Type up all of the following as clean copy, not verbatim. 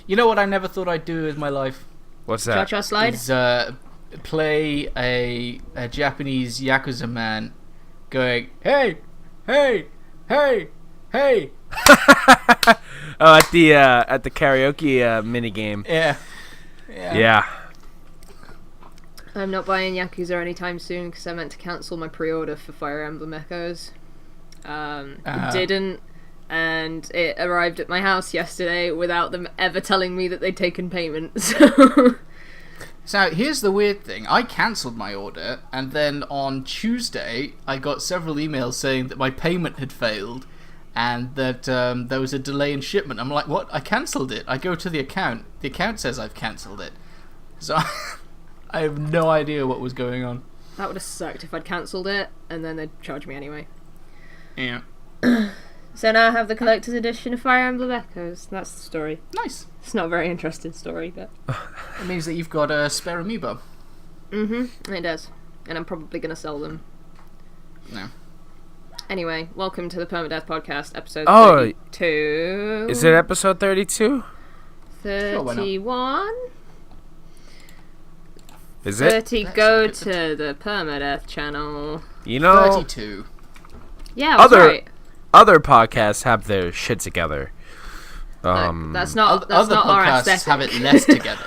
You know what I never thought I'd do with my life? What's that? Cha-cha slide? Is play a Japanese Yakuza man going, hey, hey, hey, hey. Oh, at the karaoke mini game. Yeah. I'm not buying Yakuza anytime soon because I meant to cancel my pre-order for Fire Emblem Echoes. Didn't, and it arrived at my house yesterday without them ever telling me that they'd taken payment. So here's the weird thing. I cancelled my order, and then on Tuesday I got several emails saying that my payment had failed and that there was a delay in shipment. I'm like, what? I cancelled it. I go to the account. The account says I've cancelled it. So I have no idea what was going on. That would have sucked if I'd cancelled it and then they'd charge me anyway. Yeah. So now I have the collector's edition of Fire Emblem Echoes. That's the story. Nice. It's not a very interesting story, but... It means that you've got a spare amiibo. Mm-hmm, it does. And I'm probably going to sell them. No. Anyway, welcome to the Permadeath podcast, episode 32. Is it episode 32? 31? Is it? 30, go to the Permadeath channel. You know... 32. Yeah, that's right. Other podcasts have their shit together. That's not other our podcasts aesthetic. have it less together.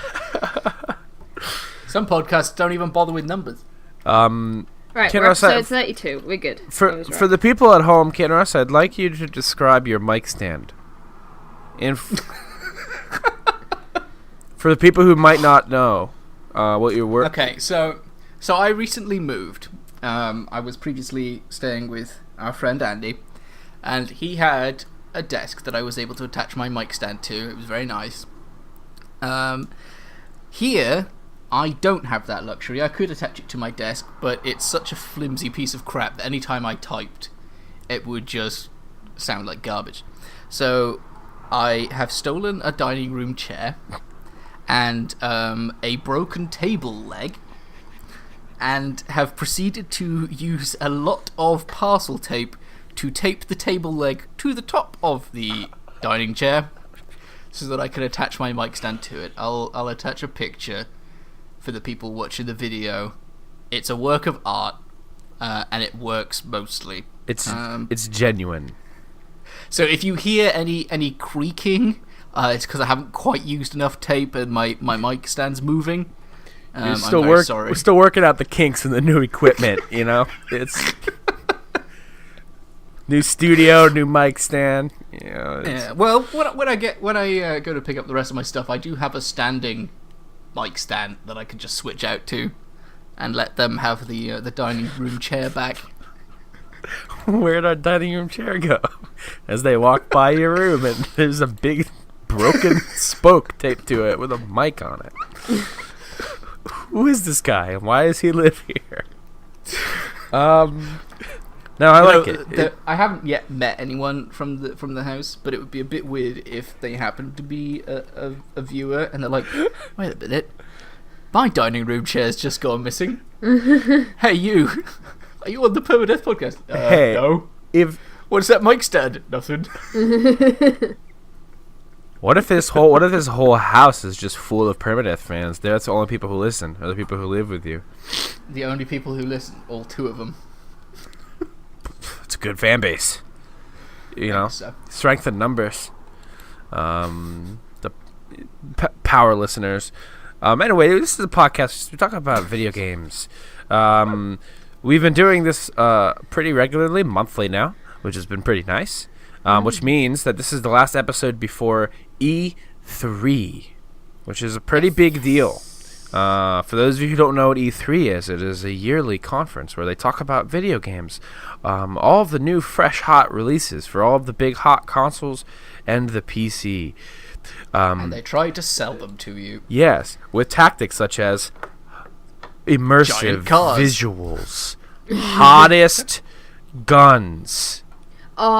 Some podcasts don't even bother with numbers. Right, we're episode 32. We're good. For the people at home, Kinross, I'd like you to describe your mic stand. For the people who might not know what your work... Okay, so I recently moved. I was previously staying with our friend Andy, and he had a desk that I was able to attach my mic stand to. It was very nice. Here, I don't have that luxury. I could attach it to my desk, but it's such a flimsy piece of crap that any time I typed, it would just sound like garbage. So I have stolen a dining room chair and a broken table leg, and have proceeded to use a lot of parcel tape to tape the table leg to the top of the dining chair so that I can attach my mic stand to it. I'll attach a picture for the people watching the video. It's a work of art, and it works mostly. It's genuine. So if you hear any creaking, it's because I haven't quite used enough tape and my mic stand's moving. We're still working out the kinks in the new equipment, you know? It's new studio, new mic stand. You know, yeah. Well, when I go to pick up the rest of my stuff, I do have a standing mic stand that I can just switch out to, and let them have the dining room chair back. Where'd our dining room chair go? As they walk by your room, and there's a big broken spoke taped to it with a mic on it. Who is this guy, and why does he live here? No, I like it. I haven't yet met anyone from the house, but it would be a bit weird if they happened to be a viewer and they're like, wait a minute, my dining room chair's just gone missing. Hey, you, are you on the Permadeath podcast? Hey, no. What's that mic stand? Nothing. What if this whole house is just full of Permadeath fans? That's the only people who listen, or the people who live with you. The only people who listen, all two of them. It's a good fan base. You know, so. Strength in numbers. The power listeners. Anyway, this is a podcast. We're talking about video games. We've been doing this pretty regularly, monthly now, which has been pretty nice. Which means that this is the last episode before E3, which is a pretty big deal. For those of you who don't know what E3 is, it is a yearly conference where they talk about video games. All of the new, fresh, hot releases for all of the big, hot consoles and the PC. And they try to sell them to you. Yes, with tactics such as immersive visuals, hottest guns,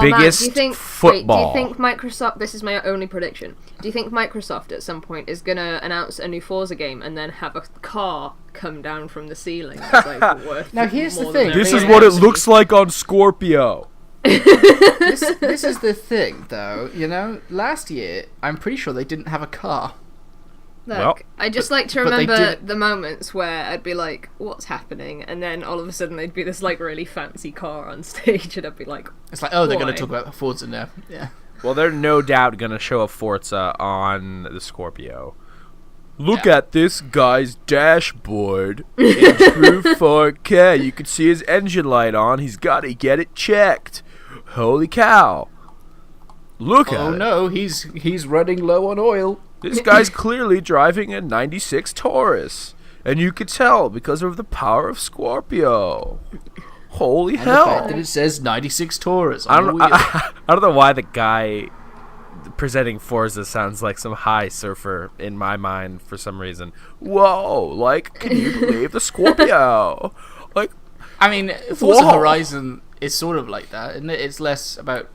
biggest football. Do you think Microsoft, this is my only prediction, do you think Microsoft at some point is going to announce a new Forza game and then have a car come down from the ceiling? That's like worth now here's the more thing. than This is everything what it else? looks like on Scorpio. This is the thing, though. You know, last year I'm pretty sure they didn't have a car. Look, Well, I just like to but they remember did- the moments where I'd be like, "What's happening?" And then all of a sudden there'd be this like really fancy car on stage, and I'd be like, It's like, oh, they're going Why? to talk about Forza now. Yeah. Well, they're no doubt going to show a Forza on the Scorpio. Look Yeah. at this guy's dashboard. In true 4K. You can see his engine light on. He's got to get it checked. Holy cow. Look at Oh it. no, he's running low on oil. This guy's clearly driving a 96 Taurus. And you could tell because of the power of Scorpio. Holy And the fact hell. that it says 96 Taurus I on the don't, wheel. I don't know why the guy presenting Forza sounds like some high surfer in my mind for some reason. Whoa, like, can you believe the Scorpio? Like, I mean, Forza Whoa. Horizon is sort of like that, isn't it? It's less about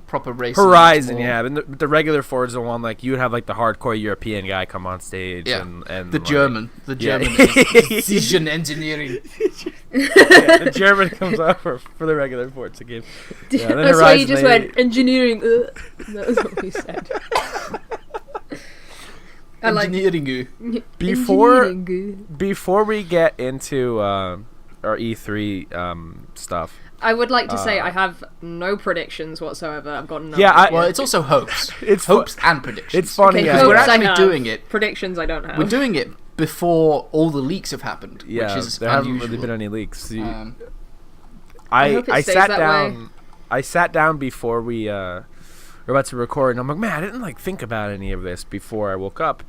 proper racing. Horizon, it's more- yeah. But the regular Forza one, like, you would have, like, the hardcore European guy come on stage. Yeah. And The like, German. The Yeah. German is decision engineering. Yeah, the German comes out for the regular Forza game. Yeah, then "That's why you Horizon, just they- went engineering." That was what we said. I like Engineering. Before- engineering. Before we get into our E3 stuff. I would like to say I have no predictions whatsoever. I've got no. Yeah, idea. Well, it's also hopes. It's hopes and predictions. It's funny, Okay, yeah. Because we're hopes I actually have. doing it. Predictions I don't have. We're doing it before all the leaks have happened, Yeah, which is there haven't unusual. really been any leaks. I hope it I stays sat that down. way. I sat down before we were about to record, and I'm like, man, I didn't like think about any of this before I woke up.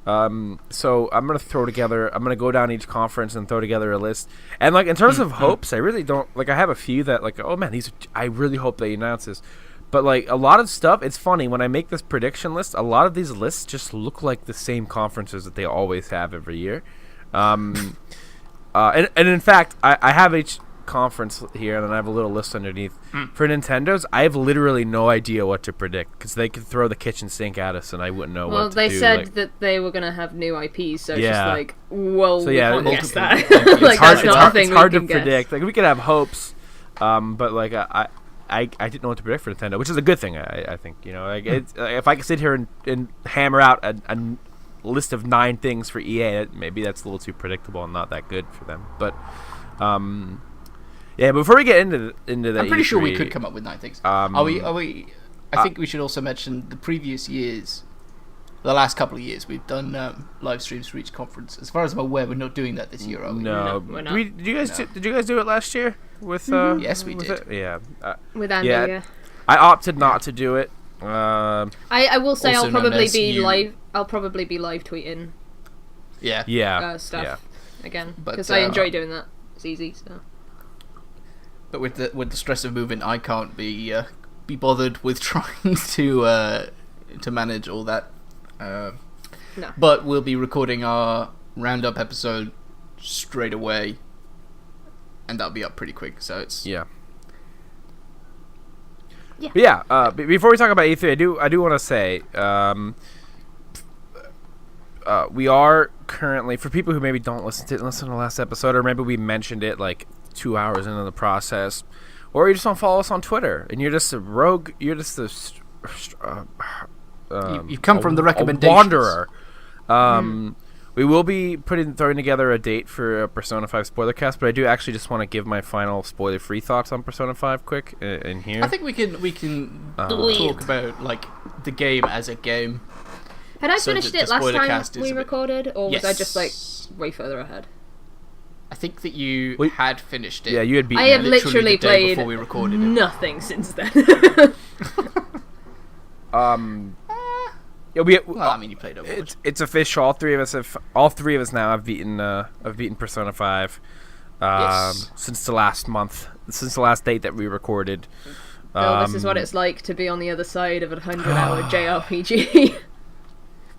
So I'm gonna throw together. I'm gonna go down each conference and throw together a list. And like in terms of hopes, I really don't like. I have a few that like, oh man, these. I really hope they announce this. But like a lot of stuff, it's funny when I make this prediction list. A lot of these lists just look like the same conferences that they always have every year. And in fact, I have each conference here, and then I have a little list underneath. For Nintendo's, I have literally no idea what to predict because they could throw the kitchen sink at us, and I wouldn't know Well, what to they do. said like, that they were going to have new IPs, so it's Yeah. just like, well, So, we yeah, can't multiple guess that. IPs. Like, that's not a thing it's hard we to can guess. predict. Like we could have hopes, but like I didn't know what to predict for Nintendo, which is a good thing. I think like it's, if I could sit here and hammer out a list of 9 things for EA, maybe that's a little too predictable and not that good for them. But yeah. Before we get into the I'm pretty sure we E3, could come up with 9 things. Um, Are we? I think we should also mention the previous years, the last couple of years. We've done live streams for each conference. As far as I'm aware, we're not doing that this year, are we? No, No, we're not. did you guys No. did you guys do it last year with? Yes, we with did. it? Yeah. With Andy, Yeah. yeah. I opted not to do it. I will say Also I'll known probably as be you. live. I'll probably be live tweeting Yeah. Yeah. stuff Yeah. again But, because I enjoy doing that. It's easy. So But with the stress of moving, I can't be bothered with trying to manage all that. no. But we'll be recording our roundup episode straight away, and that'll be up pretty quick. So it's Yeah. Yeah. But yeah. Before we talk about E3, I do want to say, we are currently, for people who maybe don't listen to the last episode, or maybe we mentioned it like 2 hours into the process, or you just don't follow us on Twitter and you're just a rogue. You're just you've come from the a recommendations. wanderer. We will be throwing together a date for Persona 5 spoilercast, but I do actually just want to give my final spoiler-free thoughts on Persona 5 quick in here. I think we can talk about like the game as a game. Had I So finished the it last spoilercast time is we a bit- recorded, or was I just like Yes. way further ahead? I think that you Wait. had finished it. Yeah, you had beaten I have it. literally the day played before we recorded it. nothing since then. Yeah, Well, I mean, you played Overwatch. it's official. All three of us now have beaten Persona 5 Yes. since the last date that we recorded. Bill, this is what it's like to be on the other side of a 100-hour JRPG.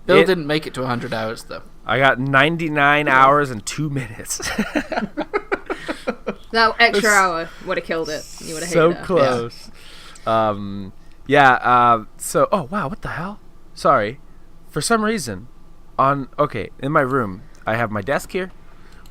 Bill it- didn't make it to 100 hours though. I got 99 hours and 2 minutes. That extra hour would have killed it. You would have So hated it. close. So, oh wow, what the hell? Sorry. For some reason, in my room, I have my desk here.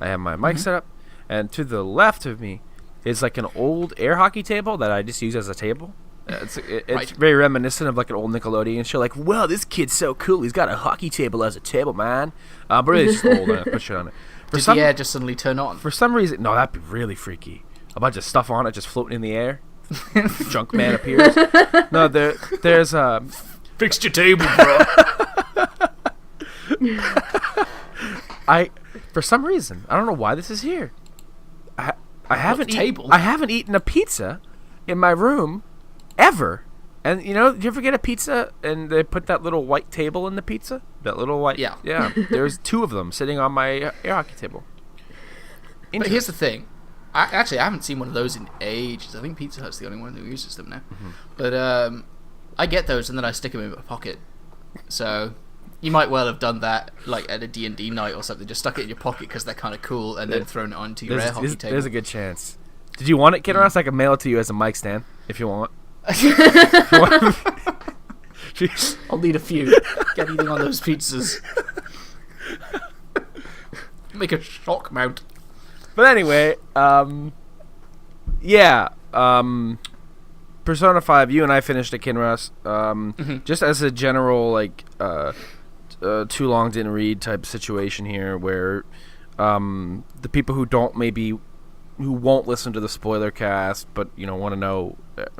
I have my mic set up, and to the left of me is like an old air hockey table that I just use as a table. It's Right. very reminiscent of like an old Nickelodeon show. Like, wow, this kid's so cool. He's got a hockey table as a table, man. But really, it's just old. And I put shit on it. Did the air just suddenly turn on? For some reason, no, that'd be really freaky. A bunch of stuff on it just floating in the air. Junk man appears. No, there's Fixed your table, bro. For some reason, I don't know why this is here. I haven't eaten a pizza in my room ever. And you know, do you ever get a pizza and they put that little white table in the pizza? That little white. Yeah. There's 2 of them sitting on my air hockey table. But here's the thing. I haven't seen one of those in ages. I think Pizza Hut's the only one who uses them now. Mm-hmm. But I get those and then I stick them in my pocket. So you might well have done that like at a D&D night or something. Just stuck it in your pocket because they're kind of cool and then thrown it onto your air hockey table. There's a good chance. Did you want it, Kinross? I can mail it to you as a mic stand if you want. I'll need a few. Get eating on those pizzas. Make a shock mount. But anyway, Persona 5, you and I finished at Kinross. Just as a general, like, too long didn't read type situation here, where the people who won't listen to the spoiler cast, but want to know,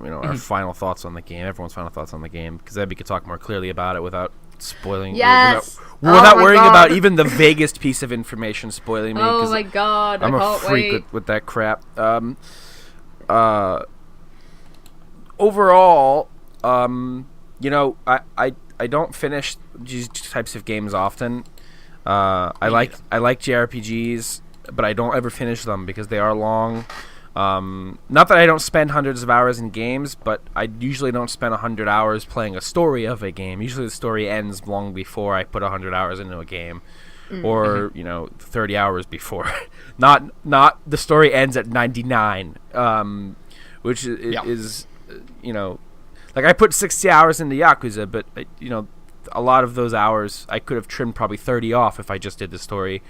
our final thoughts on the game, everyone's final thoughts on the game, because then we could talk more clearly about it without spoiling. Yes. Without worrying God. about even the vaguest piece of information spoiling me. Oh my God! I'm I a can't freak wait. with that crap. Overall, I don't finish these types of games often. I like JRPGs, but I don't ever finish them because they are long. Not that I don't spend hundreds of hours in games, but I usually don't spend 100 hours playing a story of a game. Usually the story ends long before I put 100 hours into a game, or 30 hours before. Not the story ends at 99, which is like I put 60 hours into Yakuza, but a lot of those hours I could have trimmed probably 30 off if I just did the story.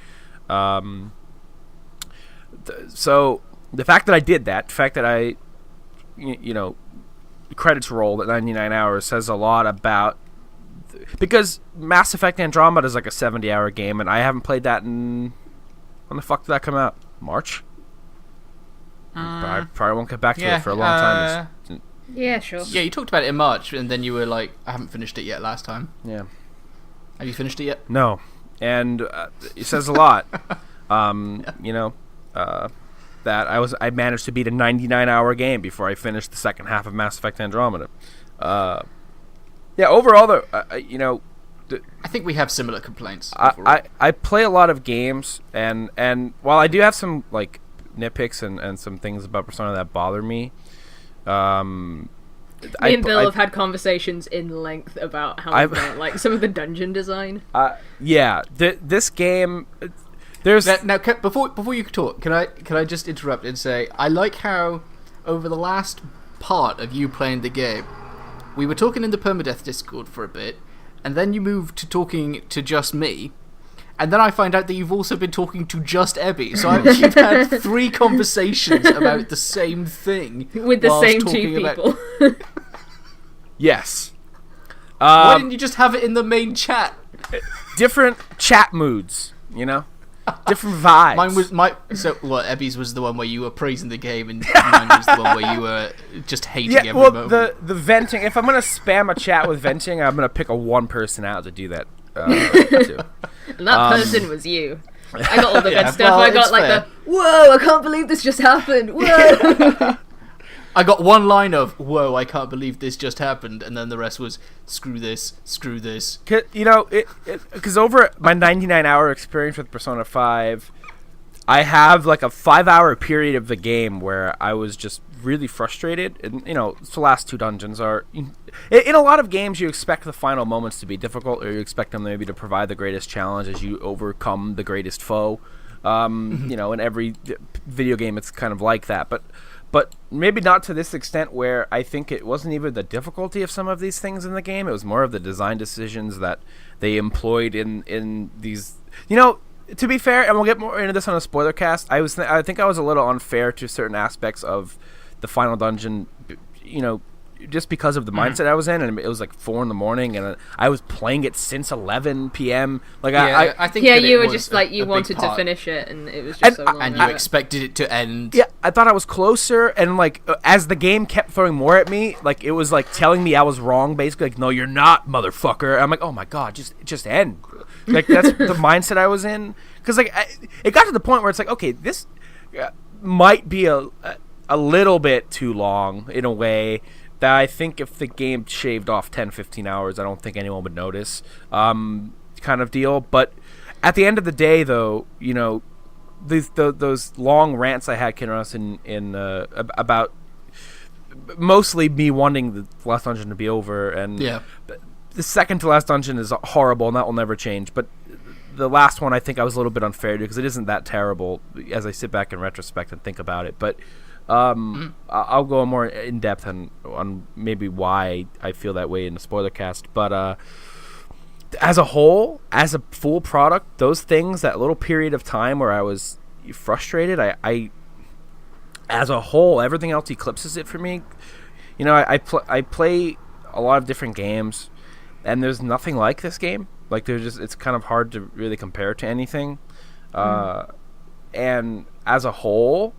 So the fact that I did that, the fact that I, credits rolled at 99 hours says a lot about, because Mass Effect Andromeda is like a 70-hour game, and I haven't played that in, when the fuck did that come out? March? I probably won't get back to it for a long time. Yeah, sure. Yeah, you talked about it in March, and then you were like, I haven't finished it yet last time. Yeah. Have you finished it yet? No. And it says a lot. That I managed to beat a 99-hour game before I finished the second half of Mass Effect Andromeda. Overall, though, I think we have similar complaints. I play a lot of games, and while I do have some like nitpicks and some things about Persona that bother me, Me and Bill have had conversations in length about how I don't like some of the dungeon design. This game. There's now before you talk, can I just interrupt and say I like how over the last part of you playing the game, we were talking in the Permadeath Discord for a bit, and then you moved to talking to just me, and then I find out that you've also been talking to just Ebby. So you've had 3 conversations about the same thing with the same 2 people. Yes. Why didn't you just have it in the main chat? Different chat moods, different vibes. Mine was Ebby's was the one where you were praising the game, and mine was the one where you were just hating every moment. The venting. If I'm gonna spam a chat with venting, I'm gonna pick a one person out to do that. And that person was you. I got all the good stuff. Well, I got like fair. whoa, I can't believe this just happened. Whoa. I got one line of whoa, I can't believe this just happened, and then the rest was screw this. Because over my 99-hour experience with Persona 5, I have like a 5-hour period of the game where I was just really frustrated, and the last 2 dungeons are. In a lot of games, you expect the final moments to be difficult, or you expect them maybe to provide the greatest challenge as you overcome the greatest foe. In every video game, it's kind of like that, but maybe not to this extent, where I think it wasn't even the difficulty of some of these things in the game. It was more of the design decisions that they employed in these. to be fair, and we'll get more into this on a spoiler cast, I think I was a little unfair to certain aspects of the final dungeon, just because of the mindset I was in, and it was like 4 a.m, and I was playing it since 11 p.m. Like I think you were just like you wanted to finish it, and it was just so long. And you expected it to end. Yeah, I thought I was closer, and like as the game kept throwing more at me, like it was like telling me I was wrong. Basically, like, no, you're not, motherfucker. I'm like, oh my god, just end. Like that's the mindset I was in, because like it got to the point where it's like, okay, this might be a little bit too long in a way that I think if the game shaved off 10-15 hours, I don't think anyone would notice, kind of deal. But at the end of the day, though, those long rants I had, Kinross, in about mostly me wanting the last dungeon to be over, and the second to last dungeon is horrible, and that will never change. But the last one, I think I was a little bit unfair to, because it isn't that terrible as I sit back in retrospect and think about it. But I'll go more in depth on maybe why I feel that way in the spoiler cast. But as a whole, as a full product, those things, that little period of time where I was frustrated, I as a whole, everything else eclipses it for me. I play a lot of different games, and there's nothing like this game. Like it's kind of hard to really compare to anything. And as a whole,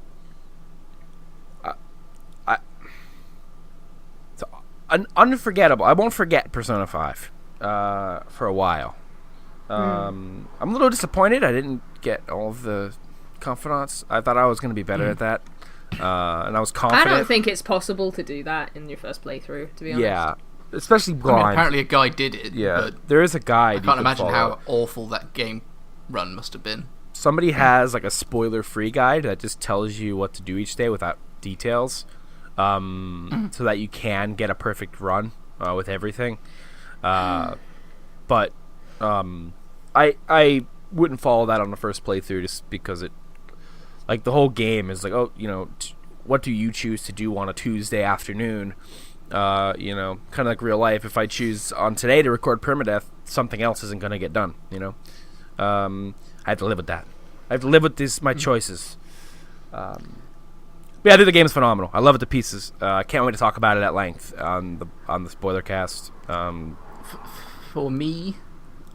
it's unforgettable. I won't forget Persona 5 for a while. I'm a little disappointed I didn't get all of the confidants. I thought I was going to be better at that, and I was confident. I don't think it's possible to do that in your first playthrough, to be honest. Yeah, especially blind. Apparently a guy did it. Yeah, but there is a guide. I can't imagine how awful that game run must have been. Somebody has like a spoiler-free guide that just tells you what to do each day without details, so that you can get a perfect run with everything. But I wouldn't follow that on the first playthrough, just because it, like, the whole game is like, what do you choose to do on a Tuesday afternoon? Kind of like real life. If I choose on today to record Permadeath, something else isn't going to get done. I have to live with that. I have to live with my choices. Yeah, I think the game's phenomenal. I love it to pieces. I can't wait to talk about it at length on the spoiler cast. For me,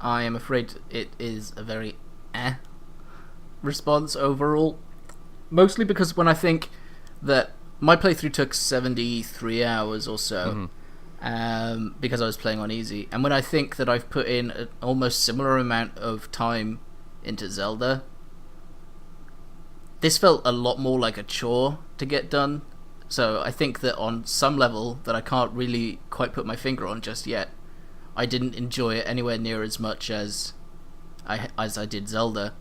I am afraid it is a very response overall. Mostly because when I think that my playthrough took 73 hours or so, because I was playing on easy, and when I think that I've put in an almost similar amount of time into Zelda, this felt a lot more like a chore to get done. So I think that on some level that I can't really quite put my finger on just yet, I didn't enjoy it anywhere near as much as I did Zelda,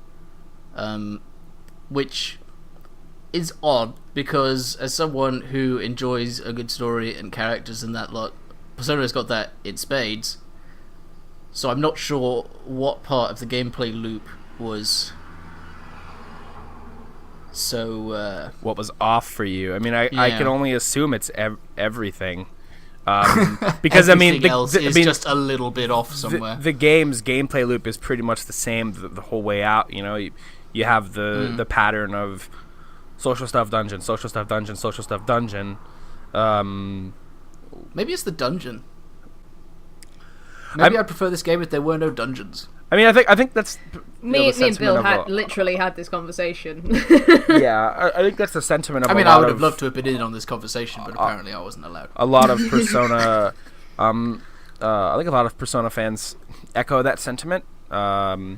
which is odd, because as someone who enjoys a good story and characters and that lot, Persona's got that in spades. So I'm not sure what part of the gameplay loop was so what was off for you. I mean, I can only assume it's everything, because everything else is just a little bit off somewhere. The game's gameplay loop is pretty much the same the whole way out. You have the pattern of social stuff dungeon, social stuff dungeon, social stuff dungeon. Maybe it's the dungeon. Maybe I'd prefer this game if there were no dungeons. I mean, I think that's me and Bill literally had this conversation. Yeah, I think that's the sentiment of. I mean, I would have loved to have been in on this conversation, but apparently I wasn't allowed. A lot of Persona, I think a lot of Persona fans echo that sentiment. I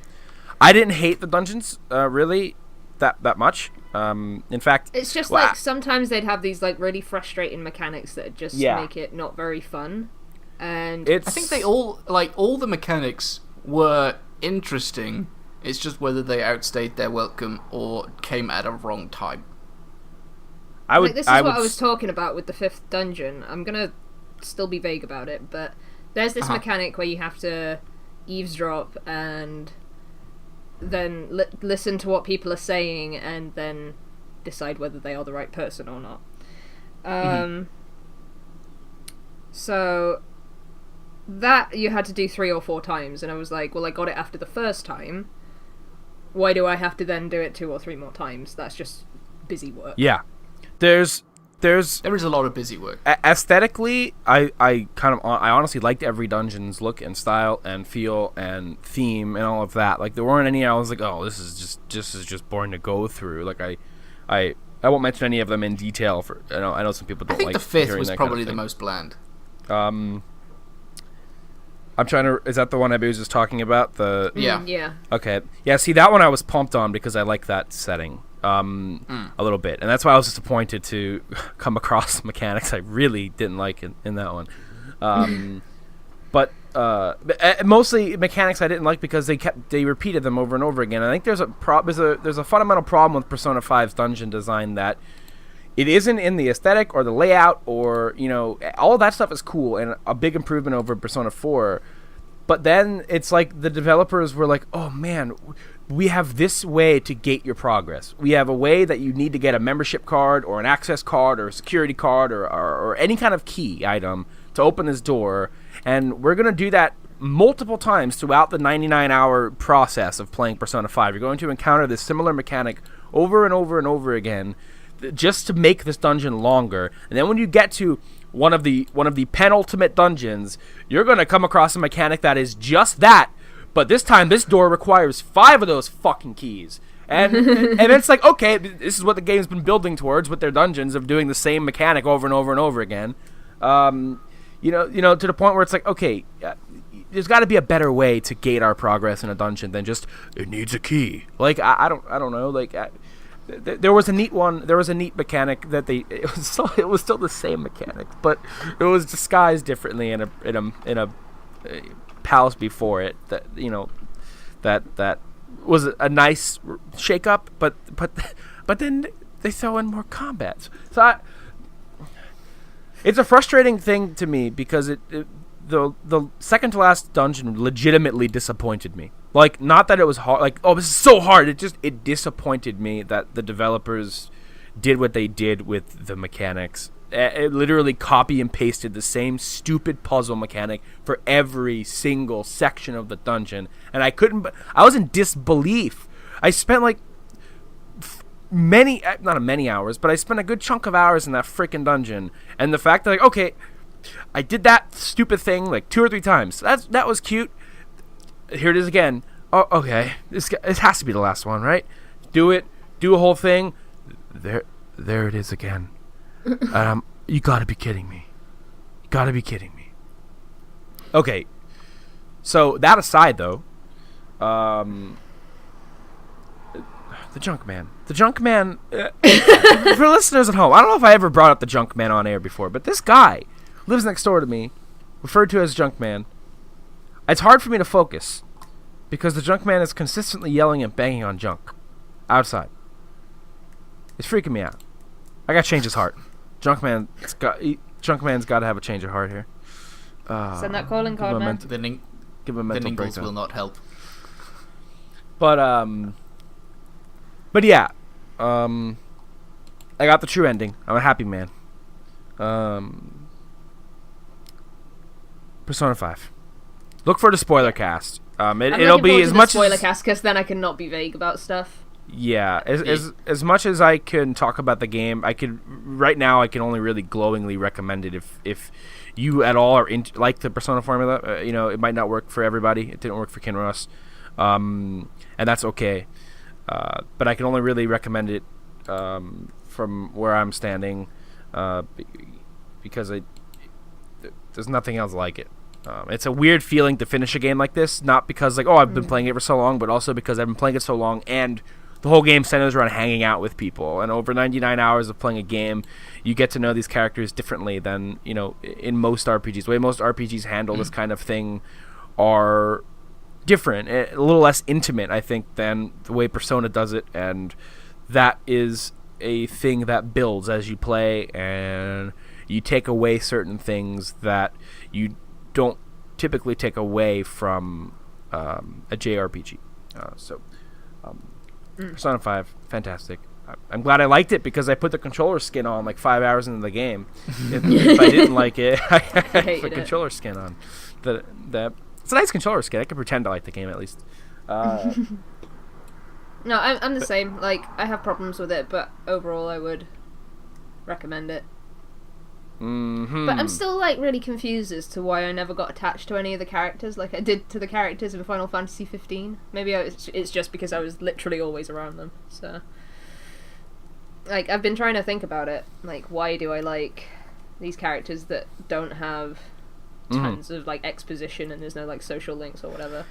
didn't hate the dungeons really that much. In fact, it's just like sometimes they'd have these like really frustrating mechanics that just make it not very fun. And I think they all the mechanics were interesting. It's just whether they outstayed their welcome or came at a wrong time. This is what I was talking about with the 5th dungeon. I'm gonna still be vague about it, but there's this mechanic where you have to eavesdrop and then listen to what people are saying and then decide whether they are the right person or not. So that you had to do 3 or 4 times, and I was like, well, I got it after the first time. why do I have to then do it 2 or 3 more times? That's just busy work. Yeah. There is a lot of busy work. Aesthetically, I honestly liked every dungeon's look and style and feel and theme and all of that. Like, there weren't any I was like, oh, this is just boring to go through. Like, I won't mention any of them in detail. I know some people don't like. I think the 5th hearing was that probably kind of the most bland. I'm trying to. Is that the one I was just talking about? Yeah. Yeah. Okay. Yeah. See, that one I was pumped on because I like that setting a little bit, and that's why I was disappointed to come across mechanics I really didn't like in that one. But mostly mechanics I didn't like because they repeated them over and over again. I think there's a fundamental problem with Persona 5's dungeon design that it isn't in the aesthetic or the layout or, all that stuff is cool and a big improvement over Persona 4. But then it's like the developers were like, oh man, we have this way to gate your progress. We have a way that you need to get a membership card or an access card or a security card or any kind of key item to open this door. And we're going to do that multiple times throughout the 99-hour process of playing Persona 5. You're going to encounter this similar mechanic over and over and over again, just to make this dungeon longer. And then when you get to one of the penultimate dungeons, you're going to come across a mechanic that is just that, but this time this door requires 5 of those fucking keys. And and it's like, okay, this is what the game's been building towards with their dungeons, of doing the same mechanic over and over and over again. To the point where it's like, okay, there's got to be a better way to gate our progress in a dungeon than just, it needs a key. Like, I don't know, like, there was a neat mechanic that it was still the same mechanic, but it was disguised differently in a palace before it, that was a nice shake up, but then they throw in more combat. So it's a frustrating thing to me because the second to last dungeon legitimately disappointed me. Like, not that it was hard, like, oh, this is so hard. It disappointed me that the developers did what they did with the mechanics. It literally copy and pasted the same stupid puzzle mechanic for every single section of the dungeon. And I was in disbelief. I spent like not many hours, but I spent a good chunk of hours in that freaking dungeon. And the fact that, like, okay, I did that stupid thing like 2 or 3 times. That was cute. Here it is again. Oh, okay. It has to be the last one, right? Do it. Do a whole thing. There it is again. You gotta be kidding me. Okay. So, that aside, though, the Junk Man. The Junk Man, for listeners at home, I don't know if I ever brought up the Junk Man on air before, but this guy lives next door to me, referred to as Junk Man. It's hard for me to focus because the Junk Man is consistently yelling and banging on junk outside. It's freaking me out. I gotta change his heart. Junk Man's got to have a change of heart here. Send that calling card, man. Give him a mental the breakdown. Ningles will not help. But yeah, I got the true ending. I'm a happy man. Persona 5. Look for the spoiler cast. It'll be as much spoiler cast, because then I can not be vague about stuff. Yeah, as much as I can talk about the game, I can only really glowingly recommend it if you at all are like the Persona formula. It might not work for everybody. It didn't work for Kinross, and that's okay. But I can only really recommend it from where I'm standing, because there's nothing else like it. It's a weird feeling to finish a game like this, not because like, oh, I've been playing it for so long, but also because I've been playing it so long and the whole game centers around hanging out with people. And over 99 hours of playing a game, you get to know these characters differently than, in most RPGs. The way most RPGs handle this kind of thing are different, a little less intimate, I think, than the way Persona does it. And that is a thing that builds as you play, and you take away certain things that you don't typically take away from a JRPG. Persona 5, fantastic. I'm glad I liked it because I put the controller skin on like 5 hours into the game. If I didn't like it, I put controller skin on. It's a nice controller skin. I can pretend to like the game at least. No, I'm the same. Like, I have problems with it, but overall I would recommend it. Mm-hmm. But I'm still, like, really confused as to why I never got attached to any of the characters like I did to the characters in Final Fantasy 15. Maybe it's just because I was literally always around them, so... Like, I've been trying to think about it. Like, why do I like these characters that don't have tons of, like, exposition and there's no, like, social links or whatever?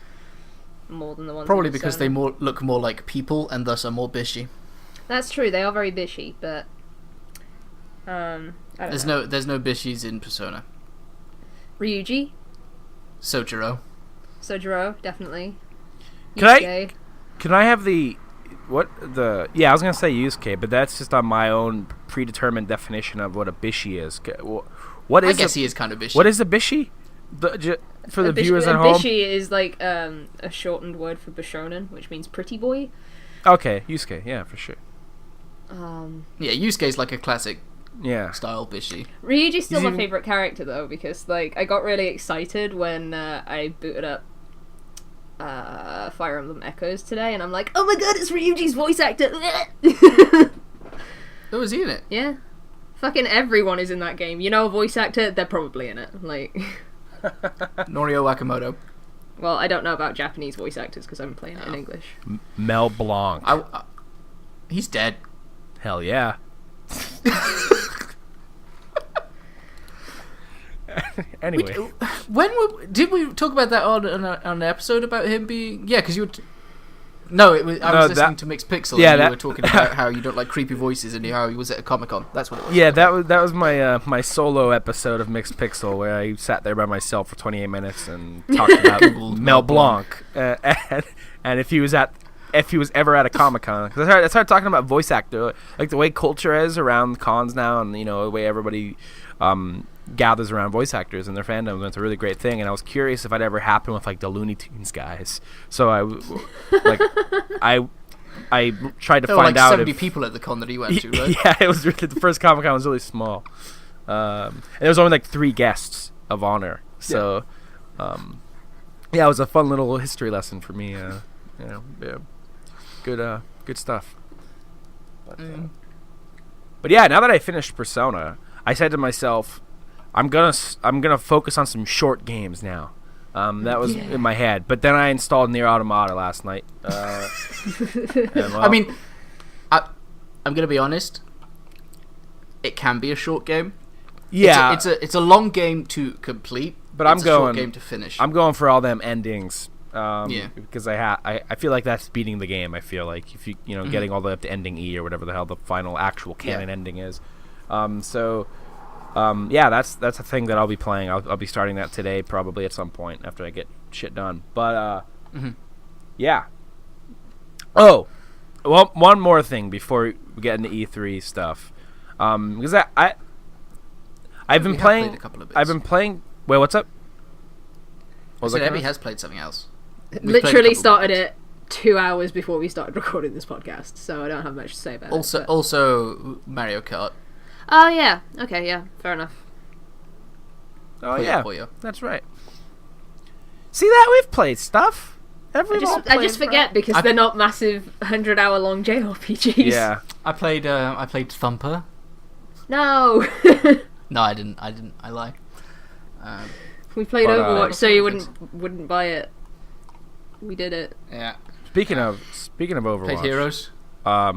More than the ones... Probably because they look more like people and thus are more bishy. That's true, they are very bishy, but... I don't know. There's no bishies in Persona. Ryuji? Sojiro, definitely. Can I have the... Yeah, I was going to say Yusuke, but that's just on my own predetermined definition of what a bishi is. What is I guess he is kind of bishy. What is a bishi? For the viewers at home? Bishi is like a shortened word for Bishonen, which means pretty boy. Okay, Yusuke, yeah, for sure. Yeah, Yusuke's like a classic style bishy. Ryuji's still my favourite character, though, because like I got really excited when I booted up Fire Emblem Echoes today, and I'm like, oh my god, it's Ryuji's voice actor! Oh, is he in it? Yeah. Fucking everyone is in that game. You know a voice actor? They're probably in it. Like... Norio Wakamoto. Well, I don't know about Japanese voice actors, because I'm playing it in English. Mel Blanc. He's dead. Hell yeah. Anyway, did we talk about that on an episode about him being? Yeah, because you were. I was listening to Mixed Pixel. Yeah, and you were talking about how you don't like creepy voices and how he was at a Comic-Con. That's what it was. Yeah, that was my my solo episode of Mixed Pixel where I sat there by myself for 28 minutes and talked about Mel Blanc and if he was ever at a Comic-Con, because I started talking about voice actor, like the way culture is around cons now, and the way everybody gathers around voice actors and their fandom, and it's a really great thing. And I was curious if it ever happened with like the Looney Tunes guys. So I tried to there find were like out 70 people at the con that he went to, right? Yeah, it was really, the first Comic-Con was really small, and there was only like 3 guests of honor. So yeah, it was a fun little history lesson for me. Good stuff. But yeah, now that I finished Persona, I said to myself, I'm gonna focus on some short games now. That was in my head, but then I installed Nier Automata last night. I mean, I'm gonna be honest. It can be a short game. Yeah, it's a long game to complete, but it's a short game to finish. I'm going for all them endings. Because I feel like that's beating the game. I feel like if you getting all the way up to ending E or whatever the hell the final actual canon ending is. That's a thing that I'll be playing. I'll be starting that today, probably at some point after I get shit done. But yeah. Oh, well, one more thing before we get into E3 stuff, because I've been playing. I've been playing. Wait, what's up? Abby has played something else. Literally started it 2 hours before we started recording this podcast, so I don't have much to say about it. Also, Mario Kart. Oh, yeah. Okay, yeah. Fair enough. Oh, yeah. That's right. See that? We've played stuff. I just forget because they're not massive 100-hour-long JRPGs. Yeah. I played Thumper. No. No, I didn't. I lie. We played Overwatch, so you wouldn't buy it. We did it. Yeah. Speaking of Overwatch. Played Heroes. I've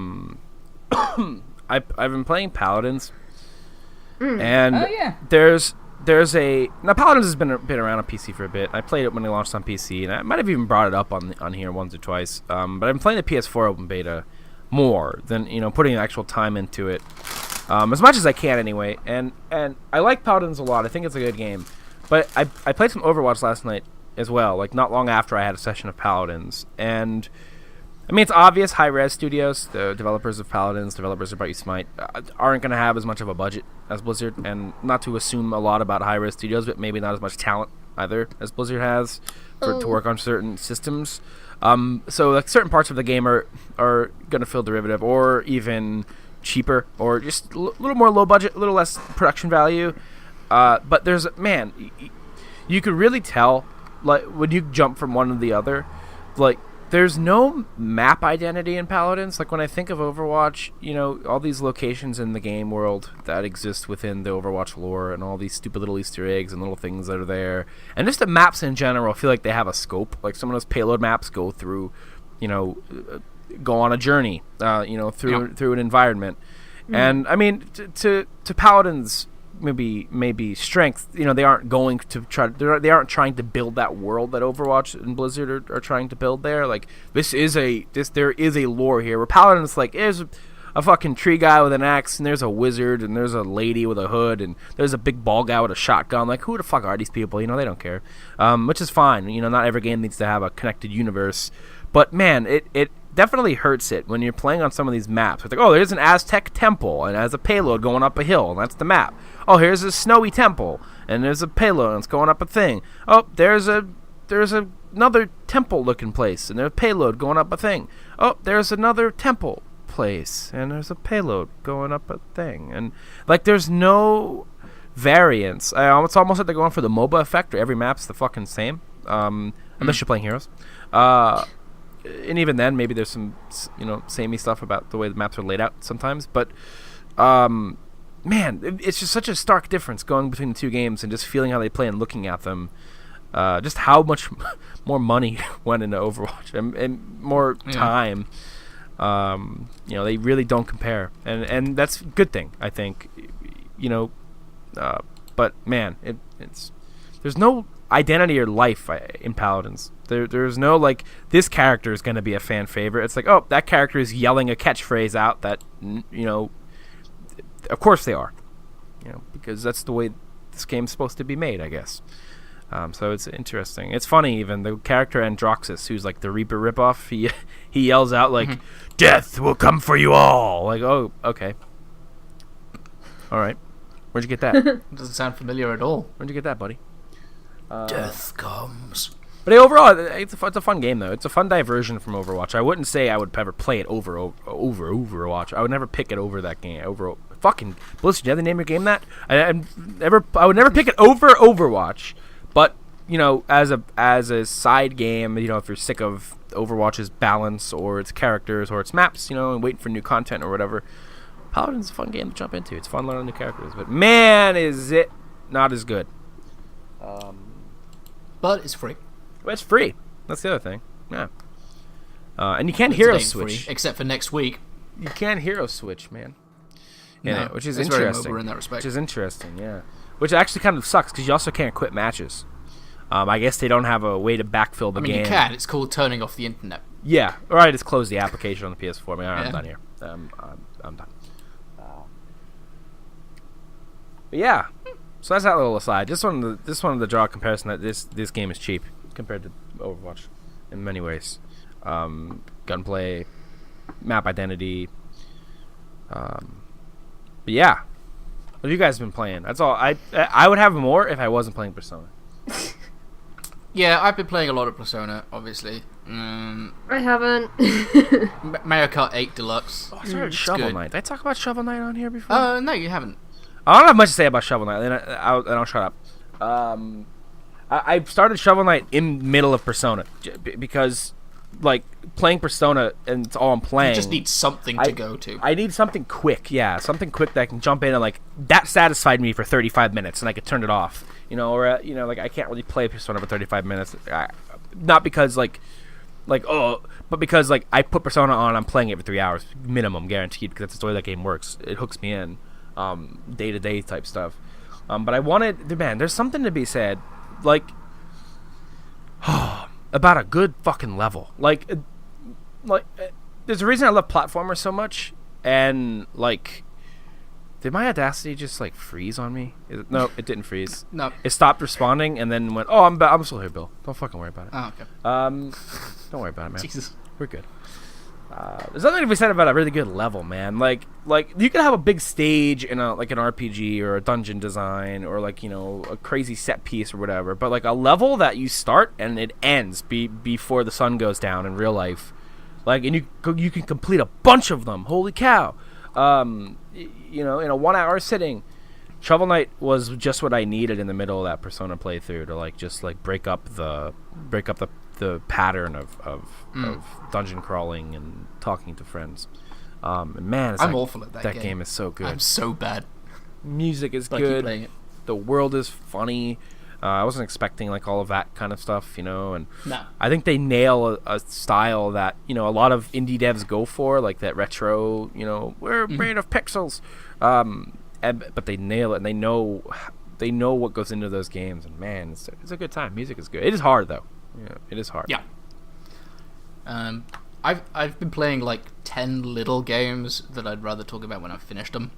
been playing Paladins. And there's now Paladins has been around on PC for a bit. I played it when it launched on PC, and I might have even brought it up on here once or twice. But I'm playing the PS4 open beta more than putting actual time into it, as much as I can anyway. And I like Paladins a lot. I think it's a good game. But I played some Overwatch last night as well, like not long after I had a session of Paladins. And I mean, it's obvious Hi-Rez Studios, the developers of Paladins, developers of Bright You Smite, aren't going to have as much of a budget as Blizzard, and not to assume a lot about Hi-Rez Studios, but maybe not as much talent either as Blizzard has to work on certain systems. So like certain parts of the game are going to feel derivative or even cheaper or just a little more low budget, a little less production value. But you could really tell, like when you jump from one to the other, like there's no map identity in Paladins. Like, when I think of Overwatch, you know, all these locations in the game world that exist within the Overwatch lore and all these stupid little Easter eggs and little things that are there. And just the maps in general feel like they have a scope. Like, some of those payload maps go through, you know, go on a journey, you know, through an environment. And, I mean, to Paladins... maybe strength, you know, they aren't going to they aren't trying to build that world that Overwatch and Blizzard are trying to build there. Like, there is a lore here where Paladin's like, there's a fucking tree guy with an axe, and there's a wizard, and there's a lady with a hood, and there's a big ball guy with a shotgun. Like, who the fuck are these people? You know, they don't care, which is fine. You know, not every game needs to have a connected universe, but man, it definitely hurts it when you're playing on some of these maps. It's like, oh, there's an Aztec temple, and it has a payload going up a hill, and that's the map. Oh, here's a snowy temple, and there's a payload, and it's going up a thing. Oh, there's another temple-looking place, and there's a payload going up a thing. Oh, there's another temple place, and there's a payload going up a thing. And, like, there's no variance. It's almost like they're going for the MOBA effect, where every map's the fucking same, unless you're playing Heroes. And even then, maybe there's some, you know, samey stuff about the way the maps are laid out sometimes. But, man, it's just such a stark difference going between the two games and just feeling how they play and looking at them. Just how much more money went into Overwatch and more time. You know, they really don't compare. And that's a good thing, I think. You know, but, man, it's there's no identity or life in Paladins. There's no, like, this character is going to be a fan favorite. It's like, oh, that character is yelling a catchphrase out that, you know, of course they are, you know, because that's the way this game's supposed to be made, I guess. So it's interesting. It's funny, even the character Androxus, who's like the Reaper ripoff, he yells out like, "Death will come for you all." Like, oh, okay, all right. Where'd you get that? Doesn't sound familiar at all. Where'd you get that, buddy? Death comes. But overall, it's a fun game, though. It's a fun diversion from Overwatch. I wouldn't say I would ever play it over Overwatch. I would never pick it over that game. Over fucking Blizzard. Do you have to name your game that? I would never pick it over Overwatch. But, you know, as a side game, you know, if you're sick of Overwatch's balance or its characters or its maps, you know, and waiting for new content or whatever, Paladin's a fun game to jump into. It's fun learning new characters. But man, is it not as good. But it's free. Well, it's free. That's the other thing. Yeah. And you can't hero switch. Free, except for next week. You can't hero switch, man. No, which is it's interesting. very MOBA in that respect. Which is interesting, yeah. Which actually kind of sucks because you also can't quit matches. I guess they don't have a way to backfill the game. I mean, you can. It's called turning off the internet. Yeah. All right, just close the application on the PS4. I'm done here. I'm done. But yeah. So that's that little aside. Just wanted to draw a comparison that this game is cheap compared to Overwatch in many ways. Gunplay, map identity. But yeah. What have you guys been playing? That's all. I would have more if I wasn't playing Persona. Yeah, I've been playing a lot of Persona, obviously. I haven't. Mario Kart 8 Deluxe. Oh, I started Shovel Knight. Did I talk about Shovel Knight on here before? No, you haven't. I don't have much to say about Shovel Knight, then I'll shut up. I started Shovel Knight in middle of Persona because, like, playing Persona and it's all I'm playing. You just need something to go to. I need something quick, yeah, something quick that I can jump in and, like, that satisfied me for 35 minutes and I could turn it off, you know, or like I can't really play Persona for 35 minutes, not because but because like I put Persona on, I'm playing it for 3 hours minimum, guaranteed, because that's the way that game works. It hooks me in. Day-to-day type stuff. But I wanted... Man, there's something to be said, like, about a good fucking level. Like, there's a reason I love platformers so much, and, like, did my Audacity just, like, freeze on me? No, it didn't freeze. No. It stopped responding, and then went, oh, I'm still here, Bill. Don't fucking worry about it. Oh, okay. Don't worry about it, man. Jesus. We're good. There's nothing to be said about a really good level, man. Like you could have a big stage in an RPG or a dungeon design or, like, you know, a crazy set piece or whatever. But, like, a level that you start and it ends before the sun goes down in real life, like, and you can complete a bunch of them. Holy cow! You know, in a 1 hour sitting. Shovel Knight was just what I needed in the middle of that Persona playthrough to, like, just, like, break up the the pattern of dungeon crawling and talking to friends. And man, I'm awful at that game. That game is so good. I'm so bad. Music is But I keep good. playing it. The world is funny. I wasn't expecting like all of that kind of stuff, you know, and No. I think they nail a style that, you know, a lot of indie devs go for, like that retro, you know, we're made of pixels, but they nail it, and they know what goes into those games, and man, it's a good time. Music is good. It is hard though. Yeah, it is hard. Yeah. I've been playing like 10 little games that I'd rather talk about when I've finished them.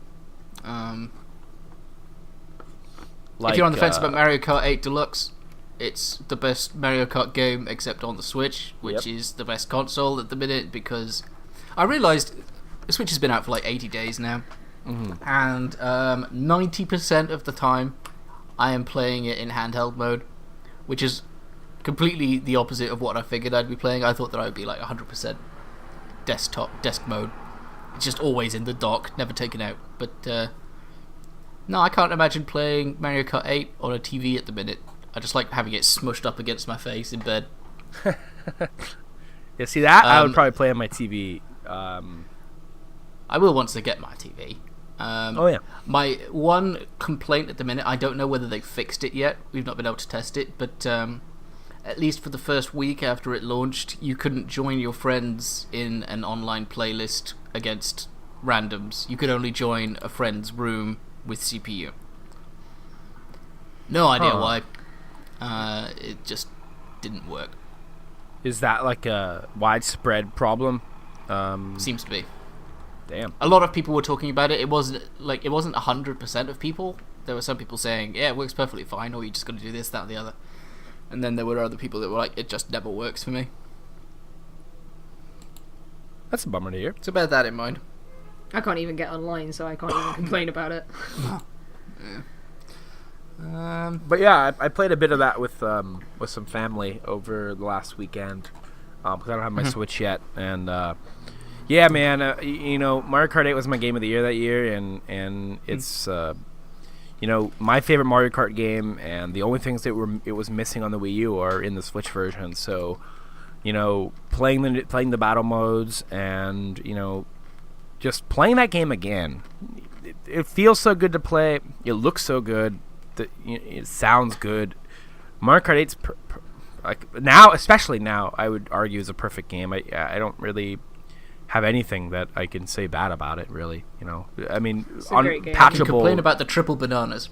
If you're on the fence about Mario Kart 8 Deluxe, it's the best Mario Kart game except on the Switch, which is the best console at the minute, because I realised the Switch has been out for like 80 days now, and 90% of the time I am playing it in handheld mode, which is completely the opposite of what I figured I'd be playing. I thought that I would be like 100% desk mode. It's just always in the dock, never taken out. But no, I can't imagine playing Mario Kart 8 on a TV at the minute. I just like having it smushed up against my face in bed. Yeah, see that? I would probably play on my TV. I will once I get my TV. Oh yeah. My one complaint at the minute, I don't know whether they fixed it yet. We've not been able to test it, but at least for the first week after it launched, you couldn't join your friends in an online playlist against randoms. You could only join a friend's room with CPU. No idea why. It just didn't work. Is that like a widespread problem? Seems to be. Damn. A lot of people were talking about it. It wasn't 100% of people. There were some people saying, yeah, it works perfectly fine, or you just got to do this, that, and the other. And then there were other people that were like, it just never works for me. That's a bummer to hear. So bear that in mind. I can't even get online, so I can't even complain about it. But yeah, I played a bit of that with some family over the last weekend, because I don't have my Switch yet, and yeah, man, you know, Mario Kart 8 was my game of the year that year, and it's you know, my favorite Mario Kart game, and the only things that it was missing on the Wii U are in the Switch version. So, you know, playing the battle modes, and you know, just playing that game again, it feels so good to play. It looks so good. It sounds good. Mario Kart 8's like now, especially now, I would argue is a perfect game. I don't really have anything that I can say bad about it, really. You know, I mean, unpatchable. You complain about the triple bananas.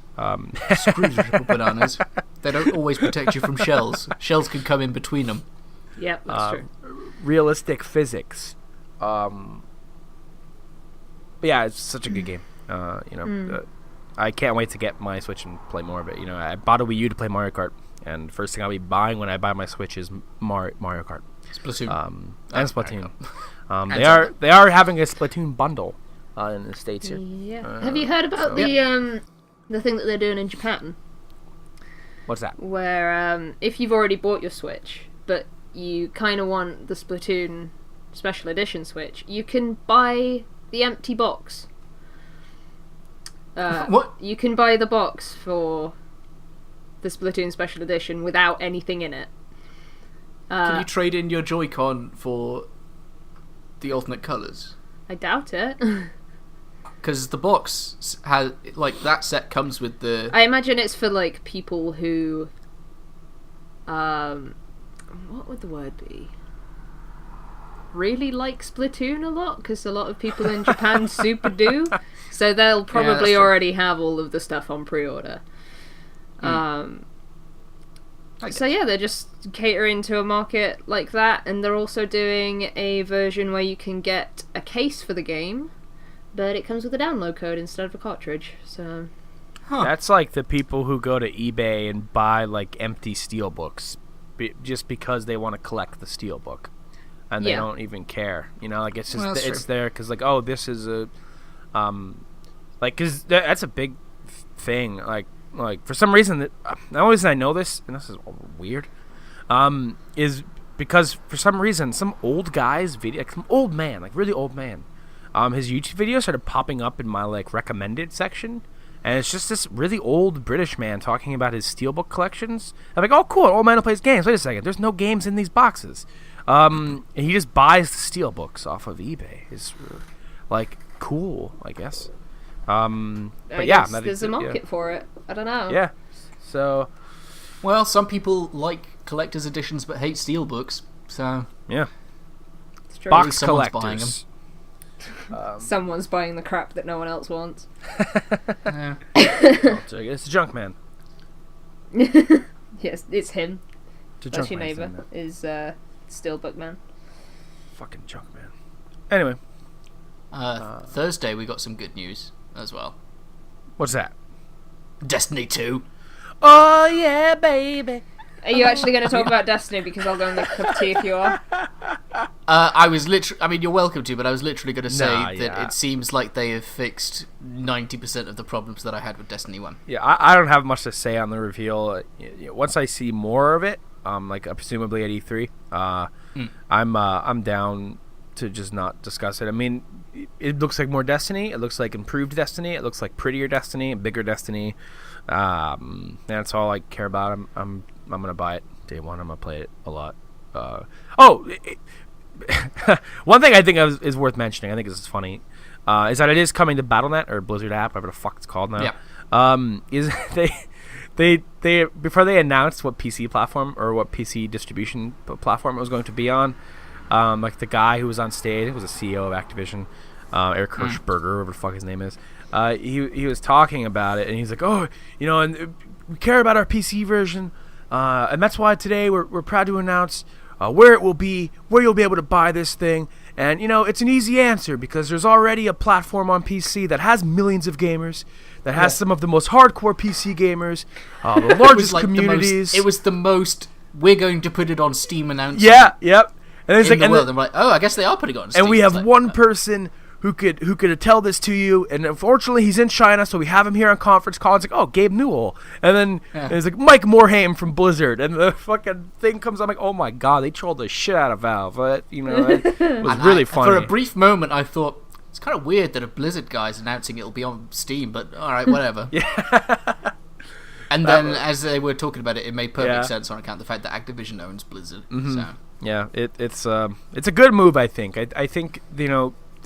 Screw the triple bananas. They don't always protect you from shells. Shells can come in between them. Yeah, that's true. Realistic physics. But yeah, it's such a good game. You know, I can't wait to get my Switch and play more of it. You know, I bought a Wii U to play Mario Kart, and the first thing I'll be buying when I buy my Switch is Mario Kart. Splatoon. And Splatoon. They are having a Splatoon bundle in the States here. Yeah. Have you heard about the thing that they're doing in Japan? What's that? Where if you've already bought your Switch, but you kind of want the Splatoon Special Edition Switch, you can buy the empty box. What? You can buy the box for the Splatoon Special Edition without anything in it. Can you trade in your Joy-Con for the alternate colours? I doubt it. Because the box has, like, that set comes with the... I imagine it's for, like, people who... what would the word be? Really like Splatoon a lot, because a lot of people in Japan super do. So they'll probably already have all of the stuff on pre-order. So yeah, they're just catering to a market like that, and they're also doing a version where you can get a case for the game, but it comes with a download code instead of a cartridge. So that's like the people who go to eBay and buy like empty steelbooks just because they want to collect the steelbook, and they don't even care. You know, like it's just it's there because like, oh, this is a like, because that's a big thing. Like for some reason, the only reason I know this, and this is weird, is because for some reason some old guy's video, some old man, like really old man, his YouTube video started popping up in my like recommended section, And it's just this really old British man talking about his steelbook collections. I'm like, oh, cool, old man who plays games. Wait a second, there's no games in these boxes. And he just buys the steelbooks off of eBay. It's like cool, I guess. But yeah, there's a market for it. I don't know. Yeah. So, well, some people like collector's editions but hate steelbooks. So yeah, it's true. Box someone's collectors. Someone's buying the crap that no one else wants. yeah. It's a junk man. Yes, it's him. That's your neighbour. Is Steelbook Man. Fucking junk man. Anyway, Thursday we got some good news as well. what's that? Destiny 2. Oh yeah, baby. Are you actually going to talk about Destiny? Because I'll go and make a cup of tea if you are. I was literally... I mean, you're welcome to, but I was literally going to say that yeah. it seems like they have fixed 90% of the problems that I had with Destiny 1. Yeah, I don't have much to say on the reveal. Once I see more of it, like presumably at E3, I'm down to just not discuss it. I mean, it looks like more Destiny. It looks like improved Destiny. It looks like prettier Destiny, bigger Destiny. That's all I care about. I'm gonna buy it day one. I'm gonna play it a lot. One thing I think is worth mentioning. I think this is funny. Is that it is coming to BattleNet or Blizzard app, whatever the fuck it's called now. Yeah. Is they before they announced what PC platform or what PC distribution platform it was going to be on, like the guy who was on stage, it was the CEO of Activision, Eric Hirschberger, whatever the fuck his name is. He was talking about it, and he's like, oh, and we care about our PC version, and that's why today we're proud to announce where it will be, where you'll be able to buy this thing. And, it's an easy answer because there's already a platform on PC that has millions of gamers, that has some of the most hardcore PC gamers, the largest communities. It was the most, we're going to put it on Steam announcement. Yeah, yep. And it's in the world. I'm like, oh, I guess they are putting it on Steam. And we have one person who could tell this to you, and unfortunately he's in China, so we have him here on conference call. It's like, oh, Gabe Newell, and then it's like Mike Morhaime from Blizzard, and the fucking thing comes. I'm like, oh my god, they trolled the shit out of Valve. But it was really funny. For a brief moment, I thought it's kind of weird that a Blizzard guy's announcing it'll be on Steam, but all right, whatever. Yeah. And then as they were talking about it, it made perfect sense on account of the fact that Activision owns Blizzard. Mm-hmm. So yeah, it's a good move. I think. I think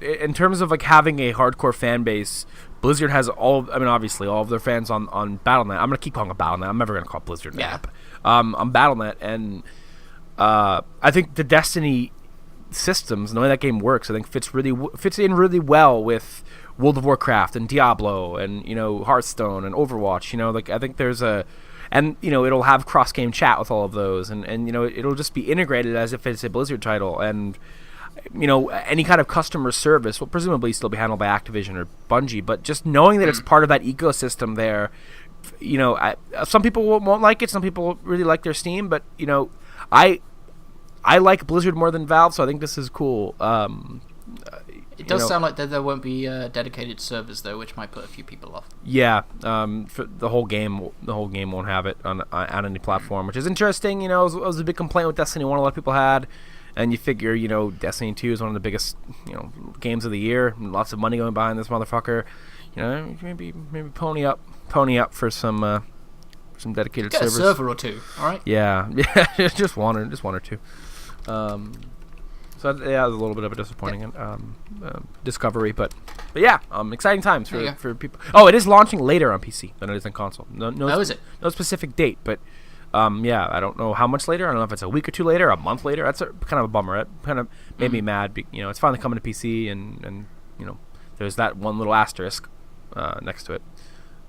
in terms of like having a hardcore fan base, Blizzard has obviously all of their fans on BattleNet. I'm gonna keep calling it BattleNet. I'm never gonna call it Blizzard app. On BattleNet, and I think the Destiny systems, the way that game works, I think fits in really well with World of Warcraft and Diablo and Hearthstone and Overwatch. I think there's it'll have cross game chat with all of those, and it'll just be integrated as if it's a Blizzard title, and any kind of customer service will presumably still be handled by Activision or Bungie, but just knowing that it's part of that ecosystem there, some people won't like it, some people really like their Steam, but I like Blizzard more than Valve, so I think this is cool. It does sound like there won't be dedicated servers though, which might put a few people off. Yeah, for the whole game won't have it on any platform, which is interesting. It was a big complaint with Destiny 1 a lot of people had. And you figure, Destiny 2 is one of the biggest, games of the year. Lots of money going behind this motherfucker. Maybe pony up for some dedicated servers. Get a server or two, all right? Yeah, just one or two. So yeah, it was a little bit of a disappointing discovery, but yeah, exciting times for people. Oh, it is launching later on PC than it is on console. No, is it? No specific date, but. Yeah, I don't know how much later. I don't know if it's a week or two later, a month later. That's kind of a bummer. It kind of made me mad. It's finally coming to PC, and there's that one little asterisk next to it.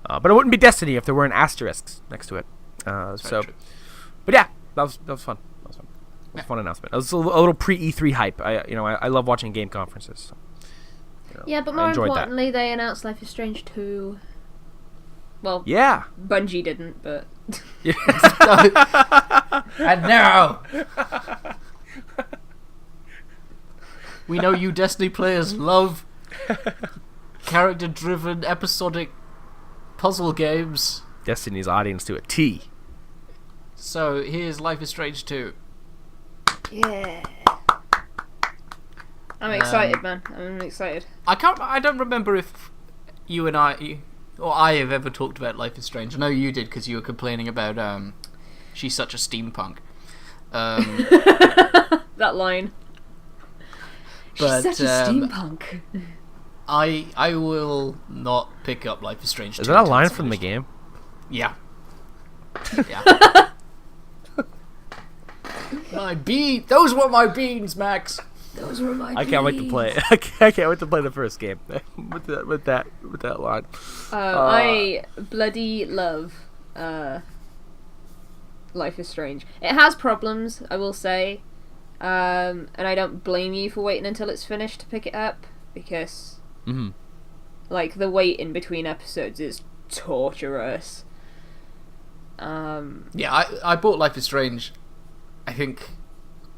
But it wouldn't be Destiny if there weren't asterisks next to it. But yeah, that was fun. That was fun. It was a fun announcement. It was a little pre-E3 hype. I love watching game conferences. So, yeah, but more importantly, they announced Life is Strange 2. Well, yeah, Bungie didn't, but. And now we know you Destiny players love character-driven, episodic puzzle games. Destiny's audience to a T. So here's Life is Strange 2. Yeah. I'm excited, man. I'm excited. I don't remember if you and I or I have ever talked about Life is Strange. I know you did because you were complaining about she's such a steampunk. That line. But, she's such a steampunk. I will not pick up Life is Strange. Is that a line from the game? Yeah. Yeah. Those were my beans, Max. Those were my beans. I can't wait to play. I can't wait to play the first game with that line. I bloody love Life is Strange. It has problems, I will say, and I don't blame you for waiting until it's finished to pick it up, because like the wait in between episodes is torturous. Yeah, I bought Life is Strange, I think,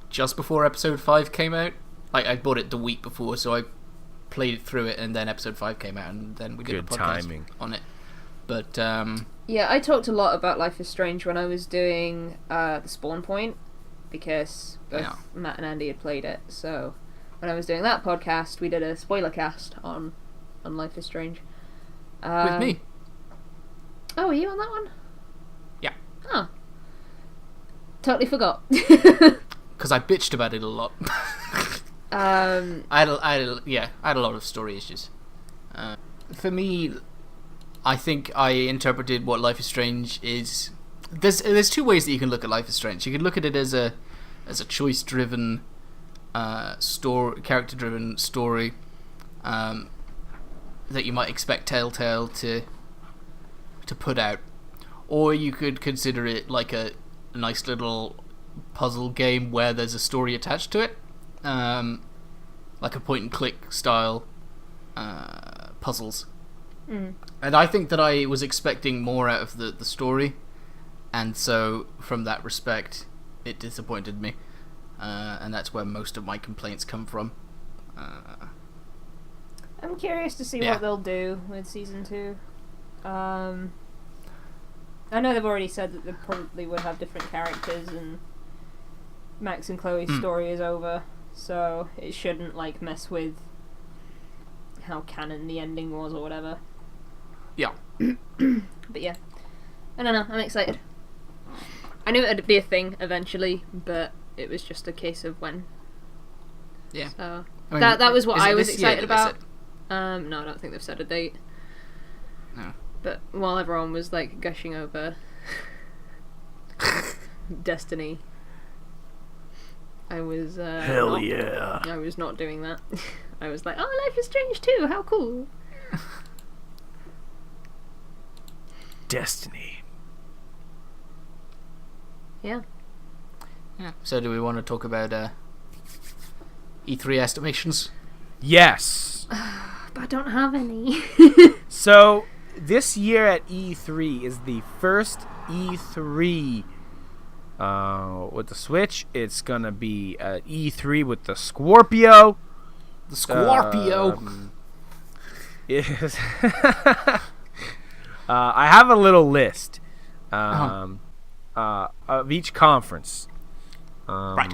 just before episode 5 came out. Like, I bought it the week before, so I played it through it, and then episode 5 came out, and then we did a podcast on it. But yeah, I talked a lot about Life is Strange when I was doing the Spawn Point, because both Matt and Andy had played it. So when I was doing that podcast, we did a spoilercast on Life is Strange. With me. Oh, were you on that one? Yeah. Oh. Totally forgot. Because I bitched about it a lot. I had a lot of story issues. For me, I think I interpreted what Life is Strange is. There's two ways that you can look at Life is Strange. You can look at it as a choice-driven, character-driven story that you might expect Telltale to put out, or you could consider it like a nice little puzzle game where there's a story attached to it, like a point-and-click style puzzles. And I think that I was expecting more out of the story, and so from that respect, it disappointed me, and that's where most of my complaints come from. I'm curious to see what they'll do with season 2. I know they've already said that they probably would have different characters, and Max and Chloe's story is over, so it shouldn't like mess with how canon the ending was or whatever. Yeah. But yeah, I don't know, I'm excited. I knew it would be a thing eventually, but it was just a case of when. Yeah. So I mean, that was what I was excited about. No, I don't think they've set a date. No. But while everyone was like gushing over Destiny, I was I was not doing that. I was like, oh, Life is Strange too, how cool. Destiny. Yeah. So do we want to talk about E3 estimations? Yes. But I don't have any. So this year at E3 is the first E3 with the Switch. It's gonna be at E3 with the Scorpio. The Scorpio. Is I have a little list of each conference. Right.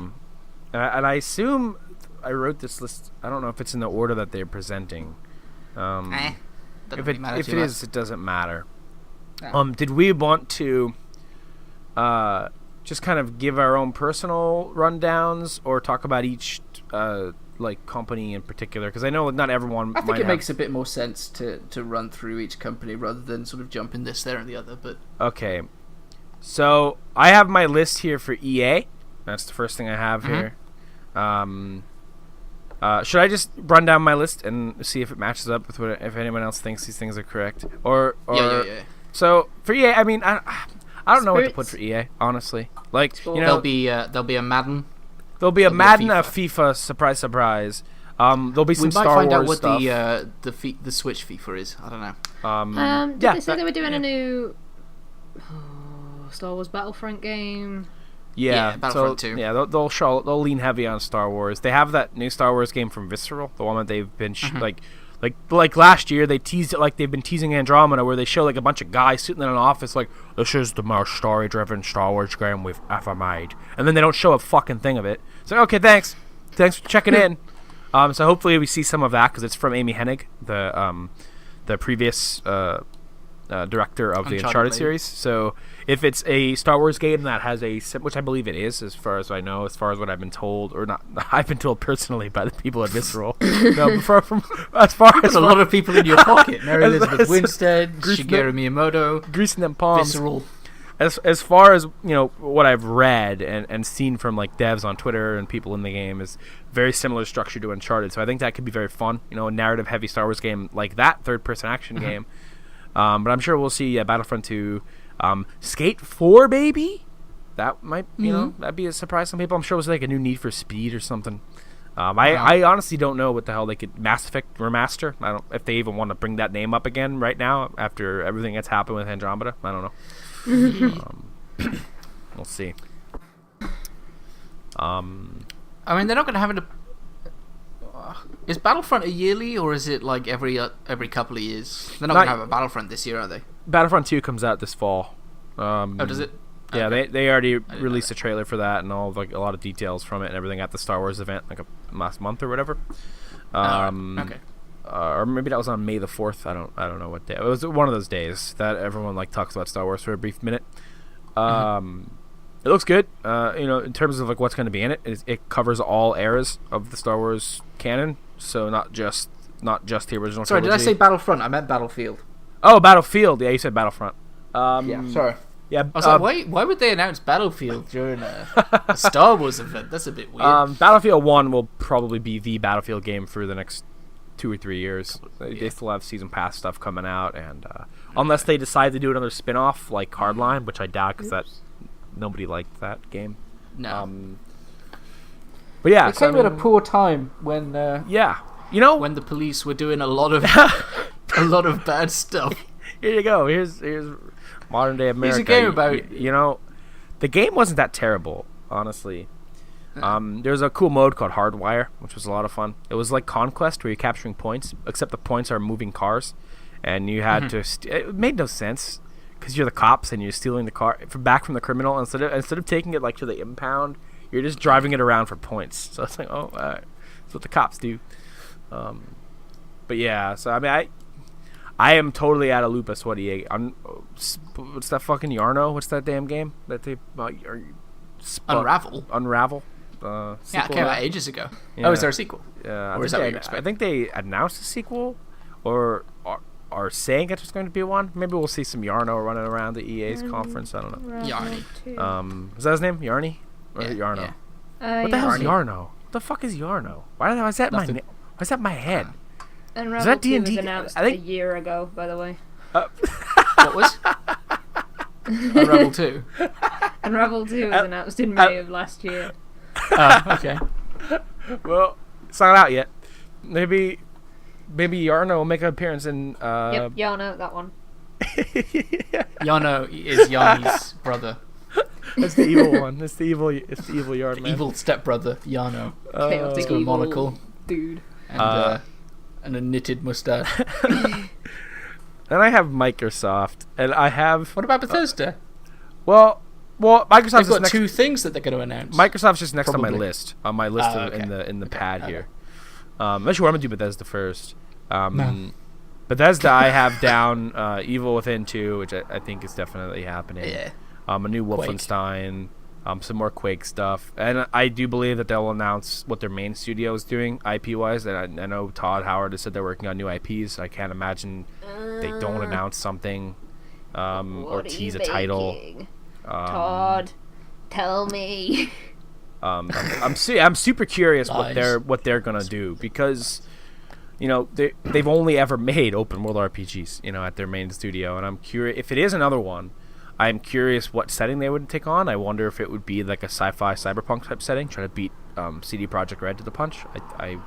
And I assume I wrote this list. I don't know if it's in the order that they're presenting. If it is, it doesn't matter. Yeah. Did we want to just kind of give our own personal rundowns, or talk about each like company in particular? Because I know not everyone. I think it makes a bit more sense to run through each company rather than sort of jump in this, there, and the other. But okay, so I have my list here for EA. That's the first thing I have here. Should I just run down my list and see if it matches up with if anyone else thinks these things are correct? Or yeah. So for EA, I mean, I don't know what to put for EA, honestly. Like, you know, there'll be a Madden. There'll be a Madden, a FIFA. Surprise, surprise. There'll be some Star Wars stuff. We might find out what the Switch FIFA is. I don't know. Did they say they were doing a new Star Wars Battlefront game? Yeah, Battlefront 2. Yeah, they'll lean heavy on Star Wars. They have that new Star Wars game from Visceral, the one that they've been like last year they teased it, like they've been teasing Andromeda, where they show like a bunch of guys sitting in an office like, this is the most story-driven Star Wars game we've ever made, and then they don't show a fucking thing of it. It's like, okay, thanks for checking in. So hopefully we see some of that, because it's from Amy Hennig, the previous director of the Uncharted Uncharted maybe. series. So if it's a Star Wars game that has which I believe it is, as far as I know, as far as what I've been told, or not, I've been told personally by the people at Visceral. No, as far as a lot of people in your pocket. Mary Elizabeth Winstead, Greasing Shigeru Miyamoto, greasing them palms. Visceral. As far as what I've read and seen from like devs on Twitter and people in the game is very similar structure to Uncharted. So I think that could be very fun. A narrative heavy Star Wars game like that, third person action game. But I'm sure we'll see Battlefront 2, Skate 4, baby. That might that'd be a surprise to some people. I'm sure it was like a new Need for Speed or something. I honestly don't know what the hell they could Mass Effect remaster. I don't if they even want to bring that name up again right now after everything that's happened with Andromeda. I don't know. We'll see. I mean, they're not going to have it. Is Battlefront a yearly, or is it like every couple of years? They're not going to have a Battlefront this year, are they? Battlefront 2 comes out this fall. Does it? Yeah, Okay. they already released a trailer for that and all like a lot of details from it and everything at the Star Wars event like last month or whatever. Okay. Or maybe that was on May the 4th. I don't know what day. It was one of those days that everyone like talks about Star Wars for a brief minute. It looks good. In terms of like what's going to be in it, it covers all eras of the Star Wars canon. So not just the original. Sorry, trilogy. did I say Battlefront? I meant Battlefield. Oh, Battlefield. Yeah, you said Battlefront. Yeah, sorry. Yeah, I was like, why would they announce Battlefield during a Star Wars event? That's a bit weird. Battlefield 1 will probably be the Battlefield game for the next 2 or 3 years. They still have season pass stuff coming out, and unless they decide to do another spin-off like Hardline, which I doubt because nobody liked that game. No. But yeah, it came at a poor time when when the police were doing a lot of bad stuff. Here you go. Here's modern day America. Here's a game about the game wasn't that terrible, honestly. There's a cool mode called Hardwire, which was a lot of fun. It was like Conquest, where you're capturing points, except the points are moving cars, and you had to. It made no sense because you're the cops and you're stealing the car back from the criminal instead of taking it like to the impound. You're just driving it around for points. So it's like, that's what the cops do. But yeah, so I mean, I am totally out of loop as to what EA. What's that fucking Yarno? What's that damn game that they Unravel. Unravel. Yeah, it came out ages ago. Yeah. Oh, is there a sequel? Yeah, Or is that what you're expecting? I think they announced a sequel, or are saying it's going to be one. Maybe we'll see some Yarno running around the EA's conference. I don't know. Yarny. Is that his name? Yarny? Or is it Yarno? Yeah. What the hell is Yarny. What the fuck is Yarno? Why is that my name? Why is that my head? Unravel Is that 2 was D&D? announced I think- a year ago, by the way. What was? Unravel 2. Unravel 2 was announced in May of last year. Oh, okay. Well, it's not out yet. Maybe Yarno will make an appearance in. Yep, Yarno, that one. Yano is Yanni's brother. That's the evil one. It's the evil Yard man. Evil stepbrother, Yano. Chaotic He's got a evil monocle. dude. And a knitted mustache. And I have Microsoft, and I have. What about Bethesda? Well, Microsoft's They've just got next. two things that they're going to announce. Microsoft's just next Probably. on my list Okay. in the Okay, pad okay. here. I'm not sure I'm gonna do Bethesda first. No. Bethesda, I have down Evil Within 2, which I think is definitely happening. Yeah. A new Quake. Wolfenstein, some more Quake stuff, and I do believe that they'll announce what their main studio is doing IP-wise. And I know Todd Howard has said they're working on new IPs. I can't imagine they don't announce something or tease a title. Todd, tell me. I'm super curious Lies. what they're gonna do, because they've only ever made open world RPGs at their main studio, and I'm curious if it is another one. I'm curious what setting they would take on. I wonder if it would be like a sci-fi cyberpunk type setting, try to beat CD Projekt Red to the punch. I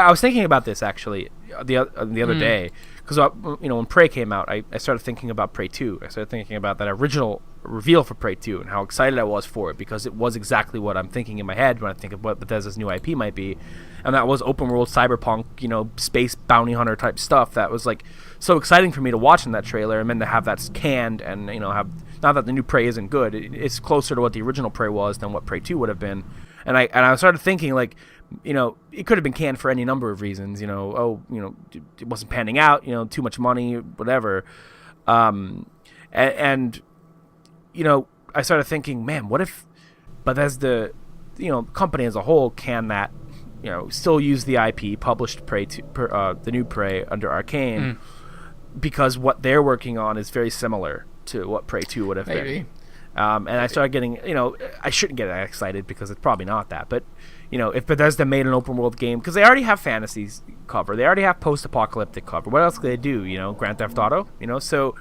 was thinking about this actually the other day, because when Prey came out, I started thinking about Prey 2. I started thinking about that original reveal for Prey 2 and how excited I was for it, because it was exactly what I'm thinking in my head when I think of what Bethesda's new IP might be, and that was open world cyberpunk, space bounty hunter type stuff. That was like so exciting for me to watch in that trailer, and then to have that canned and have, not that the new Prey isn't good, it's closer to what the original Prey was than what Prey 2 would have been. And I started thinking, like, it could have been canned for any number of reasons. It wasn't panning out, too much money, whatever. And you know, I started thinking, man, what if Bethesda, you know, company as a whole, can that, you know, still use the IP, published the new Prey under Arcane, because what they're working on is very similar to what Prey 2 would have been. And I started getting, you know, I shouldn't get that excited because it's probably not that, but, you know, if Bethesda made an open world game, because they already have fantasies cover, they already have post-apocalyptic cover, what else could they do, you know, Grand Theft Auto, you know, so,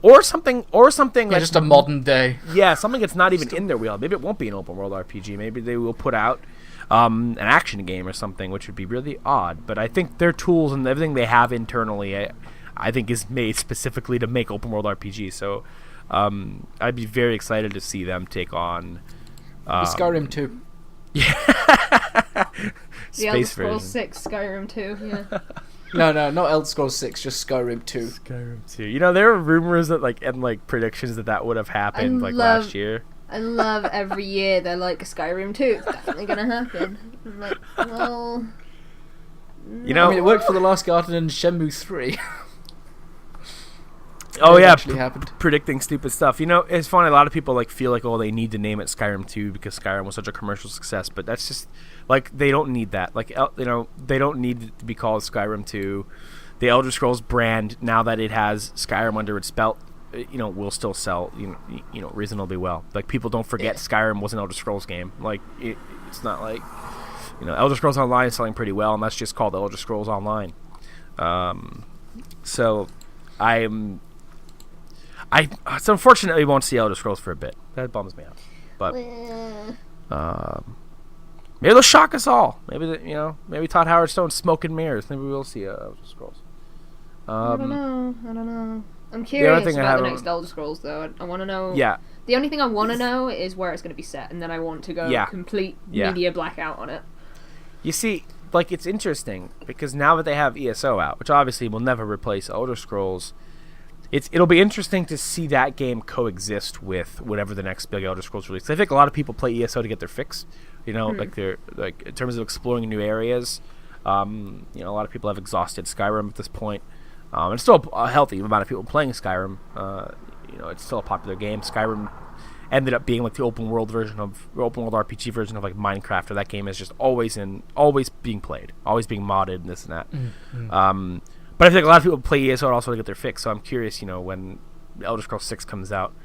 or something like just a modern day. Yeah, something that's not even in their wheel. Maybe it won't be an open world RPG. Maybe they will put out an action game or something, which would be really odd. But I think their tools and everything they have internally, I think, is made specifically to make open world RPG. So I'd be very excited to see them take on Skyrim 2. Yeah. The Elder Scrolls 6 Skyrim 2. Yeah. No, not Elder Scrolls 6, just Skyrim 2. Skyrim 2. You know, there were rumors that and predictions that would have happened last year. I love every year they're like, Skyrim 2, it's definitely gonna happen. I'm like, well, you know, I mean, it worked for The Last Guardian and Shenmue 3. Oh yeah, actually happened. Predicting stupid stuff. You know, it's funny. A lot of people feel like, oh, they need to name it Skyrim 2 because Skyrim was such a commercial success. But that's just they don't need that. You know, they don't need it to be called Skyrim 2. The Elder Scrolls brand, now that it has Skyrim under its belt, you know, will still sell you know reasonably well. Like, people don't forget Skyrim was an Elder Scrolls game. Like, it's not like, you know, Elder Scrolls Online is selling pretty well, and that's just called Elder Scrolls Online. So it's unfortunate we won't see Elder Scrolls for a bit. That bums me out. But maybe they'll shock us all. Maybe Todd Howard Stone's smoke and mirrors. Maybe we'll see Elder Scrolls. I don't know. I'm curious about the next Elder Scrolls, though. I want to know. Yeah. The only thing I want to know is where it's going to be set, and then I want to go complete media blackout on it. You see, it's interesting because now that they have ESO out, which obviously will never replace Elder Scrolls, it'll be interesting to see that game coexist with whatever the next big Elder Scrolls release. I think a lot of people play ESO to get their fix. You know, they're in terms of exploring new areas. You know, a lot of people have exhausted Skyrim at this point. And still a healthy amount of people playing Skyrim. You know, it's still a popular game. Skyrim ended up being the open world RPG version of Minecraft, where that game is just always being played, always being modded and this and that. But I think a lot of people play ESO also to get their fix. So I'm curious, you know, when Elder Scrolls 6 comes out,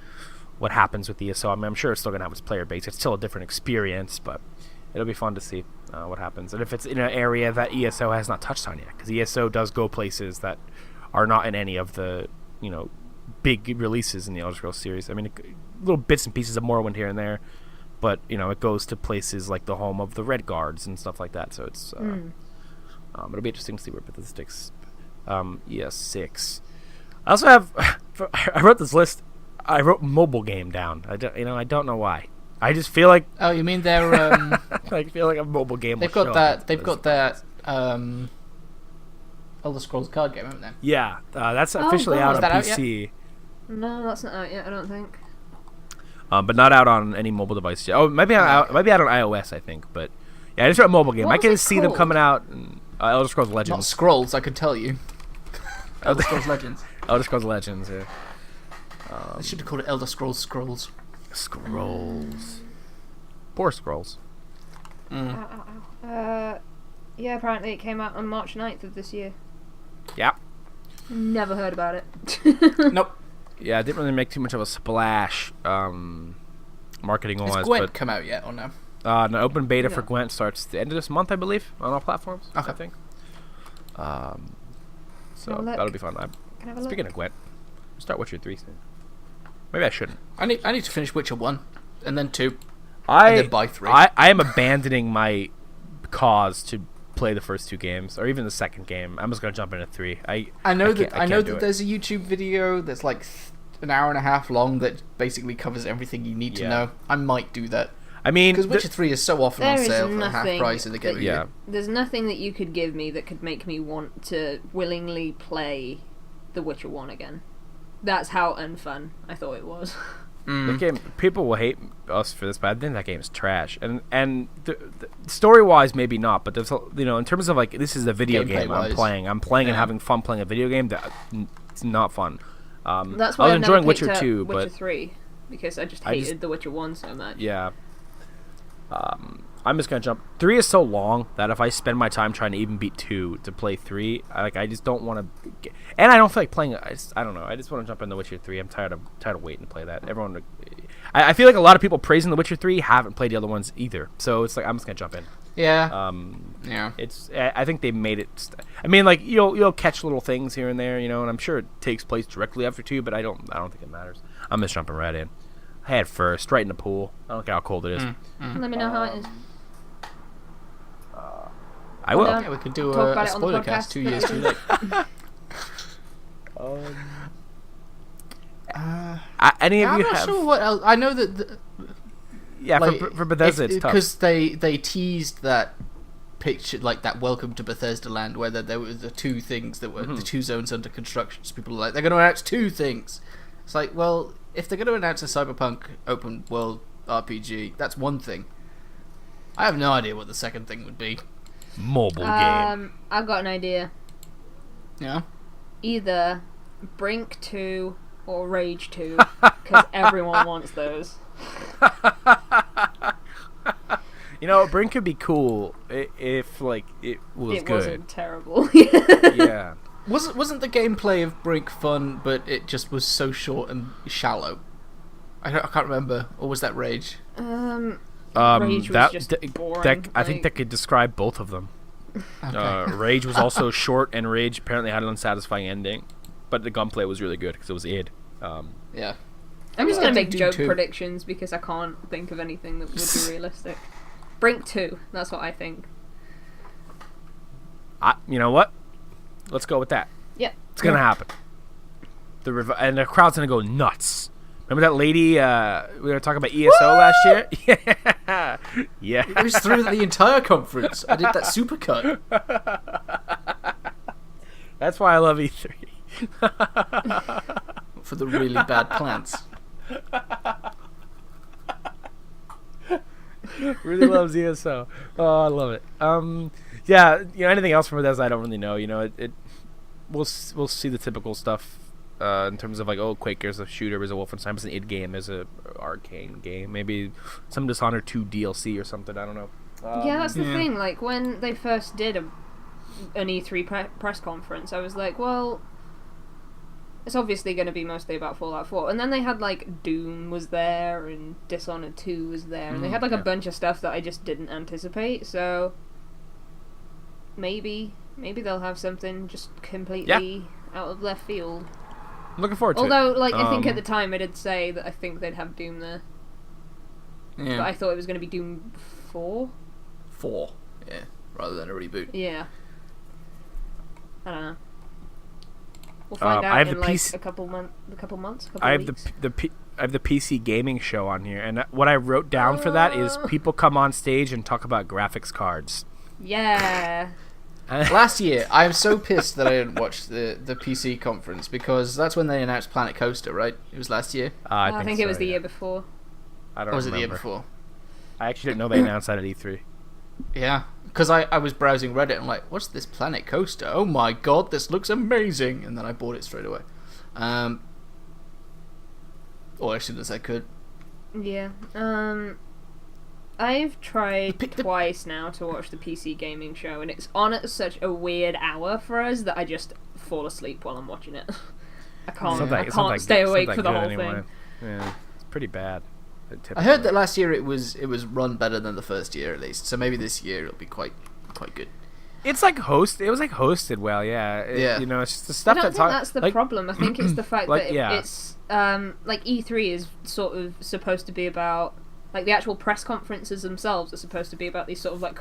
what happens with ESO. I mean, I'm sure it's still gonna have its player base. It's still a different experience, but it'll be fun to see what happens, and if it's in an area that ESO has not touched on yet, because ESO does go places that are not in any of the, you know, big releases in the Elder Scrolls series. I mean, little bits and pieces of Morrowind here and there, but, you know, it goes to places like the home of the Red Guards and stuff like that. So it's it'll be interesting to see where Bethesda sticks. ES6. I also have. I wrote this list. I wrote mobile game down. I don't know why. I just feel like. Oh, you mean they're? I feel like a mobile game. They've got that. They've got that. Elder Scrolls card game, haven't they? Yeah, that's officially out on PC. No, that's not out yet. I don't think. But not out on any mobile device yet. Oh, maybe out on iOS, I think. But yeah, I just wrote a mobile game. I can see them coming out. In, Elder Scrolls Legends. Not Scrolls, I could tell you. Elder Scrolls Legends. Elder Scrolls Legends. Yeah. I should have called it Elder Scrolls Scrolls. Scrolls. Poor Scrolls. Yeah, apparently it came out on March 9th of this year. Yep. Never heard about it. Nope. Yeah, it didn't really make too much of a splash, marketing-wise. Has Gwent come out yet, or no? An open beta for Gwent starts the end of this month, I believe, on all platforms. Okay. I think. So that'll be fun. Speaking of Gwent, I'll start Witcher 3 soon. Maybe I shouldn't. I need to finish Witcher 1, and then 2, and then buy 3. I am abandoning my cause to play the first 2 games, or even the second game. I'm just gonna jump into 3. I know that there's a YouTube video that's like an hour and a half long that basically covers everything you need to know. I might do that. I mean, because Witcher 3 is so often on sale for half price in the game. Yeah. There's nothing that you could give me that could make me want to willingly play The Witcher 1 again. That's how unfun I thought it was. The game, people will hate us for this, but I think that game is trash. And the story-wise, maybe not, but there's, you know, in terms of this is a video game I'm playing. I'm playing and having fun playing a video game. It's not fun. That's why I was I've enjoying never picked Witcher up 2, Witcher but 3 because I just hated The Witcher 1 so much. Yeah. I'm just gonna jump. 3 is so long that if I spend my time trying to even beat 2 to play 3, I just don't want to. And I don't feel like playing. I don't know. I just want to jump into Witcher 3. I'm tired of waiting to play that. Everyone. I feel like a lot of people praising The Witcher 3 haven't played the other ones either. So it's like I'm just gonna jump in. Yeah. Yeah. I think they made it. I mean, like you'll catch little things here and there, and I'm sure it takes place directly after 2, but I don't think it matters. I'm just jumping right in. Head first, right in the pool. I don't care how cold it is. Let me know how it is. I will. Yeah, we could do a spoilercast 2 years too late. Any of you I'm not have? sure what else. I know that. For Bethesda, it's tough. Because they teased that picture, like that Welcome to Bethesda Land, where there were the 2 things that were the 2 zones under construction. So people are like, they're going to announce 2 things. It's like, well, if they're going to announce a cyberpunk open world RPG, that's one thing. I have no idea what the second thing would be. Mobile game. I've got an idea. Yeah. Either Brink 2 or Rage 2, because everyone wants those. Brink could be cool if it was good. It wasn't terrible. Yeah. Wasn't the gameplay of Brink fun, but it just was so short and shallow? I can't remember. Or was that Rage? Rage was just boring. I think that could describe both of them. Okay. Rage was also short, and Rage apparently had an unsatisfying ending, but the gunplay was really good because it was id. Yeah. I'm just going to make joke predictions because I can't think of anything that would be realistic. Brink 2, that's what I think. You know what? Let's go with that. Yeah. It's going to happen. And the crowd's going to go nuts. Remember that lady we were talking about ESO last year? Yeah. Yeah. It was through the entire conference. I did that supercut. That's why I love E3. For the really bad plants. Really loves ESO. Oh, I love it. Yeah, anything else from Bethesda I don't really know. We'll see the typical stuff in terms of Quake, there's a shooter, there's a Wolfenstein, there's an id game, there's a Arcane game, maybe some Dishonored 2 DLC or something. I don't know. Yeah, that's the thing. Like when they first did an E3 press conference, I was like, well, it's obviously going to be mostly about Fallout 4. And then they had Doom was there and Dishonored 2 was there, and they had a bunch of stuff that I just didn't anticipate. So maybe they'll have something just completely out of left field. I'm looking forward to it. Although, I think at the time I did say that I think they'd have Doom there. Yeah. But I thought it was going to be Doom 4. 4, yeah, rather than a reboot. Yeah. I don't know. We'll find out in a couple months. I have the PC gaming show on here, and what I wrote down for that is people come on stage and talk about graphics cards. Yeah. Last year, I am so pissed that I didn't watch the PC conference because that's when they announced Planet Coaster, right? It was last year. I think it was the year before. I don't or was remember. it the year before? I actually didn't know they announced that at E3. Yeah, because I was browsing Reddit and I'm like, what's this Planet Coaster? Oh my god, this looks amazing! And then I bought it straight away. Or as soon as I could. Yeah. I've tried twice now to watch the PC gaming show, and it's on at such a weird hour for us that I just fall asleep while I'm watching it. I can't stay awake for the whole thing. Yeah, it's pretty bad. I heard that last year it was run better than the first year at least, so maybe this year it'll be quite good. It's it was hosted well, yeah. It's just the stuff that's the problem. I think it's the fact that it's E3 is sort of supposed to be about the actual press conferences themselves are supposed to be about these sort of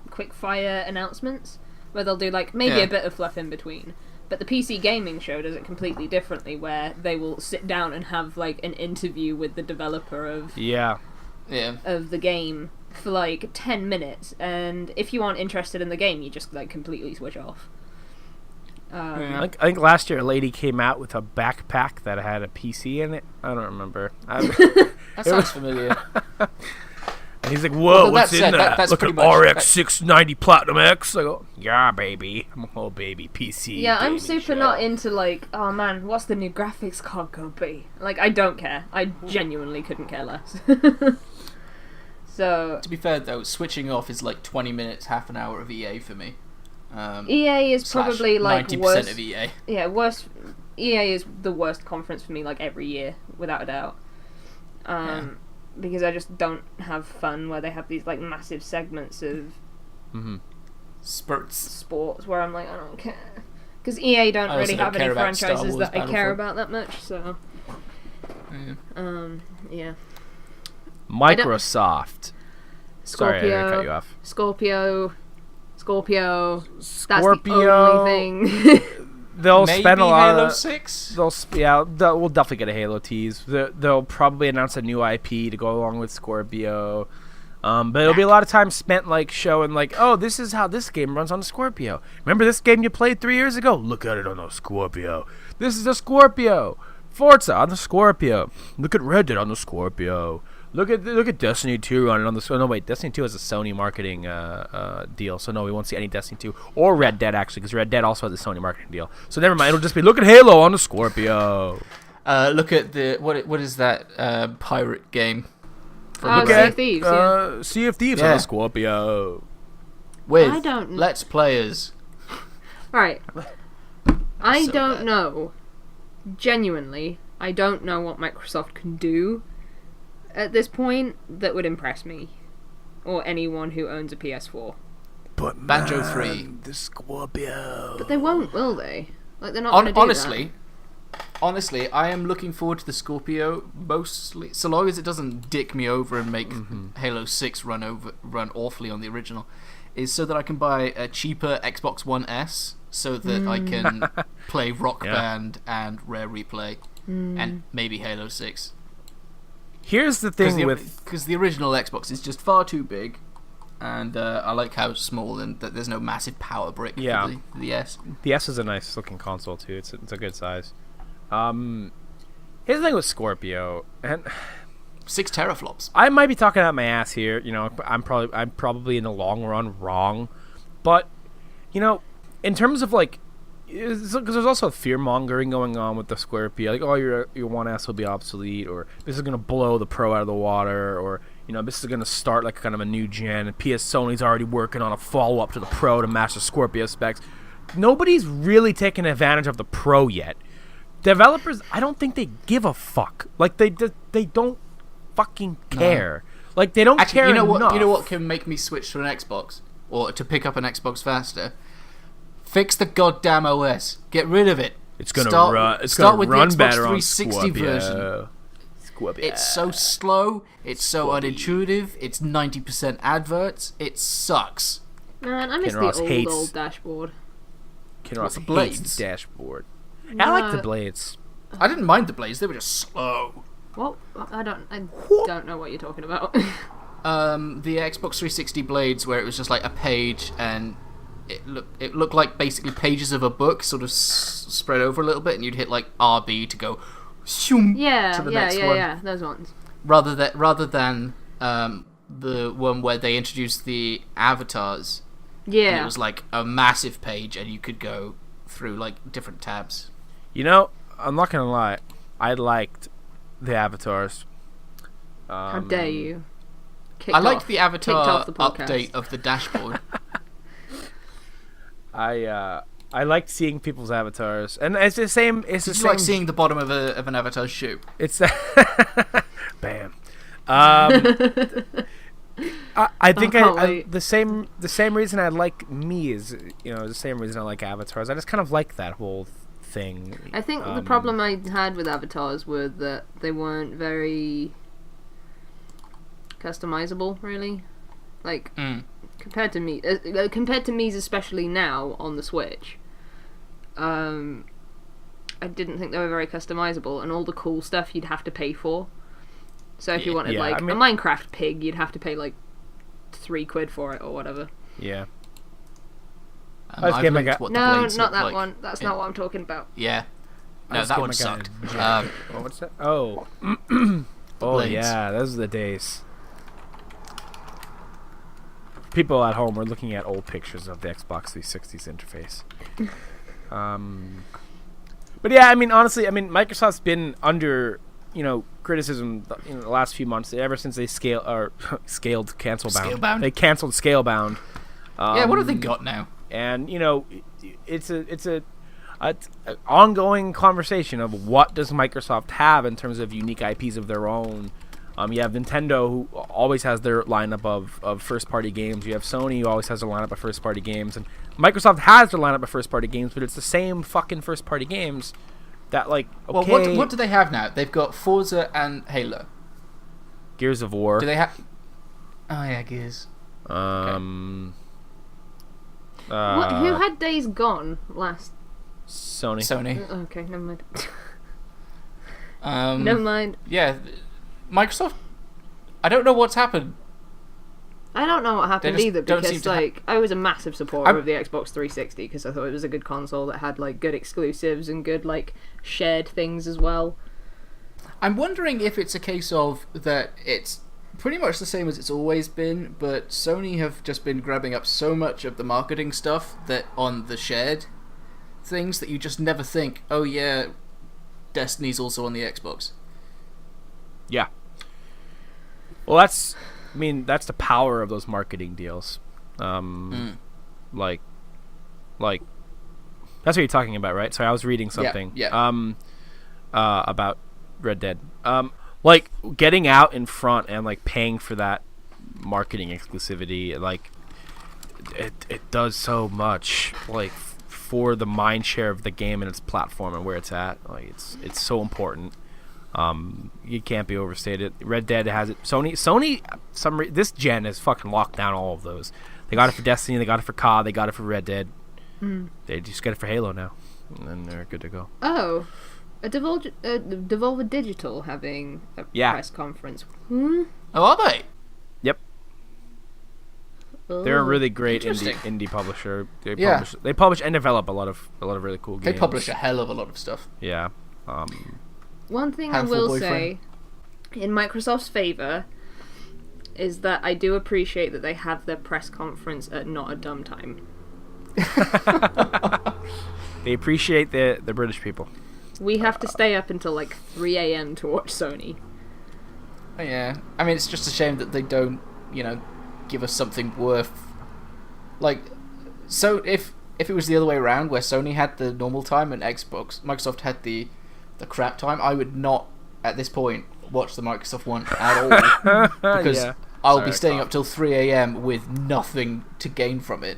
quick fire announcements where they'll do maybe a bit of fluff in between. But the PC gaming show does it completely differently, where they will sit down and have an interview with the developer of of the game for 10 minutes, and if you aren't interested in the game, you just completely switch off. I think last year a lady came out with a backpack that had a PC in it. I don't remember. That sounds familiar. he's like, whoa, Well, what's that in said, that? that's Look at pretty much- RX 690 Platinum X. I go, yeah, baby. I'm a whole baby PC. Yeah, I'm gaming super shit. not into, like, oh man, what's the new graphics card gonna be? Like, I don't care. I genuinely couldn't care less. So... To be fair, though, switching off is like 20 minutes, half an hour of EA for me. EA is probably, like, 90% worst... of EA. Yeah, worst... EA is the worst conference for me, like, every year, without a doubt. Because I just don't have fun where they have these, like, massive segments of Spurts. sports where I'm like, I don't care. Because EA don't really have any franchises that I care about that much, so... yeah. Microsoft. Sorry, I cut you off. Scorpio. That's the Scorpio. only thing. They'll Maybe spend a lot Halo of... 6? We'll definitely get a Halo tease. They'll probably announce a new IP to go along with Scorpio. But it'll be a lot of time spent like showing like, oh, this is how this game runs on the Scorpio. Remember this game you played 3 years ago? Look at it on the Scorpio. This is the Scorpio. Forza on the Scorpio. Look at Red Dead on the Scorpio. Look at Destiny 2 running on the... Oh, no, wait. Destiny 2 is a Sony marketing deal. So, no, we won't see any Destiny 2. Or Red Dead, actually, because Red Dead also has a Sony marketing deal. So, never mind. It'll just be, look at Halo on the Scorpio. Look at the... What is that pirate game? Sea of Thieves, yeah. Sea of Thieves on the Scorpio. With I don't... Let's Players. Right. I So don't bad. know. Genuinely, I don't know what Microsoft can do at this point that would impress me. Or anyone who owns a PS4. But Banjo 3. The Scorpio. But they won't, will they? Like, they're not going to do Honestly, I am looking forward to the Scorpio mostly, so long as it doesn't dick me over and make Halo 6 run awfully on the original, is so that I can buy a cheaper Xbox One S so that I can play Rock Band and Rare Replay and maybe Halo 6. Here's the thing because the original Xbox is just far too big, and I like how small and that there's no massive power brick for the S. The S is a nice looking console too. It's a good size. Here's the thing with Scorpio, and 6 teraflops. I might be talking out my ass here. You know, I'm probably in the long run wrong, but you know, in terms of like, because there's also fear mongering going on with the Scorpio, like, oh, your 1S will be obsolete, or this is gonna blow the Pro out of the water, or you know, this is gonna start like kind of a new gen, and Sony's already working on a follow up to the Pro to match the Scorpio specs. Nobody's really taken advantage of the Pro yet. Developers, I don't think they give a fuck. Like they don't fucking care. No. Like they don't care enough. You know what can make me switch to an Xbox or to pick up an Xbox faster? Fix the goddamn OS. Get rid of it. It's gonna run. It's gonna run better on Scorpio. Scorpio. It's so slow. It's so unintuitive. It's 90% adverts. It sucks. Man, I miss Kinross the old dashboard. Kinross hates blades? the dashboard. I like the blades. I didn't mind the blades. They were just slow. What? I don't know what you're talking about. The Xbox 360 blades, where it was just like a page, and it looked like basically pages of a book, sort of spread over a little bit, and you'd hit like RB to go, shoom, to the next one. Yeah, those ones. Rather than the one where they introduced the avatars. Yeah. And it was like a massive page, and you could go through like different tabs. You know, I'm not gonna lie. I liked the avatars. How dare you? I liked the avatar update of the dashboard. I liked seeing people's avatars, and it's the same. It's the Did you same. like seeing the bottom of an avatar's shoe? It's bam. I think the same reason I like me is, you know, the same reason I like avatars. I just kind of like that whole thing. I think the problem I had with avatars were that they weren't very customizable, really. Like compared to me's especially now on the Switch. I didn't think they were very customizable, and all the cool stuff you'd have to pay for. So if you wanted a Minecraft pig, you'd have to pay like £3 for it or whatever. Yeah. I've linked what the No, blades not look that like. one. That's not what I'm talking about. Yeah. No, that one sucked. What's that? Oh. Oh blades. yeah, those are the days. people at home are looking at old pictures of the Xbox 360's interface. But yeah, I mean, honestly, Microsoft's been under, criticism in the last few months ever since they canceled Scalebound. They canceled Scalebound. Yeah, what have they got now? And it's a ongoing conversation of what does Microsoft have in terms of unique IPs of their own. You have Nintendo, who always has their lineup of first-party games. You have Sony, who always has their lineup of first-party games. And Microsoft has their lineup of first-party games, but it's the same fucking first-party games that, okay... Well, what do they have now? They've got Forza and Halo. Gears of War. Do they have... Oh, yeah, Gears. Who had Days Gone last? Sony. Okay, never mind. Never mind. Yeah, Microsoft, I don't know what's happened. I don't know what happened either, because I was a massive supporter of the Xbox 360 because I thought it was a good console that had good exclusives and good shared things as well. I'm wondering if it's a case of that it's pretty much the same as it's always been, but Sony have just been grabbing up so much of the marketing stuff that on the shared things that you just never think, oh yeah, Destiny's also on the Xbox. Yeah. Well, that's the power of those marketing deals. Like that's what you're talking about, right? Sorry, I was reading something. Yeah. About Red Dead. Getting out in front and paying for that marketing exclusivity, it does so much for the mind share of the game and its platform and where it's at. It's so important. You can't be overstated. Red Dead has it. Sony this gen has fucking locked down all of those. They got it for Destiny, they got it for COD, they got it for Red Dead. They just get it for Halo now, and then they're good to go. Oh, Devolver Digital having a press conference. Oh, are they? Yep. They're a really great indie publisher. They publish and develop a lot of really cool games. They publish a hell of a lot of stuff. Yeah. One thing I will say, in Microsoft's favor, is that I do appreciate that they have their press conference at not a dumb time. They appreciate the British people. We have to stay up until 3 a.m. to watch Sony. Oh, yeah. It's just a shame that they don't, give us something worth... So if it was the other way around, where Sony had the normal time and Microsoft had the crap time, I would not, at this point, watch the Microsoft one at all. Because I'll be staying up till 3 a.m. with nothing to gain from it.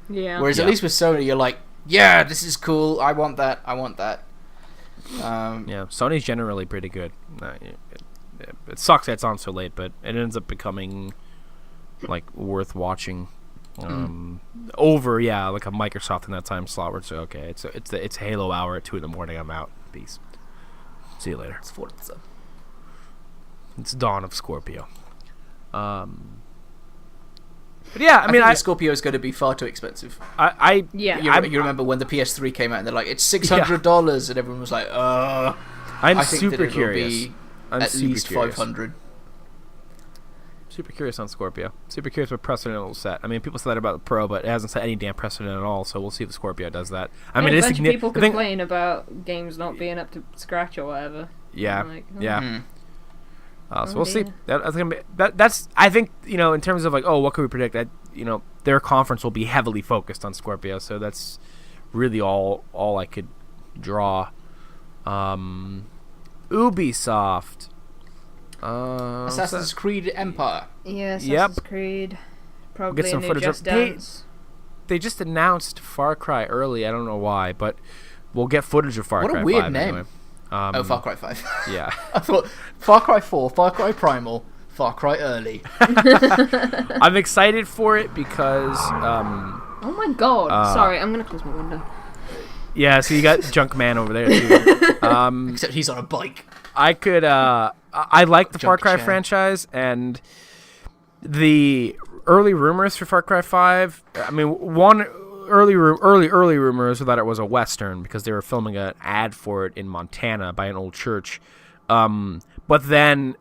Yeah. Whereas at least with Sony, you're like, yeah, this is cool, I want that. Sony's generally pretty good. It sucks that it's on so late, but it ends up becoming worth watching over a Microsoft in that time slot where it's okay. It's Halo hour at 2 a.m. I'm out. Peace. See you later. It's Forza. It's Dawn of Scorpio. But yeah, I think the Scorpio is going to be far too expensive. You remember when the PS3 came out and they're like, it's $600, and everyone was like, I'm super curious. At least $500. Super curious on Scorpio. Super curious what precedent it will set. People say that about the Pro, but it hasn't set any damn precedent at all. So we'll see if the Scorpio does that. A bunch of people complain about games not being up to scratch or whatever. Yeah, so we'll see. That's gonna be that's. I think in terms of what can we predict? Their conference will be heavily focused on Scorpio. So that's really all I could draw. Ubisoft. Assassin's Creed Empire. Yeah, Assassin's Creed. Probably get some footage Just Dance. They just announced Far Cry early. I don't know why, but we'll get footage of Far Cry 5. What a weird name. Anyway. Far Cry 5. Yeah. I thought Far Cry 4, Far Cry Primal, Far Cry Early. I'm excited for it because... oh my god. Sorry, I'm going to close my window. Yeah, so you got Junkman over there too. Except he's on a bike. I like the Far Cry franchise, and the early rumors for Far Cry 5. One early rumors were that it was a Western because they were filming an ad for it in Montana by an old church. But then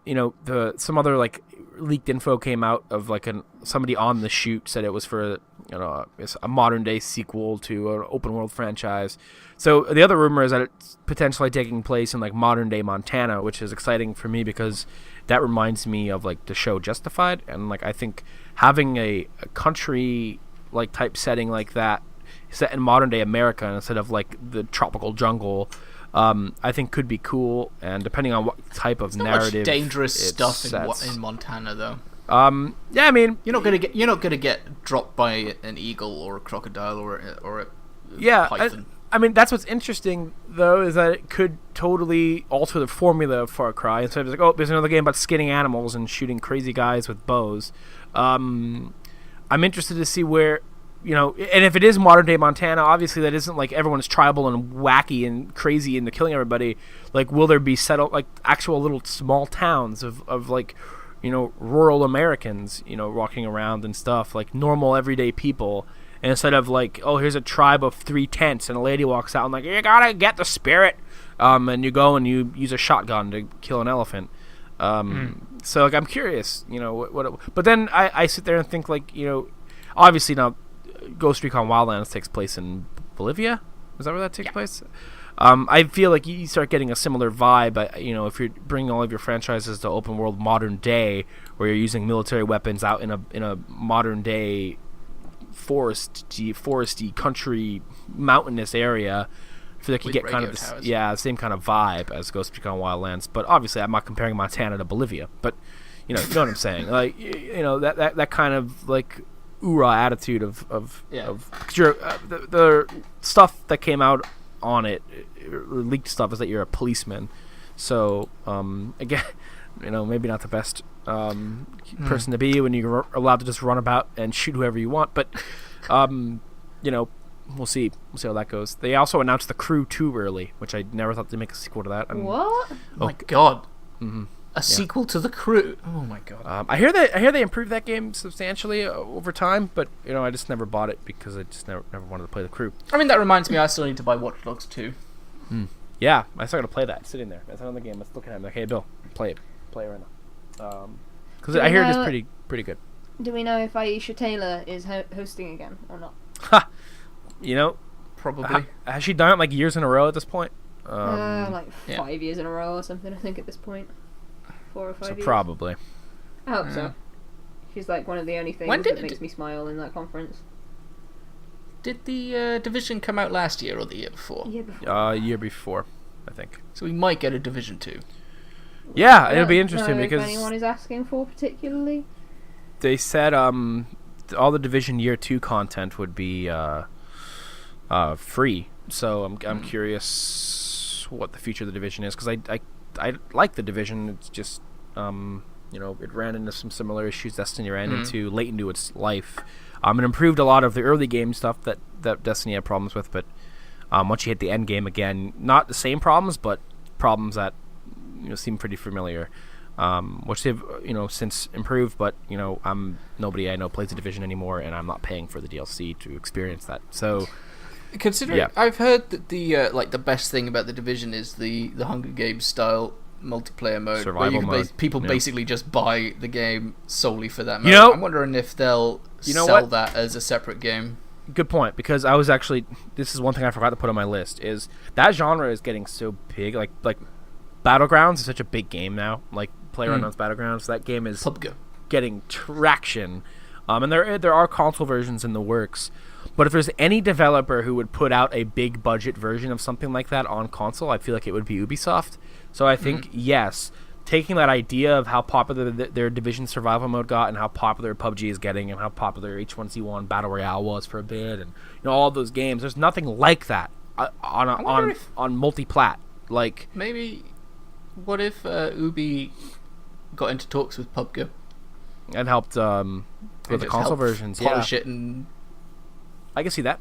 some other leaked info came out of like somebody on the shoot said it was for a modern day sequel to an open world franchise. So the other rumor is that it's potentially taking place in like modern day Montana, which is exciting for me because that reminds me of like the show Justified, and like I think having a country like type setting like that set in modern day America instead of like the tropical jungle, I think could be cool. And depending on what type of narrative, much dangerous stuff in Montana though. Yeah, I mean, you're not gonna get dropped by an eagle or a crocodile or a python. I mean, that's what's interesting though, is that it could totally alter the formula of Far Cry. Instead of like, oh, there's another game about skinning animals and shooting crazy guys with bows. I'm interested to see where, and if it is modern day Montana, obviously that isn't like everyone's tribal and wacky and crazy and they're killing everybody. Like, will there be like actual little small towns of like, rural Americans, walking around and stuff, like normal everyday people, and instead of like, oh, here's a tribe of 3 tents and a lady walks out and like, you gotta get the spirit, and you go and you use a shotgun to kill an elephant. So like, I'm curious, but then I sit there and think like, obviously now Ghost Recon Wildlands takes place in Bolivia. Is that where that takes place? I feel like you start getting a similar vibe, if you're bringing all of your franchises to open world modern day, where you're using military weapons out in a modern day foresty country mountainous area. I feel like you get kind of the same kind of vibe as Ghost Recon Wildlands. But obviously, I'm not comparing Montana to Bolivia. But you know what I'm saying? Like that kind of like oorah attitude of the stuff that came out on it, leaked stuff, is that you're a policeman. So again, maybe not the best person to be when you're allowed to just run about and shoot whoever you want. But we'll see how that goes. They also announced The Crew 2 early, which I never thought they'd make a sequel to that. What? Oh my god. Mm-hmm. A sequel to The Crew. Oh my god. I hear they improved that game substantially over time, but I just never bought it because I just never wanted to play The Crew. I mean, that reminds me, I still need to buy Watch Dogs 2. Yeah, I still got to play that. It's sitting there. That's on the game. Let's look at it. I'm like, hey Bill, play it right now. Because I hear it is pretty good. Do we know if Aisha Taylor is hosting again or not? Probably. Has she done it like years in a row at this point? Like 5 years in a row or something, I think, at this point. 4 or 5 years. Probably. I hope so. She's like one of the only things that makes me smile in that conference. Did the Division come out last year or the year before? Year before, I think. So we might get a Division 2. Yeah, it'll be interesting because if anyone is asking for particularly. They said all the Division Year 2 content would be free. So I'm curious what the future of the Division is, because I like the Division. It's just it ran into some similar issues Destiny ran into late into its life. It improved a lot of the early game stuff that Destiny had problems with, but once you hit the end game again, not the same problems, but problems that seem pretty familiar. Which they've since improved, but nobody I know plays the Division anymore, and I'm not paying for the DLC to experience that. So, considering I've heard that the best thing about the Division is the Hunger Games style multiplayer mode, survival mode. People basically just buy the game solely for that mode. I'm wondering if they'll sell that as a separate game. Good point, because I was actually, this is one thing I forgot to put on my list, is that genre is getting so big, like Battlegrounds is such a big game now, like PlayerUnknown's Battlegrounds. That game is getting traction, and there are console versions in the works. But if there's any developer who would put out a big budget version of something like that on console, I feel like it would be Ubisoft. So I think yes, taking that idea of how popular their Division survival mode got, and how popular PUBG is getting, and how popular H1Z1 Battle Royale was for a bit, and all those games, there's nothing like that on multi-plat. Like maybe. What if Ubi got into talks with PUBG and helped with the console versions, polish it, and I can see that.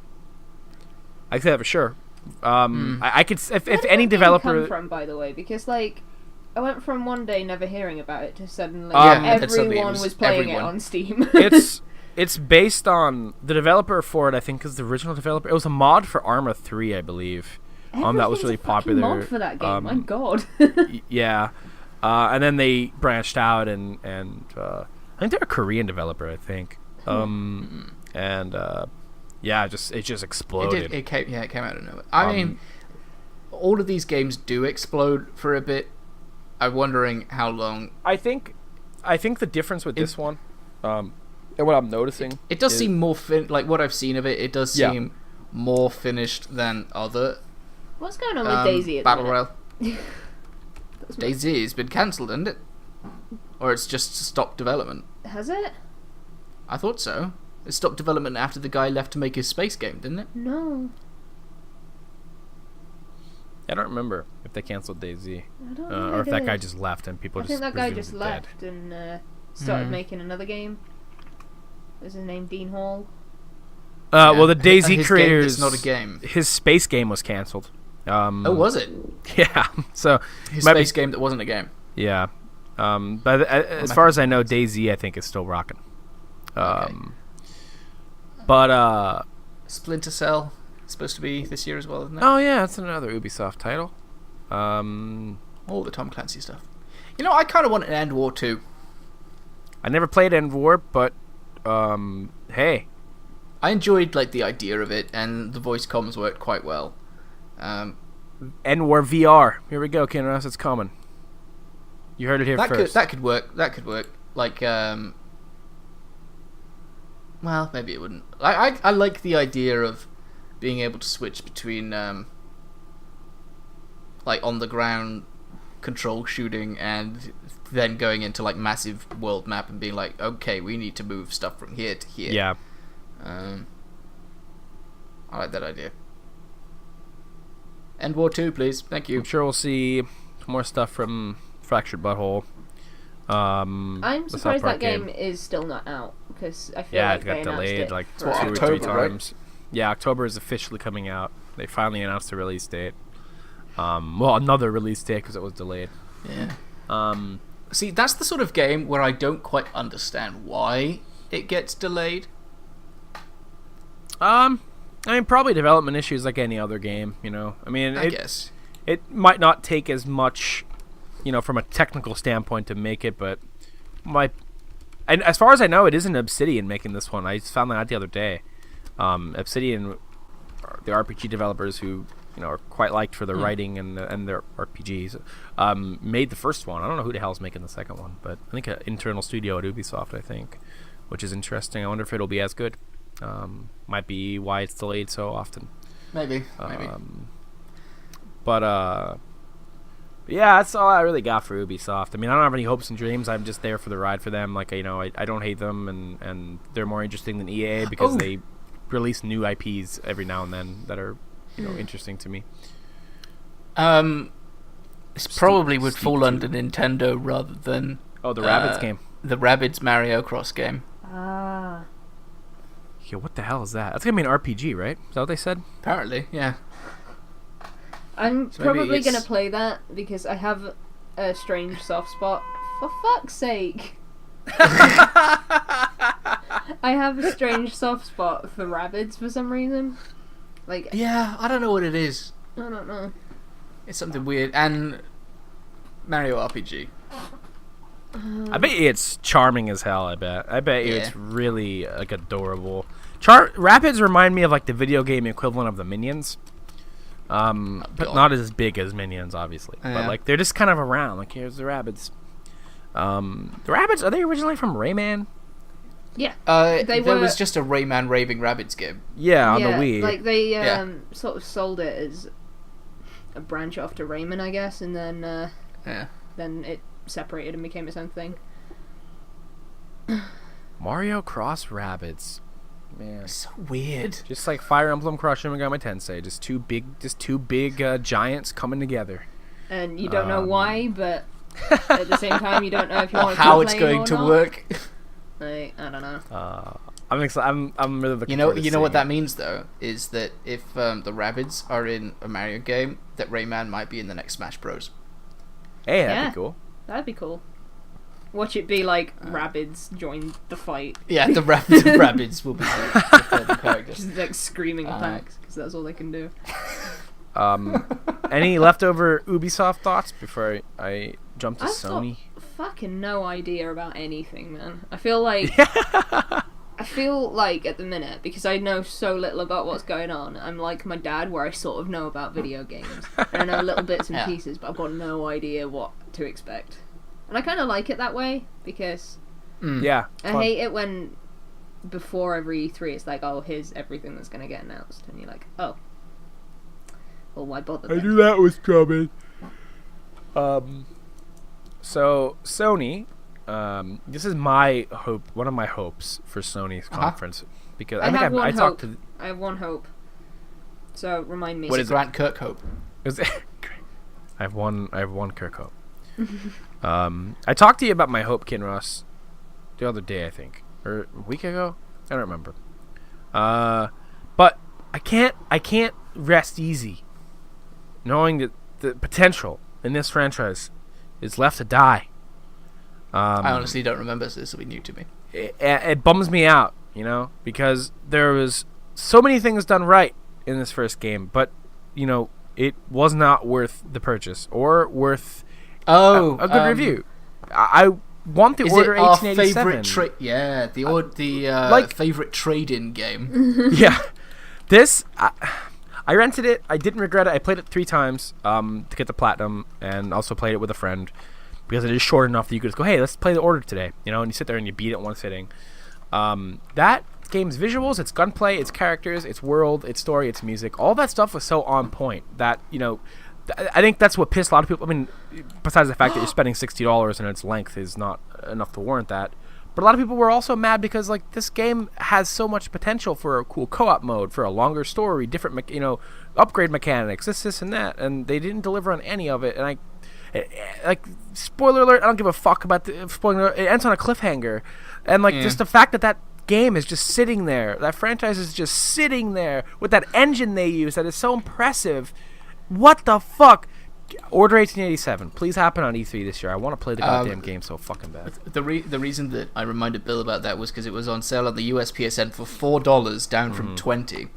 I can see that for sure. I could if any developer come from, by the way, because I went from one day never hearing about it to suddenly everyone was playing it on Steam. It's based on the developer for it. I think is the original developer. It was a mod for Arma 3, I believe. That was really popular. Mod for that game. My God. Yeah. And then they branched out and I think they're a Korean developer, I think. And it just exploded. It came out of nowhere. I mean, all of these games do explode for a bit. I'm wondering how long. I think the difference with this one, and what I'm noticing, it does seem more like what I've seen of it. It does seem more finished than other. What's going on with Daisy at Battle the Royale? Daisy has been cancelled, hasn't it? Or it's just stopped development. Has it? I thought so. It stopped development after the guy left to make his space game, didn't it? No. I don't remember if they canceled DayZ, I don't know or if that guy just left and people. I think that guy just left and started making another game. Was his name Dean Hall? Well, the DayZ creators. It's not a game. His space game was canceled. Was it? Yeah. So his space game that wasn't a game. Yeah. But as far as I know, DayZ I think is still rocking. Okay. But Splinter Cell is supposed to be this year as well, isn't it? Oh yeah, that's another Ubisoft title. All the Tom Clancy stuff. You know, I kind of want an End War 2. I never played End War, but hey, I enjoyed like the idea of it, and the voice comms worked quite well. End War VR. Here we go, Kinross. It's coming. You heard it here first. That could work. That could work. Like, well, maybe it wouldn't. I like the idea of being able to switch between like on the ground control shooting and then going into like massive world map and being like, okay, we need to move stuff from here to here. Yeah. I like that idea. End War 2, please. Thank you. I'm sure we'll see more stuff from Fractured Butthole. I'm surprised that game is still not out because I feel like it got delayed like 2 or 3 times. Right? Yeah, October is officially coming out. They finally announced the release date. Well, another release date because it was delayed. Yeah. See, that's the sort of game where I don't quite understand why it gets delayed. I mean, probably development issues like any other game, you know. I mean, I guess it might not take as much, you know, from a technical standpoint to make it, but and as far as I know, it isn't Obsidian making this one. I just found that out the other day. Obsidian, the RPG developers who, you know, are quite liked for their writing and their RPGs, made the first one. I don't know who the hell's making the second one, but I think an internal studio at Ubisoft, I think, which is interesting. I wonder if it'll be as good. Might be why it's delayed so often. Maybe. But yeah, that's all I really got for Ubisoft. I mean, I don't have any hopes and dreams. I'm just there for the ride for them. Like, you know, I don't hate them, and they're more interesting than EA because they release new IPs every now and then that are, you know, interesting to me. This probably would fall under Nintendo rather than the Rabbids game, the Rabbids Mario Cross game. Ah. Yeah, what the hell is that? That's gonna be an RPG, right? Is that what they said? Apparently, yeah. I'm probably gonna play that because I have a strange soft spot. For fuck's sake! I have a strange soft spot for Rabbids for some reason. Like, yeah, I don't know what it is. I don't know. It's something weird. And Mario RPG. I bet you it's charming as hell. I bet you it's really like adorable. Rabbids remind me of like the video game equivalent of the Minions, but not as big as Minions, obviously. But like they're just kind of around. Like, here's the Rabbids. The Rabbids, are they originally from Rayman? Yeah, there was just a Rayman Raving Rabbids game. Yeah, on the Wii. Like they sort of sold it as a branch off to Rayman, I guess, and then then it separated and became its own thing. Mario Cross Rabbids, man, it's so weird. Just like Fire Emblem Cross Shin Megami Tensei, just two big giants coming together. And you don't know why, but at the same time, you don't know if you want to how it's going to work. Like, I don't know. I'm excited. I'm really looking. You know what that means though is that if the Rabbids are in a Mario game, that Rayman might be in the next Smash Bros. Hey, that'd be cool. That'd be cool. Watch it be like Rabbids join the fight. Yeah, the Rabbids will be the characters. Just like screaming attacks because that's all they can do. Any leftover Ubisoft thoughts before I jump to Sony? Got fucking no idea about anything, man. I feel like at the minute, because I know so little about what's going on, I'm like my dad, where I sort of know about video games. And I know little bits and pieces, but I've got no idea what to expect. And I kind of like it that way, because I hate it when before every E3 it's like, oh, here's everything that's going to get announced. And you're like, oh. Well, why bother then? I knew that was coming. So, Sony... this is my hope. One of my hopes for Sony's conference, because I have one hope. So remind me. What is Grant Kirkhope? I have one Kirkhope. I talked to you about my hope, Kinross, the other day, I think, or a week ago. I don't remember. But I can't rest easy, knowing that the potential in this franchise is left to die. I honestly don't remember, so this will be new to me. It bums me out, because there was so many things done right in this first game, but, it was not worth the purchase or worth a good review. I want the Order 1887. The favorite trade-in game. Yeah. This, I rented it. I didn't regret it. I played it 3 times to get the platinum, and also played it with a friend. Because it is short enough that you could just go, hey, let's play the Order today, and you sit there and you beat it in one sitting. That game's visuals, its gunplay, its characters, its world, its story, its music, all that stuff was so on point that, I think that's what pissed a lot of people. I mean, besides the fact that you're spending $60 and its length is not enough to warrant that. But a lot of people were also mad because, this game has so much potential for a cool co-op mode, for a longer story, different, upgrade mechanics, this, and that. And they didn't deliver on any of it. And spoiler alert, I don't give a fuck about the spoiler alert. It ends on a cliffhanger. And, just the fact that game is just sitting there, that franchise is just sitting there with that engine they use that is so impressive. What the fuck? Order 1887, please happen on E3 this year. I want to play the goddamn game so fucking bad. The reason that I reminded Bill about that was because it was on sale on the US PSN for $4, down from $20.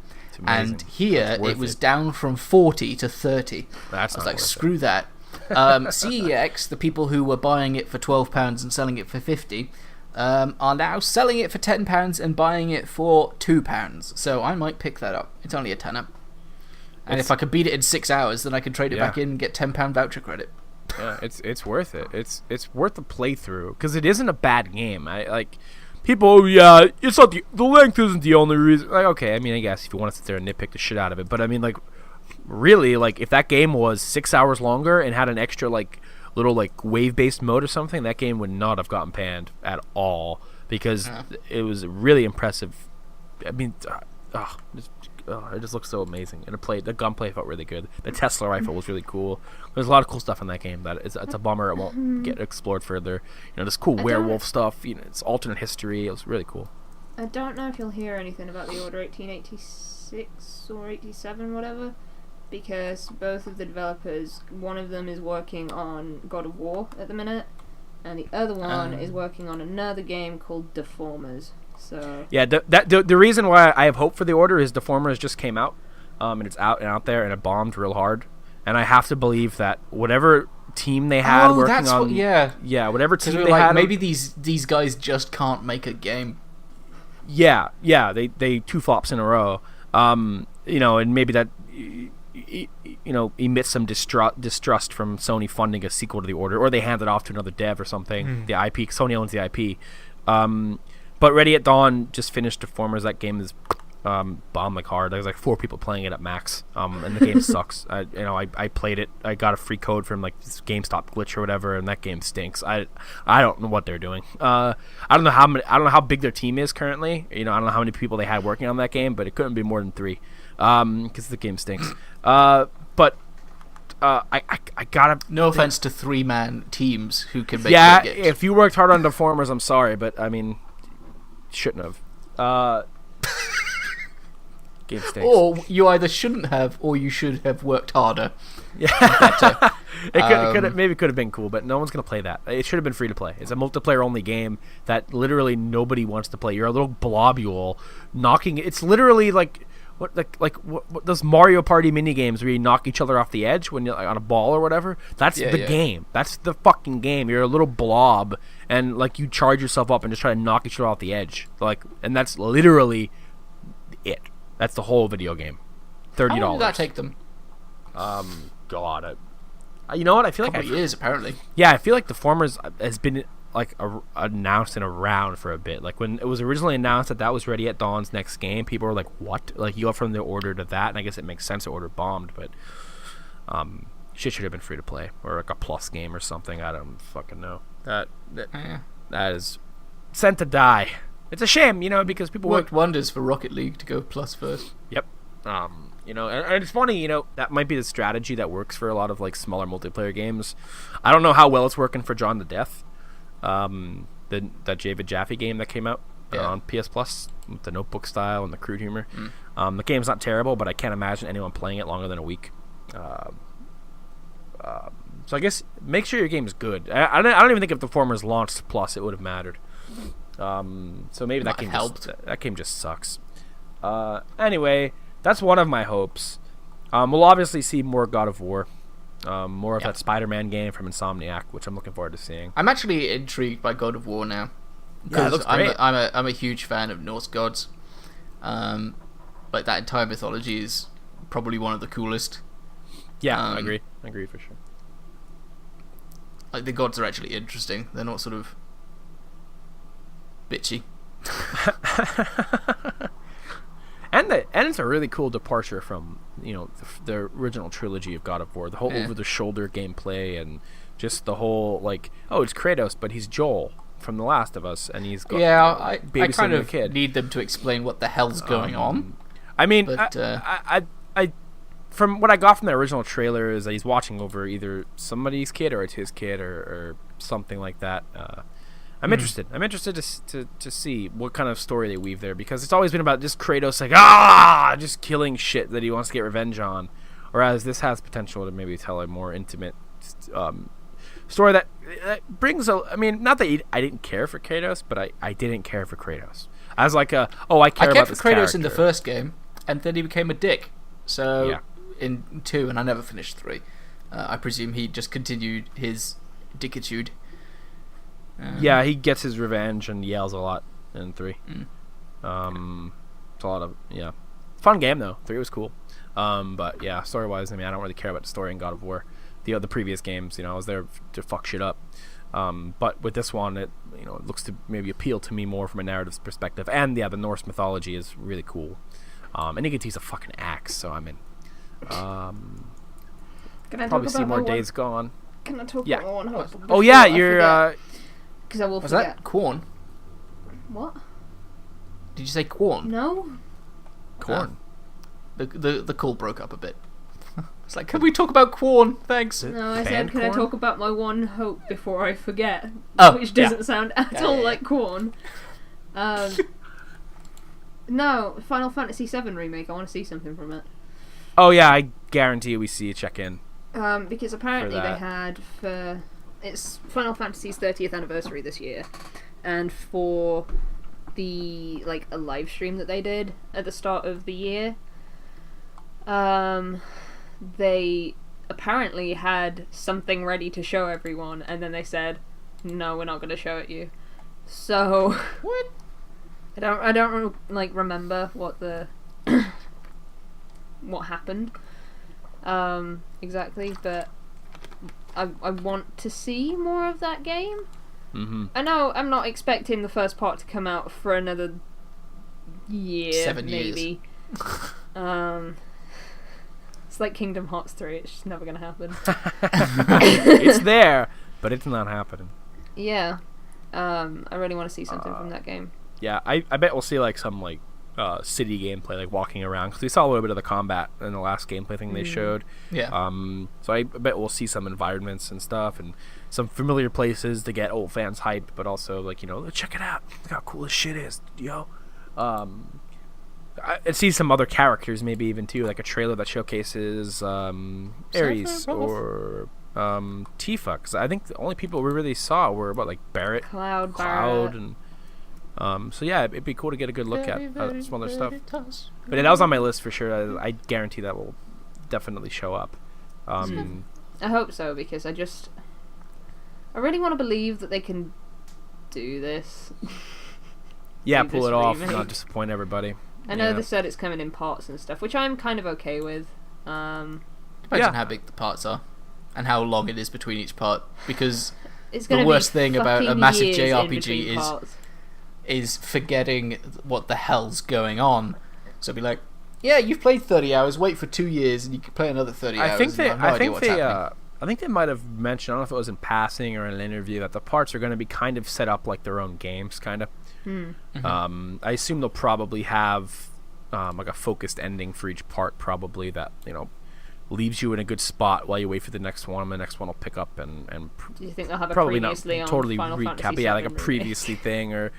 And here it was down from $40 to $30. That's I was like, screw that. CEX, the people who were buying it for £12 and selling it for $50, are now selling it for £10 and buying it for £2. So I might pick that up. It's only a tenner. And if I could beat it in 6 hours, then I can trade it back in and get £10 voucher credit. Yeah, it's worth it. It's worth the playthrough, because it isn't a bad game. People, it's not the length isn't the only reason. Okay, I mean, I guess if you want to sit there and nitpick the shit out of it, but I mean, really, if that game was 6 hours longer and had an extra little wave-based mode or something, that game would not have gotten panned at all, because it was really impressive. I mean, it just looks so amazing, and the gunplay felt really good. The Tesla rifle was really cool. There's a lot of cool stuff in that game that it's a bummer it won't get explored further. This cool werewolf stuff. It's alternate history. It was really cool. I don't know if you'll hear anything about the Order 1886 or 87, whatever, because both of the developers, one of them is working on God of War at the minute, and the other one is working on another game called Deformers. So yeah, the reason why I have hope for the Order is Deformers just came out, and it's out there, and it bombed real hard, and I have to believe that whatever team they had working on, whatever team they had, maybe these guys just can't make a game. Yeah, they 2 flops in a row, and maybe that emits some distrust from Sony funding a sequel to the Order, or they hand it off to another dev or something. The IP, Sony owns the IP. But Ready at Dawn just finished Deformers. That game is bomb hard. There's 4 people playing it at max, and the game sucks. I played it. I got a free code from this GameStop glitch or whatever, and that game stinks. I don't know what they're doing. I don't know how big their team is currently. I don't know how many people they had working on that game, but it couldn't be more than 3, because the game stinks. But I gotta. No offense to 3-man teams who can make. Yeah, if you worked hard on Deformers, I'm sorry, but I mean, shouldn't have. Game stinks. Or you either shouldn't have, or you should have worked harder. Yeah, it could have been cool, but no one's gonna play that. It should have been free to play. It's a multiplayer only game that literally nobody wants to play. You're a little blobule knocking. It's literally what those Mario Party mini games where you knock each other off the edge when you're like, on a ball or whatever. That's the game. That's the fucking game. You're a little blob and like you charge yourself up and just try to knock each other off the edge. Like, and that's literally it. That's the whole video game. $30. How long did that take them? God, you know what? I feel like years apparently. Yeah, I feel like the Formers has been like announced and around for a bit. Like when it was originally announced that was ready at Dawn's next game, people were like, "What?" Like you go from the order to that, and I guess it makes sense. The order bombed, but shit should have been free to play or like a plus game or something. I don't fucking know. That is sent to die. It's a shame, because people worked wonders for Rocket League to go plus first. Yep. And it's funny, that might be the strategy that works for a lot of like smaller multiplayer games. I don't know how well it's working for John the Death. That David Jaffe game that came out on PS Plus with the notebook style and the crude humor. The game's not terrible, but I can't imagine anyone playing it longer than a week. So I guess make sure your game is good. I don't even think if the Formers launched Plus, it would have mattered. So maybe that game helped. That game just sucks. Anyway, that's one of my hopes. We'll obviously see more God of War. More of that Spider-Man game from Insomniac, which I'm looking forward to seeing. I'm actually intrigued by God of War now. Yeah, it looks great. I'm a huge fan of Norse gods. Like that entire mythology is probably one of the coolest. Yeah, I agree. I agree for sure. Like the gods are actually interesting. They're not sort of bitchy. And it's a really cool departure from the original trilogy of God of War. The whole over-the-shoulder gameplay and just the whole like, oh, it's Kratos, but he's Joel from The Last of Us, and he's got I kind of need them to explain what the hell's going on. I mean, but, I from what I got from the original trailer is that he's watching over either somebody's kid or it's his kid or something like that. I'm interested. I'm interested to see what kind of story they weave there, because it's always been about just Kratos like just killing shit that he wants to get revenge on, whereas this has potential to maybe tell a more intimate story that brings I mean, not that I didn't care for Kratos, but I didn't care for Kratos as like I cared about this for Kratos character in the first game, and then he became a dick. So in 2, and I never finished 3. I presume he just continued his dickitude. Yeah, he gets his revenge and yells a lot in 3. It's a lot of fun game though. 3 was cool, but yeah, story wise, I mean, I don't really care about the story in God of War. The previous games, I was there to fuck shit up. But with this one, it it looks to maybe appeal to me more from a narrative perspective, and the Norse mythology is really cool. And he gets a fucking axe, so I'm in. Can I probably talk see about more Days Gone. Can I talk about one hope? Oh yeah, you're. Because I will was forget. that Corn? What? Did you say Corn? No. Corn. The call broke up a bit. It's like, can we talk about Corn? Thanks. No, I said, can I talk about my one hope before I forget? Oh, which doesn't sound at all like Corn. No, Final Fantasy VII Remake. I want to see something from it. Oh yeah, I guarantee we see a check-in. Because apparently they had it's Final Fantasy's 30th anniversary this year, and for the a live stream that they did at the start of the year, they apparently had something ready to show everyone, and then they said, "No, we're not going to show it you." So what? I don't remember what what happened exactly, but I want to see more of that game. Mm-hmm. I know I'm not expecting the first part to come out for another year, 7 maybe. It's like Kingdom Hearts 3. It's just never gonna happen. It's there, but it's not happening. Yeah. I really want to see something from that game. Yeah, I bet we'll see some city gameplay, like walking around, because we saw a little bit of the combat in the last gameplay thing they showed. Yeah. So I bet we'll see some environments and stuff, and some familiar places to get old fans hyped, but also check it out, look how cool this shit is, yo. I see some other characters, maybe even too, like a trailer that showcases Ares or Tifa, because I think the only people we really saw were Barrett, Cloud, and So yeah, it'd be cool to get a good look at some other stuff. But that was on my list for sure. I guarantee that will definitely show up. I hope so, because I really want to believe that they can do this. Yeah, pull it off, not disappoint everybody. I know they said it's coming in parts and stuff, which I'm kind of okay with. Depends on how big the parts are and how long it is between each part, because the worst thing about a massive JRPG is forgetting what the hell's going on. So be like, yeah, you've played 30 hours, wait for 2 years and you can play another 30 hours. I think they might have mentioned, I don't know if it was in passing or in an interview, that the parts are going to be kind of set up like their own games, kind of. Mm-hmm. I assume they'll probably have like a focused ending for each part, probably, that leaves you in a good spot while you wait for the next one, and the next one will pick up and do you think they'll have a probably previously not on totally Final recap, Fantasy yeah, like a VII previously thing, or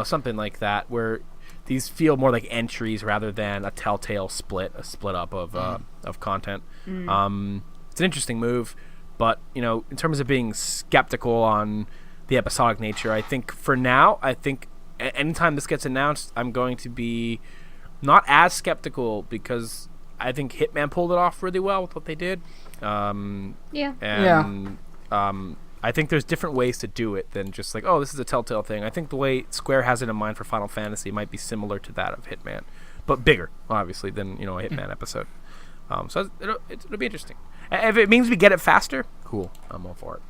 something like that, where these feel more like entries rather than a telltale split up of content. It's an interesting move, but in terms of being skeptical on the episodic nature, I think for now, anytime this gets announced, I'm going to be not as skeptical, because I think Hitman pulled it off really well with what they did. I think there's different ways to do it than just like, oh, this is a Telltale thing. I think the way Square has it in mind for Final Fantasy might be similar to that of Hitman, but bigger, obviously, than a Hitman episode. So it'll be interesting. If it means we get it faster, cool. I'm all for it.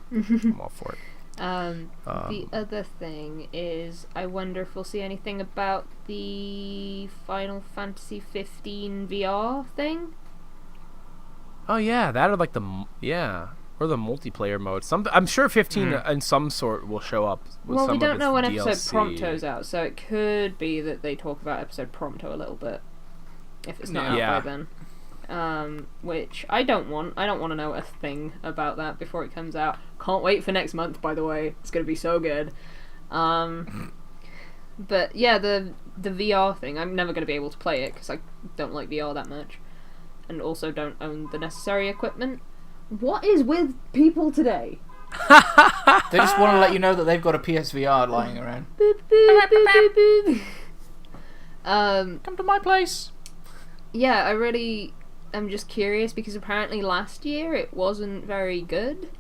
The other thing is, I wonder if we'll see anything about the Final Fantasy 15 VR thing. Oh yeah, that or like or the multiplayer mode. I'm sure 15 in some sort will show up. Well, we don't know when DLC. episode Prompto's out, so it could be that they talk about episode Prompto a little bit, if it's not out by then. Which I don't want. I don't want to know a thing about that before it comes out. Can't wait for next month, by the way. It's going to be so good. But yeah, the VR thing, I'm never going to be able to play it because I don't like VR that much, and also don't own the necessary equipment. What is with people today? They just want to let you know that they've got a PSVR lying around. Boop, boop, boop, boop, boop. Come to my place. Yeah, I'm just curious, because apparently last year it wasn't very good.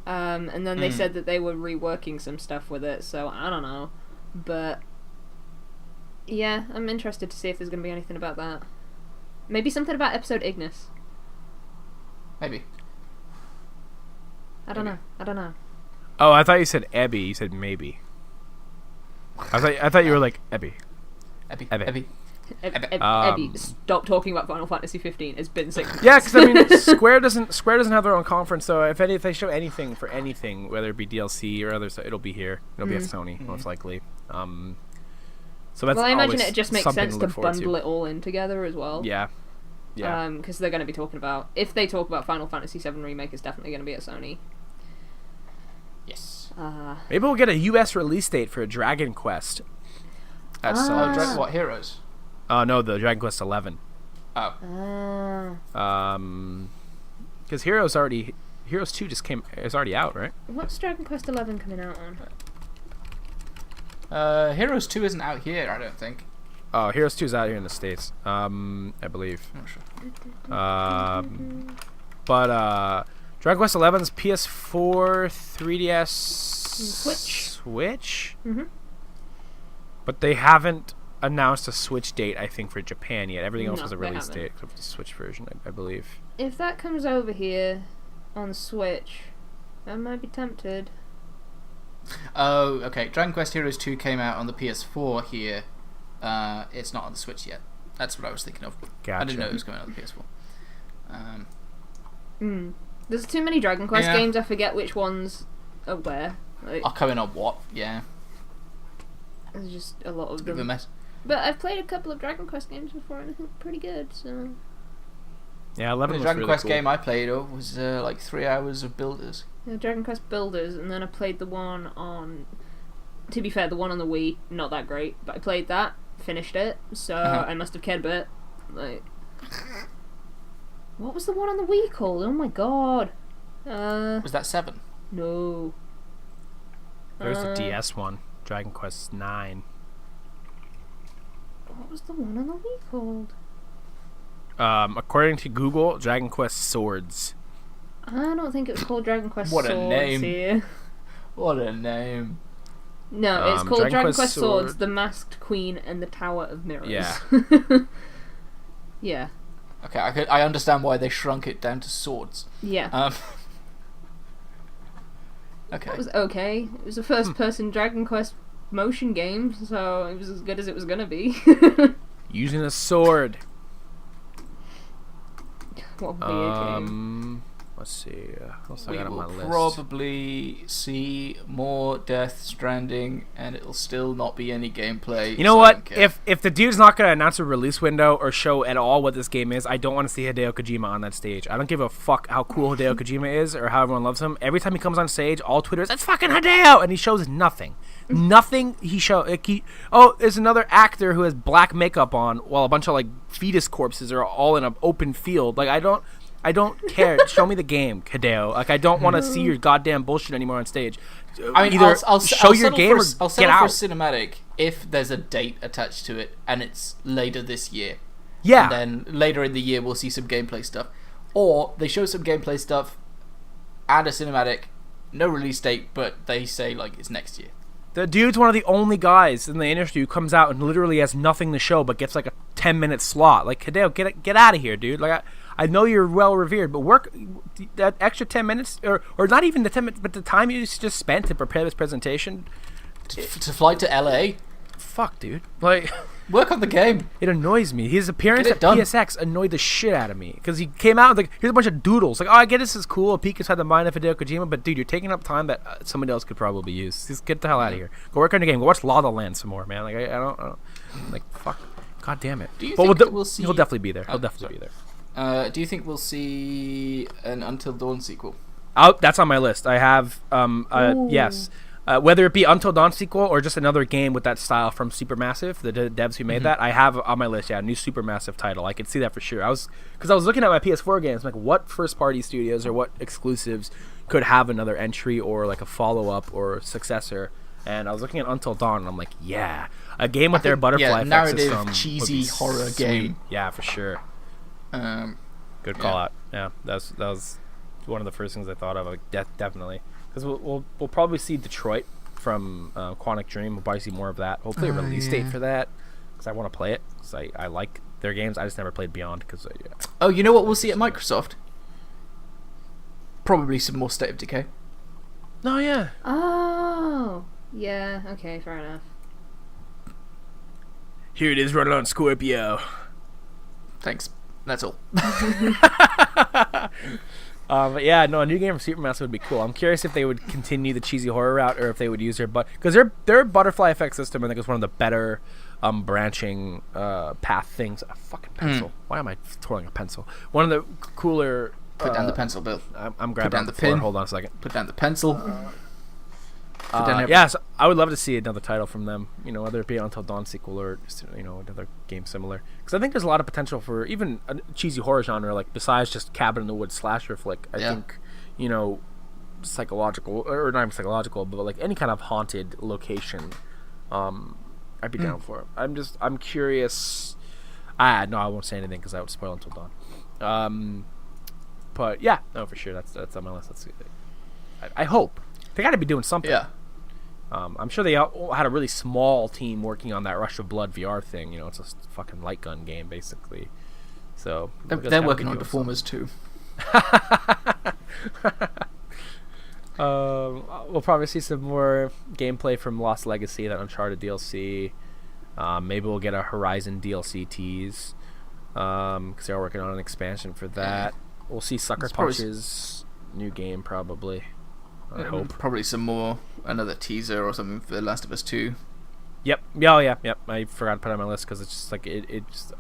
And then they said that they were reworking some stuff with it, so I don't know. But yeah, I'm interested to see if there's going to be anything about that. Maybe something about episode Ignis. Maybe. I don't know. Oh, I thought you said Ebby. You said maybe. I thought you were like Ebby. Ebby. Ebby, stop talking about Final Fantasy 15. It's been 6 months. Yeah, because I mean, Square doesn't have their own conference, so if they show anything for anything, whether it be DLC or other stuff, it'll be here. It'll be at Sony, most likely. So that's. Well, I imagine it just makes sense to bundle it all in together as well. Yeah. Because they're going to be talking about, if they talk about Final Fantasy 7 Remake, it's definitely going to be at Sony. Yes. Maybe we'll get a US release date for a Dragon Quest. That's what, Heroes? No, the Dragon Quest 11. Oh. Because Heroes 2 is already out, right? What's Dragon Quest 11 coming out on? Heroes 2 isn't out here, I don't think. Oh, Heroes 2 is out here in the States, I believe. I'm But not Dragon Quest 11's PS4, 3DS, Switch. Mm-hmm. But they haven't announced a Switch date, I think, for Japan yet. Everything else has a release date except for the Switch version, I believe. If that comes over here on Switch, I might be tempted. Oh, okay. Dragon Quest Heroes 2 came out on the PS4 here. It's not on the Switch yet. That's what I was thinking of. Gotcha. I didn't know it was going on the PS4. There's too many Dragon Quest games, I forget which ones are where. Are coming on what? Yeah. There's just a lot of Bit of a them. mess. But I've played a couple of Dragon Quest games before, and I think pretty good, so... Yeah, 11 the was Dragon really Quest cool. game I played was like 3 hours of Builders. Yeah, Dragon Quest Builders, and then I played the one on... To be fair, the one on the Wii, not that great, but I played that, finished it, so I must have cared a bit. Like... What was the one on the Wii called? Oh my god! Was that 7? No. There's the DS one, Dragon Quest 9. What was the one on the Wii called? According to Google, Dragon Quest Swords. I don't think it was called Dragon Quest What Swords a name. here. What a name. No, it's called Dragon Quest Swords, Sword. The Masked Queen, and the Tower of Mirrors. Yeah. Yeah. Okay, I understand why they shrunk it down to swords. Yeah. Okay. It was okay. It was a first-person Dragon Quest motion game, so it was as good as it was gonna be. Using a sword. What video game? Let's see. What else I We got on my will list? probably see more Death Stranding, and it'll still not be any gameplay. You know so I what? don't care. If the dude's not going to announce a release window or show at all what this game is, I don't want to see Hideo Kojima on that stage. I don't give a fuck how cool Hideo Kojima is or how everyone loves him. Every time he comes on stage, all Twitter is, "That's fucking Hideo!" And he shows nothing. Nothing he shows. There's another actor who has black makeup on while a bunch of, like, fetus corpses are all in an open field. Like, I don't care. Show me the game, Hideo. Like, I don't want to see your goddamn bullshit anymore on stage. I mean, either I'll show your settle game for, or I'll get settle for out. cinematic if there's a date attached to it and it's later this year. Yeah. And then later in the year we'll see some gameplay stuff. Or they show some gameplay stuff, add a cinematic, no release date, but they say, like, it's next year. The dude's one of the only guys in the industry who comes out and literally has nothing to show but gets like a 10-minute slot. Like, Hideo, get out of here, dude. Like, I know you're well revered, but work that extra 10 minutes, or not even the 10 minutes, but the time you just spent to prepare this presentation. To fly to LA, Fuck, dude. Like, work on the game. it annoys me. His appearance Get at it done. PSX annoyed the shit out of me because he came out and like, here's a bunch of doodles. Like, oh, I get this is cool. A peek inside the mind of Hideo Kojima, but dude, you're taking up time that somebody else could probably use. Just get the hell out of here. Go work on your game. Go watch La La Land some more, man. Like, I don't like, fuck. God damn it. Do you But think we'll see? He'll definitely be there. He'll Oh, definitely sorry. be there. Do you think we'll see an Until Dawn sequel? That's on my list. I have, yes. Whether it be Until Dawn sequel or just another game with that style from Supermassive, the devs who made that, I have on my list, a new Supermassive title. I could see that for sure. Because I was looking at my PS4 games, like, what first-party studios or what exclusives could have another entry or, like, a follow-up or successor. And I was looking at Until Dawn, and I'm like, yeah. A game with their butterfly effect narrative, system would cheesy be horror sweet. game. Yeah, for sure. Good call out. Yeah, that was one of the first things I thought of. Like, definitely, because we'll probably see Detroit from Quantic Dream. We'll probably see more of that. Hopefully, a release date for that, because I want to play it. Because I like their games. I just never played Beyond. Because Oh, you know what we'll see at Microsoft? Probably some more State of Decay. no, yeah. Oh, yeah. Okay, fair enough. Here it is, running on Scorpio. Thanks. That's all. But yeah, no, a new game from Supermassive would be cool. I'm curious if they would continue the cheesy horror route or if they would use because their butterfly effect system, I think, is one of the better branching path things. A fucking pencil. Why am I twirling a pencil? One of the cooler. Put down the pencil, Bill. I'm grabbing down the the floor. pin. Hold on a second. Put down the pencil. Put down Yeah, so I would love to see another title from them. You know, whether it be Until Dawn sequel or just, another game similar. Because I think there's a lot of potential for even a cheesy horror genre, like besides just cabin in the woods slasher flick. I think psychological or not even psychological, but like any kind of haunted location. I'd be down for it. I'm curious. No, I won't say anything because that would spoil Until Dawn. But yeah, no, for sure that's on my list. I hope they got to be doing something. Yeah. I'm sure they had a really small team working on that Rush of Blood VR thing. It's a fucking light gun game, basically. So They're working on Deformers too. We'll probably see some more gameplay from Lost Legacy, that Uncharted DLC. Maybe we'll get a Horizon DLC tease, because they're working on an expansion for that. We'll see Sucker Punch's new game, probably. I hope. Probably another teaser or something for The Last of Us 2. Yep. Oh, yeah. Yep. I forgot to put it on my list because it's just like it's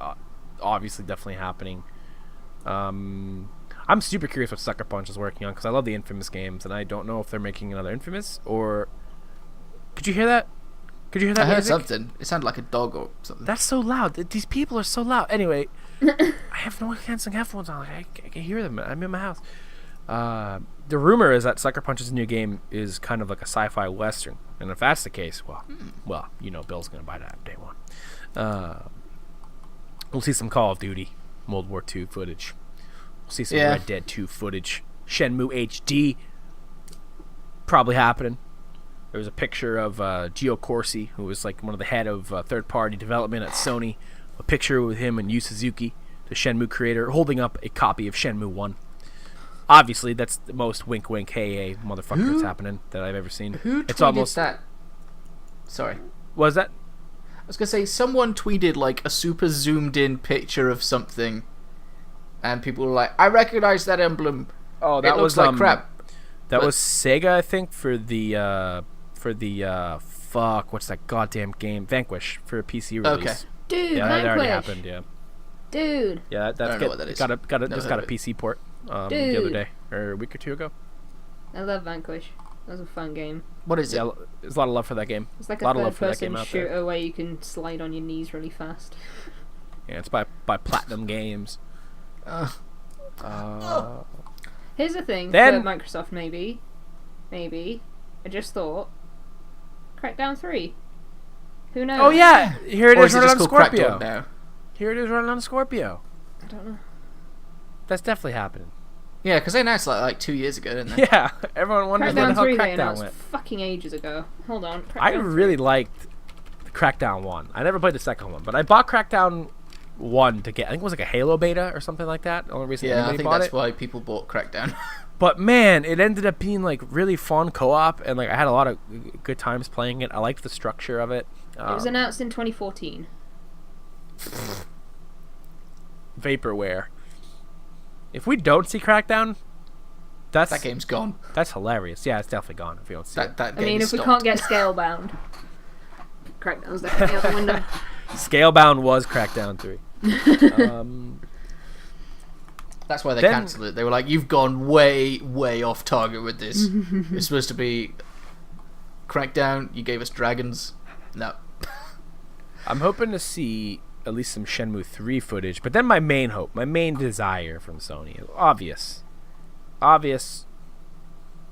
obviously definitely happening. I'm super curious what Sucker Punch is working on because I love the Infamous games, and I don't know if they're making another Infamous or. Could you hear that? I heard music? Something. It sounded like a dog or something. That's so loud. These people are so loud. Anyway, I have noise canceling headphones on. Like, I can hear them. I'm in my house. The rumor is that Sucker Punch's new game is kind of like a sci-fi western, and if that's the case, well, Bill's gonna buy that day one. We'll see some Call of Duty World War II footage. We'll see some Red Dead 2 footage. Shenmue HD probably happening. There was a picture of Gio Corsi, who was like one of the head of third-party development at Sony. A picture with him and Yu Suzuki, the Shenmue creator, holding up a copy of Shenmue 1. Obviously, that's the most wink-wink, hey, motherfucker that's happening that I've ever seen. Who tweeted that? Sorry. What was that? I was going to say, someone tweeted like a super zoomed-in picture of something, and people were like, I recognize that emblem. Oh, that looks like crap. That was Sega, I think, for the what's that goddamn game? Vanquish, for a PC release. Okay. Dude, yeah, that already happened. Yeah. Dude. Yeah, that's I don't know what that is. Got a PC port the other day or a week or two ago. I love Vanquish. That was a fun game. What is it? Yeah, there's a lot of love for that game. It's like a third-person shooter where you can slide on your knees really fast. Yeah, it's by Platinum Games. Here's the thing then, for Microsoft, maybe. I just thought, Crackdown 3. Who knows? Oh yeah, here it is running on Scorpio. Now? Here it is running on Scorpio. I don't know. That's definitely happening. Yeah, because they announced like 2 years ago, didn't they? Yeah, everyone wonders when the hell Crackdown went. Fucking ages ago. Hold on. I really liked Crackdown 1. I never played the second one, but I bought Crackdown 1 to get, I think it was like a Halo beta or something like that. The only reason I think that's why people bought Crackdown. But man, it ended up being like really fun co-op, and like I had a lot of good times playing it. I liked the structure of it. It was announced in 2014. Vaporware. If we don't see Crackdown, that game's gone. That's hilarious. Yeah, it's definitely gone if we don't see it. That I mean, if we can't get Scalebound, Crackdown's definitely out the window. Scalebound was Crackdown 3. That's why they cancelled it. They were like, you've gone way, way off target with this. It's supposed to be Crackdown. You gave us dragons. No. I'm hoping to see at least some Shenmue 3 footage. But then my main hope, my main desire from Sony is obvious.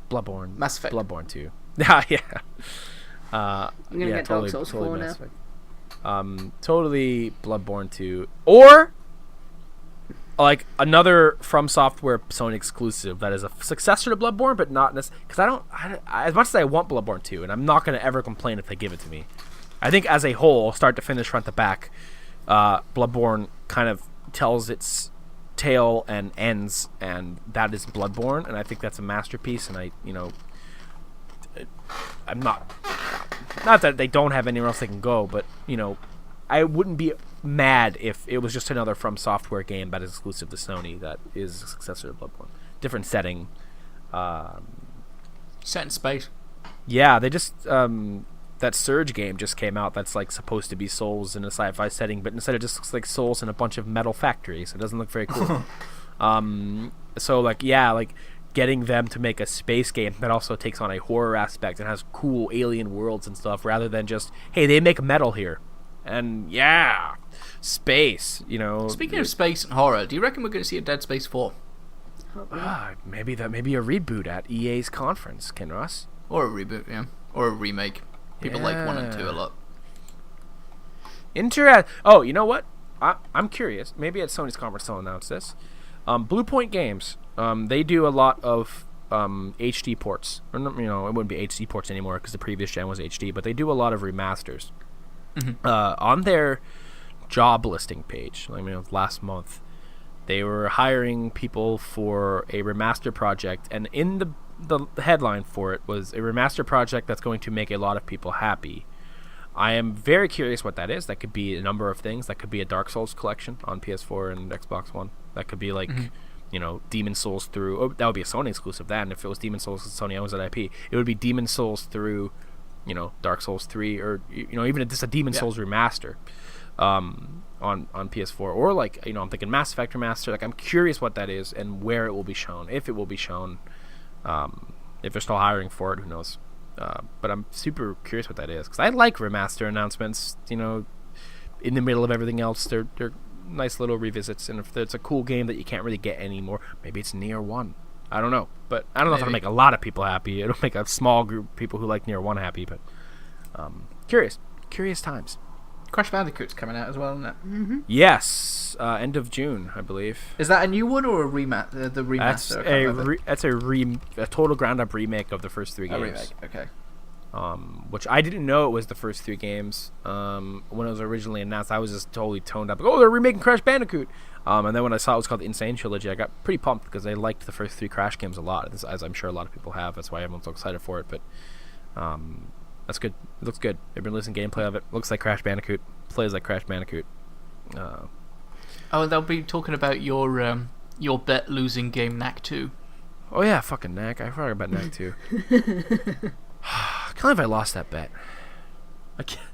Bloodborne. Mass Effect. Bloodborne 2. Yeah. I'm going to get Dark Souls 4 now. Totally Bloodborne 2. Or like another From Software Sony exclusive that is a successor to Bloodborne, but not necessarily, because as much as I want Bloodborne 2, and I'm not going to ever complain if they give it to me. I think as a whole, start to finish, front to back, Bloodborne kind of tells its tale and ends, and that is Bloodborne, and I think that's a masterpiece. And I'm not that they don't have anywhere else they can go, but I wouldn't be mad if it was just another From Software game that is exclusive to Sony that is a successor to Bloodborne. Different setting. Set in space. Yeah, they just that Surge game just came out that's like supposed to be Souls in a sci-fi setting, but instead it just looks like Souls in a bunch of metal factories. It doesn't look very cool. So getting them to make a space game that also takes on a horror aspect and has cool alien worlds and stuff, rather than just, hey, they make metal here. And yeah, space, Speaking of space and horror, do you reckon we're going to see a Dead Space 4? Maybe a reboot at EA's conference, Kinross. Or a reboot, yeah. Or a remake. People like 1 and 2 a lot. Oh, you know what? I'm curious. Maybe at Sony's conference they'll announce this. Blue Point Games, they do a lot of HD ports. Or, it wouldn't be HD ports anymore because the previous gen was HD, but they do a lot of remasters. Mm-hmm. On their job listing page, last month, they were hiring people for a remaster project, and in the headline for it was a remaster project that's going to make a lot of people happy. I am very curious what that is. That could be a number of things. That could be a Dark Souls collection on PS4 and Xbox One. That could be Demon Souls through... Oh, that would be a Sony exclusive then. If it was Demon Souls, Sony owns that IP. It would be Demon Souls through, Dark Souls 3, or, even just a Demon Souls remaster on PS4. Or, I'm thinking Mass Effect remaster. I'm curious what that is and where it will be shown. If it will be shown. If they're still hiring for it, who knows? But I'm super curious what that is, because I like remaster announcements. In the middle of everything else, they're nice little revisits. And if it's a cool game that you can't really get anymore, maybe it's Nier 1. I don't know, but I don't know if it'll make a lot of people happy. It'll make a small group of people who like Nier 1 happy. But curious times. Crash Bandicoot's coming out as well, isn't it? Mm-hmm. Yes, end of June, I believe. Is that a new one or a remaster? The remaster. That's a total ground-up remake of the first 3 games. A remake. Okay. Which I didn't know it was the first 3 games. When it was originally announced, I was just totally toned up. Like, oh, they're remaking Crash Bandicoot. And then when I saw it was called the Insane Trilogy, I got pretty pumped because I liked the first 3 Crash games a lot, as I'm sure a lot of people have. That's why everyone's so excited for it. But that's good. It looks good. I've been listening to gameplay of it. Looks like Crash Bandicoot. Plays like Crash Bandicoot. Oh, they'll be talking about your bet losing game Knack 2. Oh yeah, fucking Knack. I forgot about Knack 2. I can't believe I lost that bet. I can't.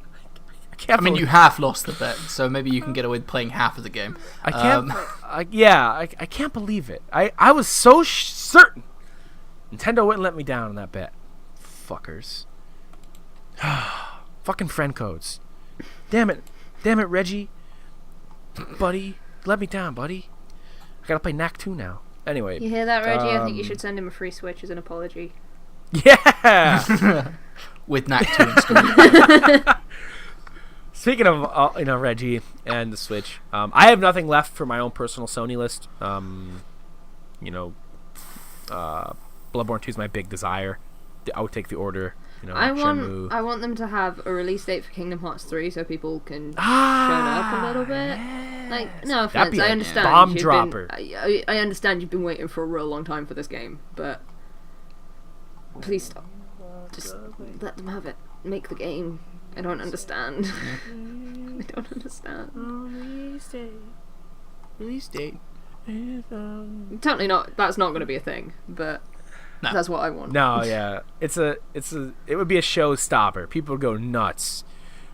I mean, you half lost the bet, so maybe you can get away with playing half of the game. I can't. I can't believe it. I was so certain Nintendo wouldn't let me down on that bet. Fuckers. Fucking friend codes. Damn it, Reggie. Buddy, let me down, buddy. I gotta play Knack 2 now. Anyway. You hear that, Reggie? I think you should send him a free Switch as an apology. Yeah. With Knack 2 installed. Speaking of Reggie and the Switch, I have nothing left for my own personal Sony list. Bloodborne 2 is my big desire. I would take the order. I want them to have a release date for Kingdom Hearts 3 so people can shut up a little bit. Yes. Like, no offense, I understand. Bomb dropper. I understand you've been waiting for a real long time for this game, but please stop. Just let them have it. Make the game. I don't understand. I don't understand. Release date. Totally not. That's not going to be a thing, but. No. That's what I want. No, yeah. It would be a showstopper. People would go nuts.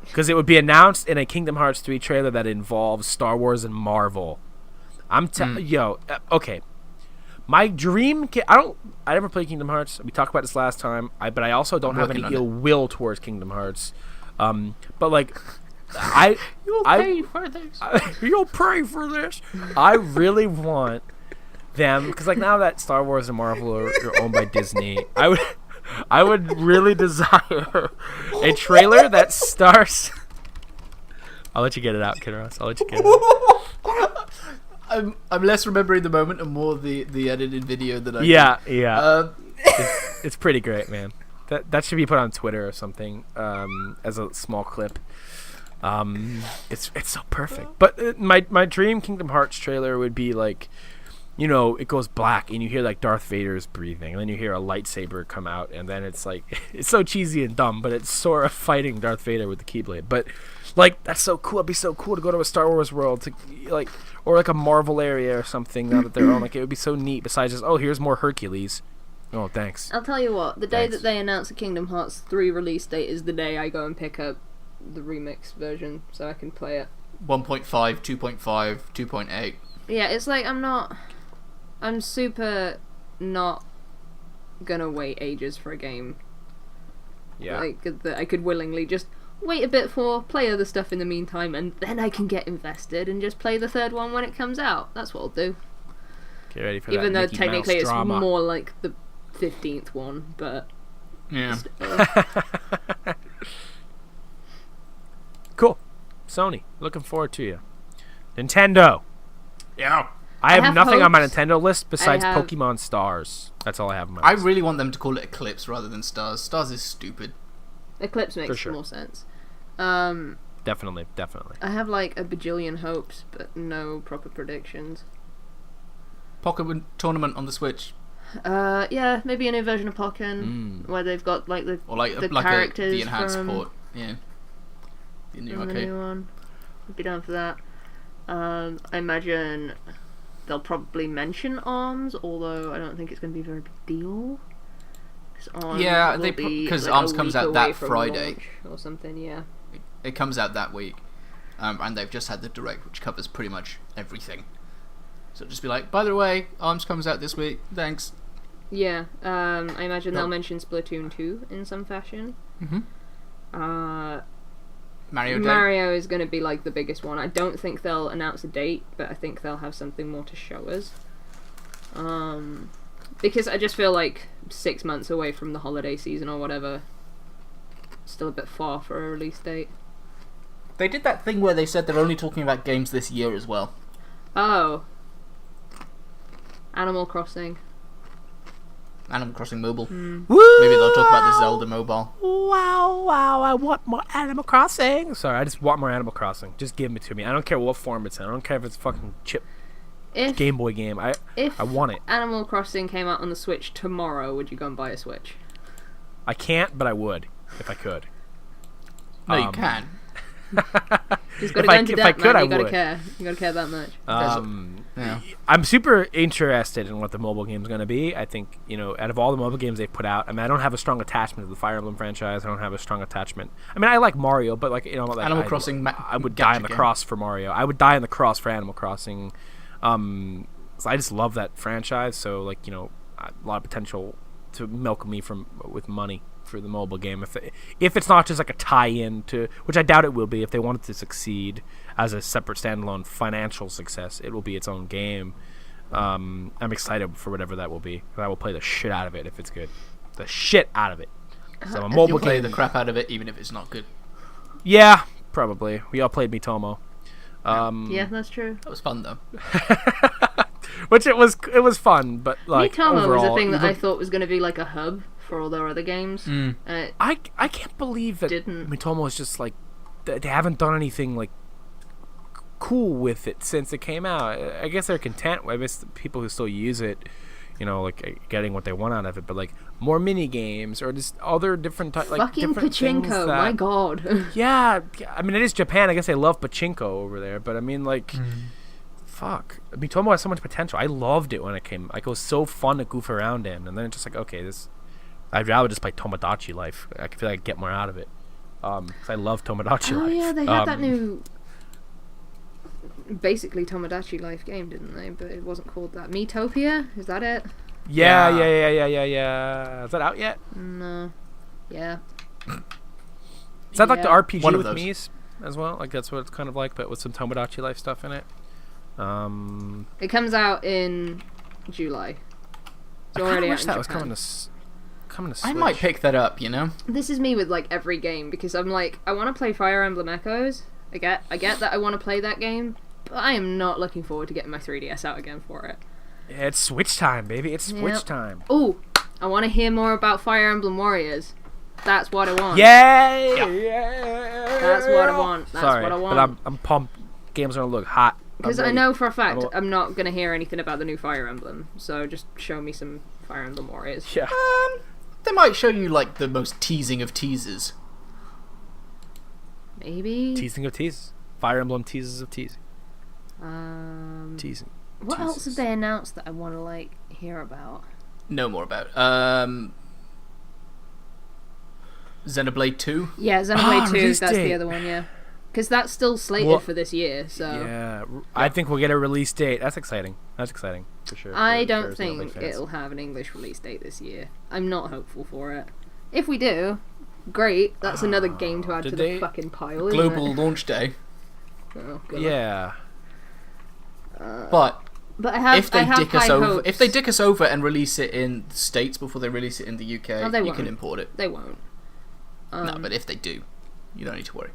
Because it would be announced in a Kingdom Hearts 3 trailer that involves Star Wars and Marvel. Okay. My dream I never played Kingdom Hearts. We talked about this last time. But I also don't have any ill will towards Kingdom Hearts. But like You'll pay for this. You'll pay for this. I really want them, because like now that Star Wars and Marvel are owned by Disney, I would really desire a trailer that stars. I'll let you get it out, Kinross. I'll let you get it out. I'm less remembering the moment and more the edited video that I yeah. It's pretty great, man. That should be put on Twitter or something as a small clip. It's so perfect. But my dream Kingdom Hearts trailer would be like, it goes black and you hear like Darth Vader's breathing, and then you hear a lightsaber come out, and then it's like it's so cheesy and dumb, but it's Sora fighting Darth Vader with the Keyblade. But like that's so cool. It'd be so cool to go to a Star Wars world to like, or like a Marvel area or something now that they're on. Like it would be so neat. Besides just here's more Hercules. Oh, thanks. I'll tell you what. The day that they announce a Kingdom Hearts 3 release date is the day I go and pick up the remix version so I can play it. 1.5, 2.5, 2.8. Yeah, it's like I'm super not gonna wait ages for a game. Yeah. Like, that I could willingly just wait a bit for, play other stuff in the meantime, and then I can get invested and just play the third one when it comes out. That's what I'll do. Get ready for Even that though Mickey technically Mouse it's drama. more like the 15th one, but... Yeah. Cool. Sony, looking forward to you. Nintendo. Yeah. I have nothing on my hopes. Nintendo list besides Pokemon Stars. That's all I have on my I list. really want them to call it Eclipse rather than Stars. Stars is stupid. Eclipse makes more sense. Definitely. I have like a bajillion hopes, but no proper predictions. Pokémon Tournament on the Switch. Yeah, maybe a new version of Pokken where they've got like the characters the enhanced from port. Yeah. The new the new one. I'd be down for that. I imagine they'll probably mention ARMS, although I don't think it's going to be a very big deal. Yeah, because ARMS comes out that Friday or something. Yeah, it comes out that week, and they've just had the direct, which covers pretty much everything. So just be like, by the way, ARMS comes out this week. Thanks. Yeah, I imagine they'll mention Splatoon 2 in some fashion. Mario is going to be like the biggest one. I don't think they'll announce a date, but I think they'll have something more to show us. Because I just feel like 6 months away from the holiday season or whatever, still a bit far for a release date. They did that thing where they said they're only talking about games this year as well. Oh. Animal Crossing. Animal Crossing Mobile. Woo! Maybe they'll talk about the Zelda Mobile. Wow, I want more Animal Crossing. Sorry, I just want more Animal Crossing. Just give it to me. I don't care what form it's in. I don't care if it's a fucking Game Boy game. I want it. Animal Crossing came out on the Switch tomorrow, would you go and buy a Switch? I can't, but I would if I could. No, you can. Just gotta go into debt, man. You gotta care. You gotta care that much. Yeah. I'm super interested in what the mobile game's gonna be. I think, out of all the mobile games they've put out, I mean, I don't have a strong attachment to the Fire Emblem franchise. I don't have a strong attachment. I mean, I like Mario, but Animal Crossing. I would die on the cross for Mario. I would die on the cross for Animal Crossing. So I just love that franchise. So a lot of potential to milk me with money for the mobile game if it's not just like a tie-in to, which I doubt it will be. If they want it to succeed as a separate standalone financial success, it will be its own game. I'm excited for whatever that will be. I will play the shit out of it if it's good. The shit out of it. So a mobile You'll play game. the crap out of it even if it's not good. Yeah, probably. We all played Mitomo. Yeah, that's true. That was fun though. Which it was fun, but like Mitomo overall, was a thing that I thought was going to be like a hub for all their other games. I can't believe that Mitomo is just like they haven't done anything like cool with it since it came out. I guess they're content. I guess the people who still use it, like getting what they want out of it. But like more mini games or just other different types, like fucking different pachinko. My God. Yeah, I mean it is Japan. I guess they love pachinko over there. But I mean like. Fuck. Mitomo has so much potential. I loved it when it came. Like, it was so fun to goof around in. And then it's just like, okay, I'd rather just play Tomodachi Life. I feel like I get more out of it. Because I love Tomodachi Life. Oh, yeah, they had that new... Basically Tomodachi Life game, didn't they? But it wasn't called that. Miitopia? Is that it? Yeah. Is that out yet? No. Yeah. Is that like the RPG One of with those. Mies as well? Like, that's what it's kind of like, but with some Tomodachi Life stuff in it? It comes out in July. I kind of wish that was coming to Switch. I might pick that up, This is me with like every game because I'm like, I want to play Fire Emblem Echoes. I get that I want to play that game, but I am not looking forward to getting my 3DS out again for it. Yeah, it's Switch time, baby. It's Switch time. Oh, I want to hear more about Fire Emblem Warriors. That's what I want. Yay! Yeah. That's what I want. That's Sorry, what I want. but I'm pumped. Game's gonna look hot. Because I know for a fact I'm not going to hear anything about the new Fire Emblem, so just show me some Fire Emblem Warriors. Yeah. They might show you like the most teasing of teasers. Maybe. Teasing of teases. Fire Emblem teases of teasing. Teasing. What else have they announced that I want to like hear about? No more about. Xenoblade 2. Yeah, Xenoblade 2. Release That's date. the other one. Yeah. Because that's still slated for this year, so... Yeah, I think we'll get a release date. That's exciting. That's exciting, for sure. I don't think it'll have an English release date this year. I'm not hopeful for it. If we do, great. That's another game to add to the fucking pile, isn't Global it? launch day. Oh, God. Yeah. But I have if they dick us high over, hopes. if they dick us over and release it in the States before they release it in the UK, they you won't. can import it. They won't. No, but if they do, you don't need to worry.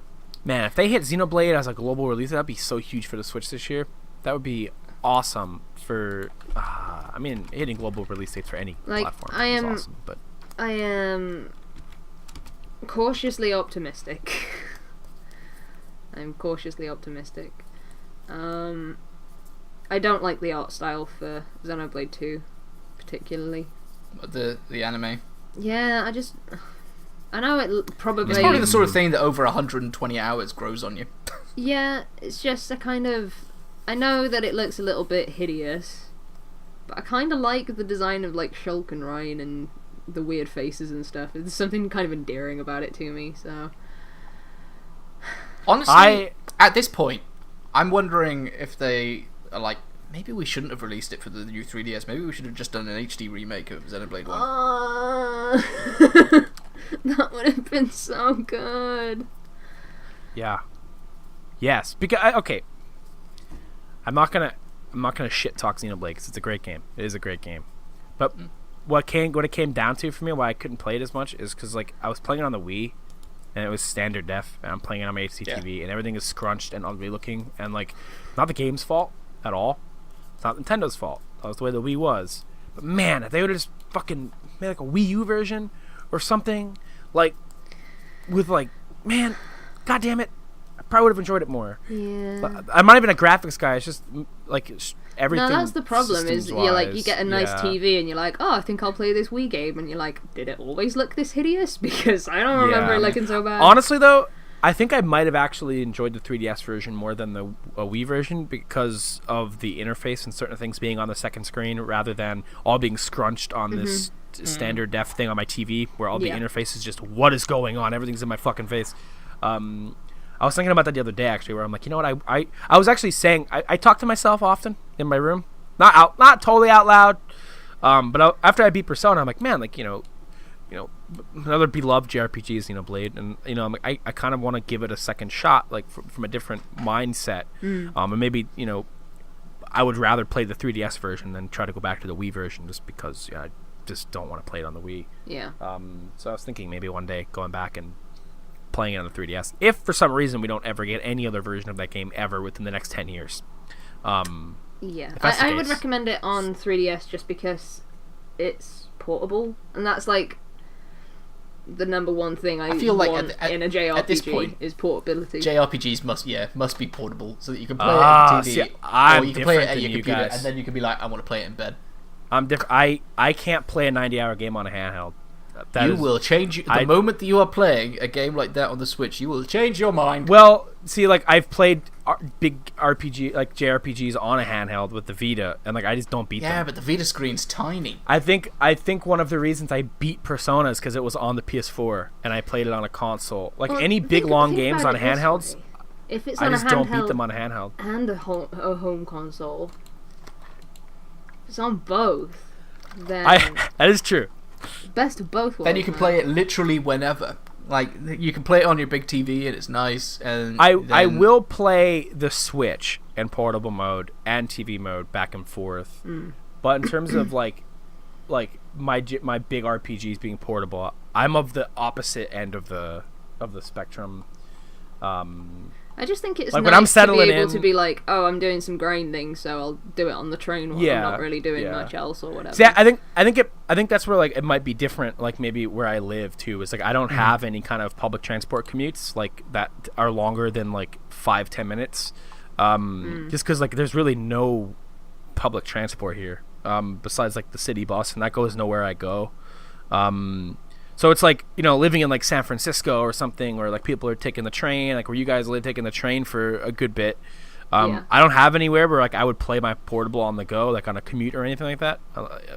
Man, if they hit Xenoblade as a global release, that'd be so huge for the Switch this year. That would be awesome for... I mean, hitting global release dates for any platform is awesome, but... I am cautiously optimistic. I'm cautiously optimistic. I don't like the art style for Xenoblade 2, particularly. The anime. Yeah, I know it probably... It's probably the sort of thing that over 120 hours grows on you. Yeah, it's just a kind of... I know that it looks a little bit hideous, but I kind of like the design of like Shulk and Ryan and the weird faces and stuff. There's something kind of endearing about it to me, so... Honestly, at this point, I'm wondering if they are like, maybe we shouldn't have released it for the new 3DS. Maybe we should have just done an HD remake of Xenoblade 1. That would have been so good. Yeah. Yes, because okay. I'm not gonna shit talk Xenoblade because it's a great game. It is a great game, but what it came down to for me, why I couldn't play it as much, is because like I was playing it on the Wii, and it was standard def, and I'm playing it on my HDTV, and everything is scrunched and ugly looking, and like, not the game's fault at all. It's not Nintendo's fault. That was the way the Wii was. But man, if they would have just fucking made like a Wii U version or something, like, with like, man, god damn it, I probably would have enjoyed it more. Yeah. But I'm not even a graphics guy. It's just like everything. No, that's the problem. Is you're like, you get a nice yeah. TV and you're like, oh, I think I'll play this Wii game, and you're like, did it always look this hideous? Because I don't remember it looking so bad. Honestly, though, I think I might have actually enjoyed the 3DS version more than the Wii version because of the interface and certain things being on the second screen rather than all being scrunched on this standard def thing on my TV where all the interface is just what is going on. Everything's in my fucking face. I was thinking about that the other day, actually, where I'm like, you know what, I was actually saying, I talk to myself often in my room. Not totally out loud, but after I beat Persona, I'm like, man, like, you know, another beloved JRPG is, Blade, and, I'm like, I kind of want to give it a second shot, like, from a different mindset, and maybe, I would rather play the 3DS version than try to go back to the Wii version, just because, I just don't want to play it on the Wii. Yeah. So I was thinking maybe one day going back and playing it on the 3DS, if for some reason we don't ever get any other version of that game ever within the next 10 years. Yeah, I would recommend it on 3DS just because it's portable, and that's like the number one thing I feel like want in a JRPG at this point, is portability. JRPGs must be portable so that you can play it at the TV, or you can play it at your computer, and then you can be like, I want to play it in bed. I'm different. I can't play a 90-hour game on a handheld. Will change the moment that you are playing a game like that on the Switch. You will change your mind. Well, see, like, I've played big RPG, like JRPGs on a handheld with the Vita, and like I just don't beat them. Yeah, but the Vita screen's tiny. I think one of the reasons I beat Persona is because it was on the PS4 and I played it on a console. Like, any big long games on handhelds, if it's I on just a handheld don't beat them on a handheld and a home console. If it's on both, then that is true. Best of both worlds. Then you can play it literally whenever. Like, you can play it on your big TV and it's nice. And I will play the Switch in portable mode and TV mode back and forth. But in terms of like my big RPGs being portable, I'm of the opposite end of the spectrum. I just think it's like nice when I'm settling to be able to be like, oh, I'm doing some grinding, so I'll do it on the train while I'm not really doing much else or whatever. See, I think that's where like it might be different. Like maybe where I live too is like I don't have any kind of public transport commutes like that are longer than like 5-10 minutes. Just because like there's really no public transport here besides like the city bus, and that goes nowhere I go. So it's like, living in like San Francisco or something where like people are taking the train, like where you guys live, taking the train for a good bit. I don't have anywhere where like I would play my portable on the go, like on a commute or anything like that.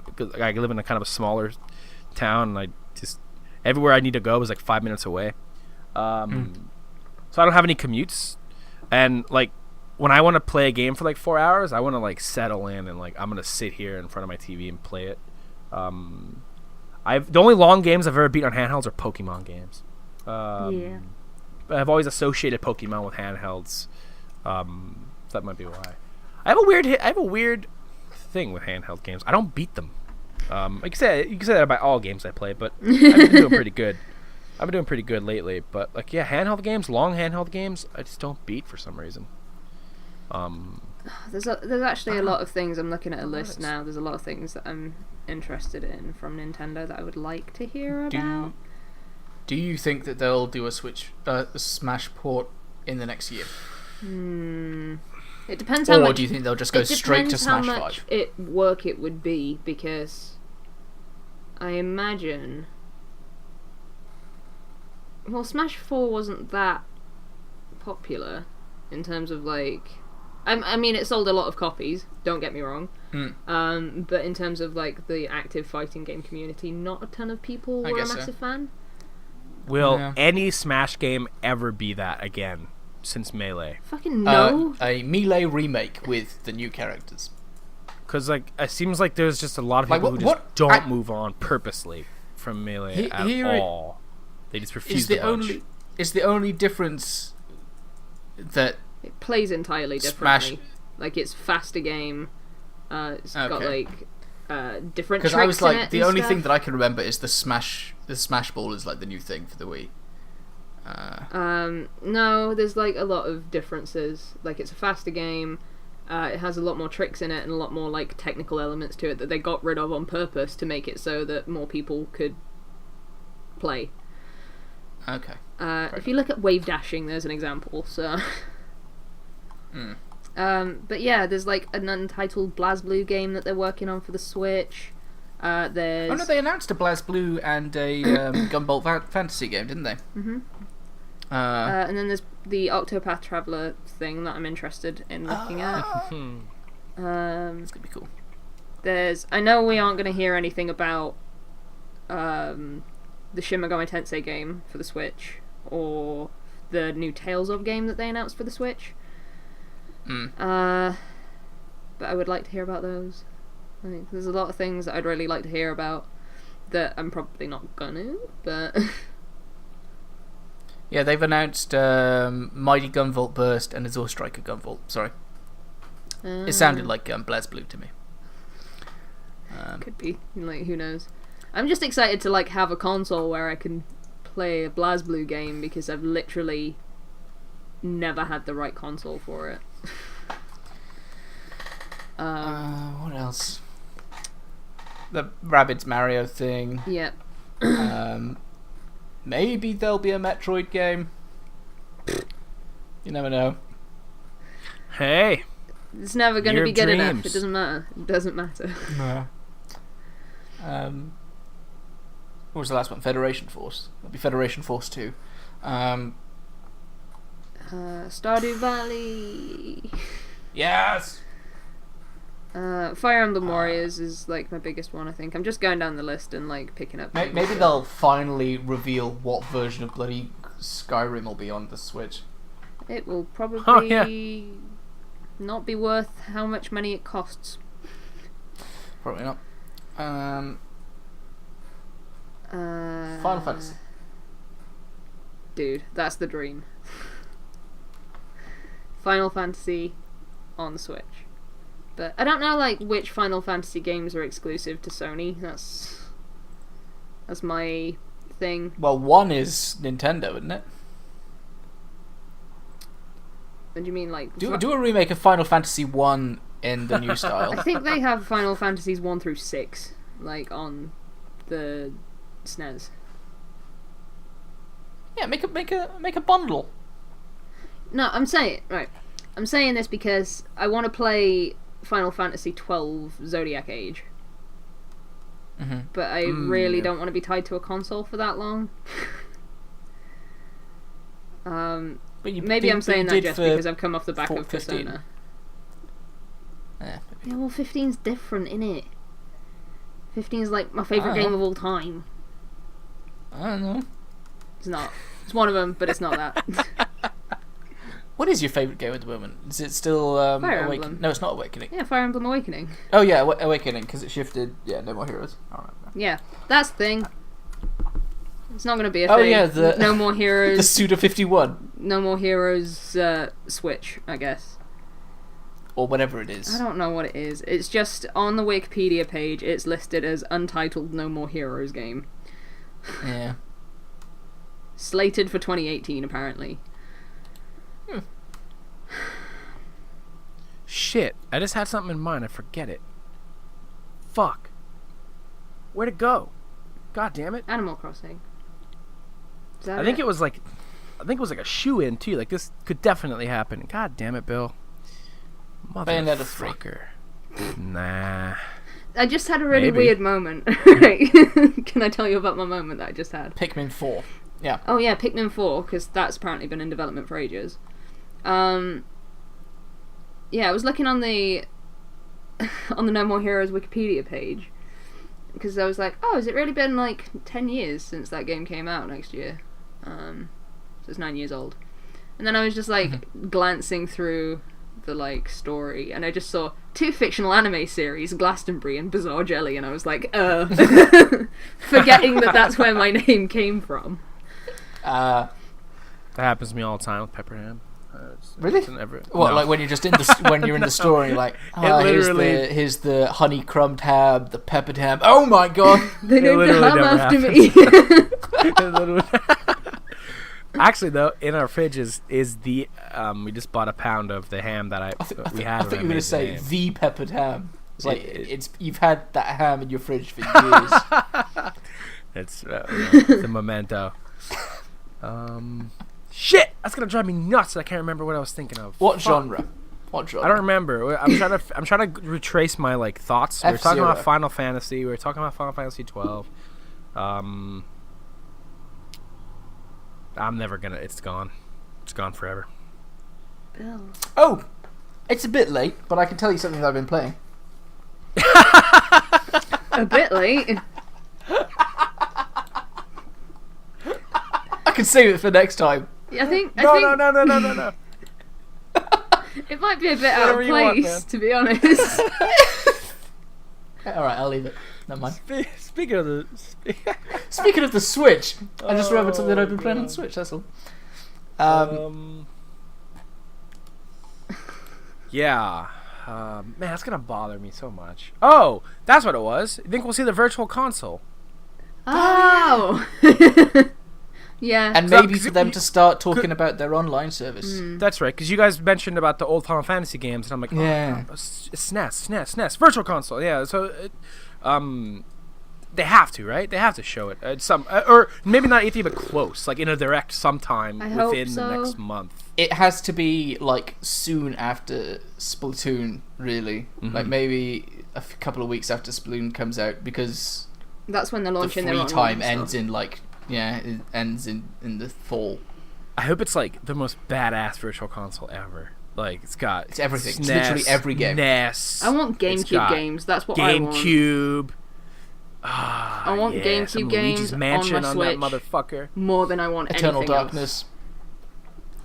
Because I live in a kind of a smaller town, and I just everywhere I need to go is like 5 minutes away. So I don't have any commutes, and like when I want to play a game for like 4 hours, I want to like settle in and like I'm gonna sit here in front of my TV and play it. The only long games I've ever beat on handhelds are Pokemon games. But I've always associated Pokemon with handhelds. That might be why. I have a weird thing with handheld games. I don't beat them. You can say that about all games I play, but I've been doing pretty good. I've been doing pretty good lately. But like, handheld games, long handheld games, I just don't beat for some reason. There's actually a lot of things. I'm looking at a list now. There's a lot of things that I'm interested in from Nintendo that I would like to hear about. Do you think that they'll do a Smash port in the next year? It depends how much. Or do you think they'll just go straight to Smash 5? How much work it would be, because I imagine. Well, Smash 4 wasn't that popular in terms of like. I mean, it sold a lot of copies, don't get me wrong. But in terms of like the active fighting game community, not a ton of people were a massive fan. Will any Smash game ever be that again since Melee? Fucking no. A Melee remake with the new characters. Because like it seems like there's just a lot of people who don't move on purposely from Melee at all. They just refuse to watch. Is the only difference that it plays entirely differently. Like, it's faster game. It's got like different tricks. Because I was like, the only thing that I can remember is the Smash Ball is like the new thing for the Wii. No, there's like a lot of differences. Like, it's a faster game. It has a lot more tricks in it and a lot more like technical elements to it that they got rid of on purpose to make it so that more people could play. Okay. If you look at wave dashing, there's an example. So. But yeah, there's like an untitled BlazBlue game that they're working on for the Switch. There's... Oh no, they announced a BlazBlue and a Gunvolt Fantasy game, didn't they? Mm-hmm. And then there's the Octopath Traveler thing that I'm interested in looking at. It's gonna be cool. I know we aren't going to hear anything about the Shin Megami Tensei game for the Switch or the new Tales of game that they announced for the Switch. But I would like to hear about those. I think there's a lot of things that I'd really like to hear about that I'm probably not gonna, but... Yeah, they've announced Mighty Gunvolt Burst and Azure Striker Gunvolt. Sorry. It sounded like BlazBlue to me. Could be. Like, who knows? I'm just excited to like have a console where I can play a BlazBlue game because I've literally never had the right console for it. What else? The Rabbids Mario thing. Yep. Maybe there'll be a Metroid game. You never know. Hey, it's never going to be good dreams. enough. It doesn't matter. It doesn't matter. No. What was the last one? Federation Force. That'll be Federation Force 2. Stardew Valley. Yes. Fire Emblem Warriors is like my biggest one. I think I'm just going down the list and like picking up. Maybe they'll finally reveal what version of bloody Skyrim will be on the Switch. It will probably not be worth how much money it costs. Probably not. Final Fantasy. Dude, that's the dream. Final Fantasy on the Switch. But I don't know like which Final Fantasy games are exclusive to Sony. That's my thing. Well, one is Nintendo, isn't it? What do you mean, like... Do a remake of Final Fantasy 1 in the new style. I think they have Final Fantasies 1 through 6, like, on the SNES. Yeah, make a bundle. No, I'm saying this because I want to play Final Fantasy 12 Zodiac Age. Mm-hmm. But I really don't want to be tied to a console for that long. Maybe I'm saying that just because I've come off the back of 15. Persona. Yeah, well, 15's different, innit? 15's like my favourite game of all time. I don't know. It's not. It's one of them, but it's not that. What is your favourite game at the moment? Is it still Fire Awakening? Emblem. No, it's not Awakening. Yeah, Fire Emblem Awakening. Oh yeah, Awakening, because it shifted. Yeah, No More Heroes. I remember. Yeah, that's the thing. It's not going to be a Oh thing. yeah, No More Heroes. The Suda 51. No More Heroes Switch, I guess. Or whatever it is. I don't know what it is. It's just on the Wikipedia page, it's listed as Untitled No More Heroes game. Yeah. Slated for 2018, apparently. shit! I just had something in mind. I forget it. Fuck. Where'd it go? God damn it! Animal Crossing. Is that I think it was like a shoe-in too. Like this could definitely happen. God damn it, Bill. Bayonetta 3. Motherfucker. Nah. I just had a really Maybe. weird moment. Can I tell you about my moment that I just had? Pikmin 4. Yeah. Oh yeah, Pikmin 4, because that's apparently been in development for ages. Yeah, I was looking on the No More Heroes Wikipedia page, because I was like, oh, has it really been like 10 years since that game came out next year? So it's 9 years old. And then I was just like glancing through the like story, and I just saw 2 fictional anime series, Glastonbury and Bizarre Jelly, and I was like, forgetting that that's where my name came from. That happens to me all the time with Pepper Ham. Really? What, No. like when you're just in the when you're in the store, and you're like, here's the honey crumb tab, the peppered ham. Oh my god! They named the ham after me. Actually, though, in our fridge is the we just bought a pound of the ham that we had. I thought you were going to say ham. the peppered ham. It's like you've had that ham in your fridge for years. It's the memento. Shit, that's gonna drive me nuts. I can't remember what I was thinking of. What genre? What genre? I don't remember. I'm trying to retrace my thoughts. We were talking about Final Fantasy. We were talking about Final Fantasy 12. I'm never gonna. It's gone. It's gone forever. Bill. Oh, it's a bit late, but I can tell you something that I've been playing. A bit late. I can save it for next time. I think. No. It might be a bit out of place, to be honest. All right, I'll leave it. Never mind. Speaking of the Switch, I just remembered something I've been playing on the Switch. That's all. Yeah. Man, that's gonna bother me so much. Oh, that's what it was. You think we'll see the Virtual Console? Oh. Yeah. And maybe for them to start talking about their online service. That's right, because you guys mentioned about the old Final Fantasy games, and I'm like, yeah, SNES, Virtual Console, yeah. So, they have to, right? They have to show it or maybe not E3, but close, like in a direct sometime within the next month. It has to be like soon after Splatoon, really. Like maybe a couple of weeks after Splatoon comes out, because that's when they're launching their free online time ends in it ends in the fall. I hope it's like the most badass Virtual Console ever. Like it's everything. SNES, It's literally every game. NES. I want GameCube games. That's what I want. GameCube. I want GameCube games Luigi's Mansion on my Switch that motherfucker. more than I want Eternal anything Darkness.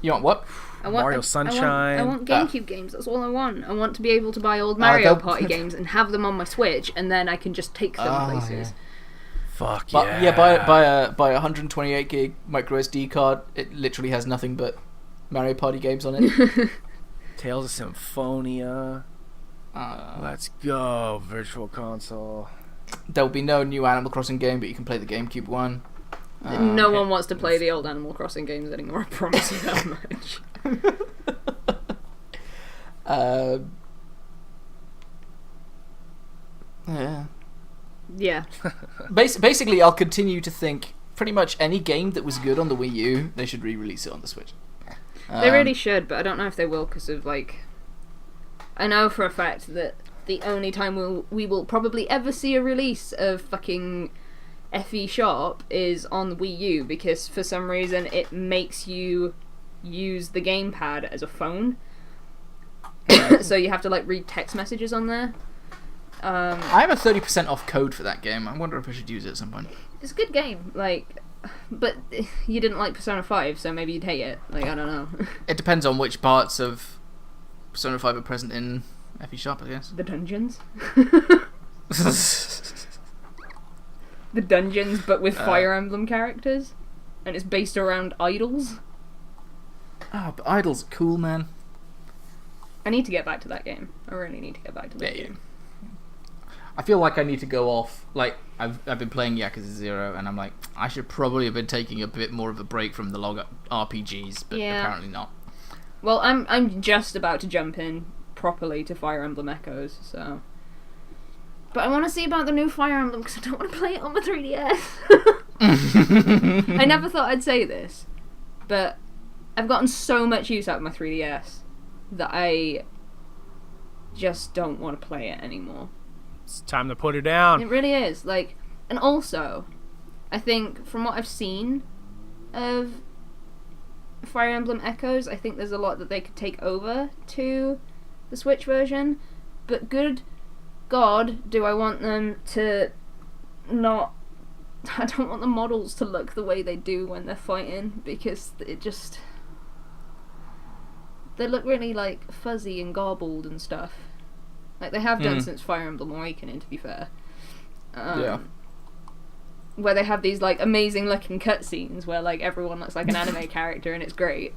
You want what? Mario Sunshine. I want GameCube games. That's all I want. I want to be able to buy old Mario Party games and have them on my Switch, and then I can just take them places. Yeah. Fuck yeah. Yeah, buy a 128 gig micro SD card. It literally has nothing but Mario Party games on it. Tales of Symphonia. Let's go, Virtual Console. There'll be no new Animal Crossing game, but you can play the GameCube one. No one wants to play the old Animal Crossing games anymore, I promise you that much. Yeah. Basically, I'll continue to think pretty much any game that was good on the Wii U, they should re-release it on the Switch. They really should, but I don't know if they will, because of I know for a fact that the only time we will probably ever see a release of fucking FE Sharp is on the Wii U, because for some reason it makes you use the gamepad as a phone. So you have to read text messages on there. I have a 30% off code for that game. I wonder if I should use it at some point. It's a good game, but you didn't like Persona 5, so maybe you'd hate it. I don't know. It depends on which parts of Persona 5 are present in FE Sharp, I guess. The dungeons. The dungeons, but with Fire Emblem characters, and it's based around idols. But idols are cool, man. I need to get back to that game. I really need to get back to that game. I feel like I need to go off. I've been playing Yakuza 0, and I'm like, I should probably have been taking a bit more of a break from the log RPGs, but apparently not. Well, I'm just about to jump in properly to Fire Emblem Echoes, so. But I want to see about the new Fire Emblem because I don't want to play it on my 3DS. I never thought I'd say this, but I've gotten so much use out of my 3DS that I just don't want to play it anymore. It's time to put it down. It really is. And also, I think from what I've seen of Fire Emblem Echoes, I think there's a lot that they could take over to the Switch version, but good God, do I want them to not... I don't want the models to look the way they do when they're fighting, because it just... They look really, fuzzy and garbled and stuff. They have done since Fire Emblem Awakening, to be fair. Where they have these, amazing looking cutscenes where, everyone looks like an anime character and it's great.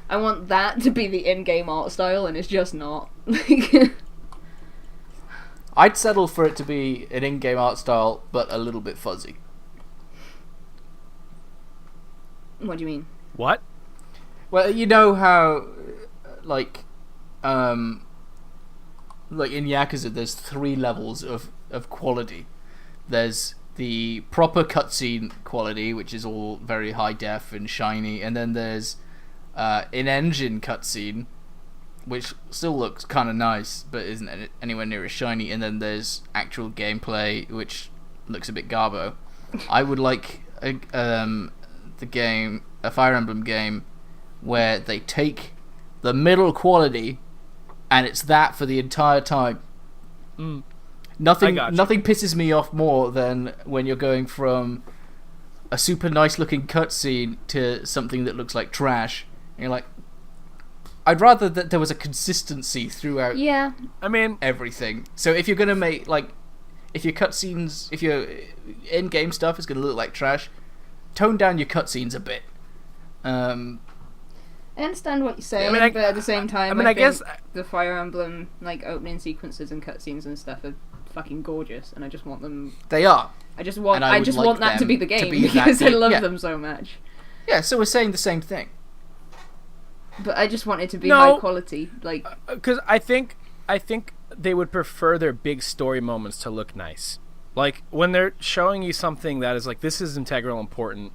I want that to be the in-game art style, and it's just not. I'd settle for it to be an in-game art style, but a little bit fuzzy. What do you mean? What? Well, you know how, like in Yakuza, there's 3 levels of quality. There's the proper cutscene quality, which is all very high def and shiny, and then there's in-engine cutscene, which still looks kind of nice, but isn't anywhere near as shiny, and then there's actual gameplay, which looks a bit garbo. I would like a Fire Emblem game, where they take the middle quality, and it's that for the entire time. Nothing pisses me off more than when you're going from a super nice looking cutscene to something that looks like trash. And you're like, I'd rather that there was a consistency throughout. Yeah. I mean, everything. So if you're gonna make if your cutscenes, if your in-game stuff is gonna look like trash, tone down your cutscenes a bit. I understand what you're saying, but at the same time, I guess the Fire Emblem opening sequences and cutscenes and stuff are fucking gorgeous, and I just want them. They are. I just want that to be the game because I love them so much. Yeah, so we're saying the same thing. But I just want it to be high quality, because I think they would prefer their big story moments to look nice. Like when they're showing you something that is this is integral, important.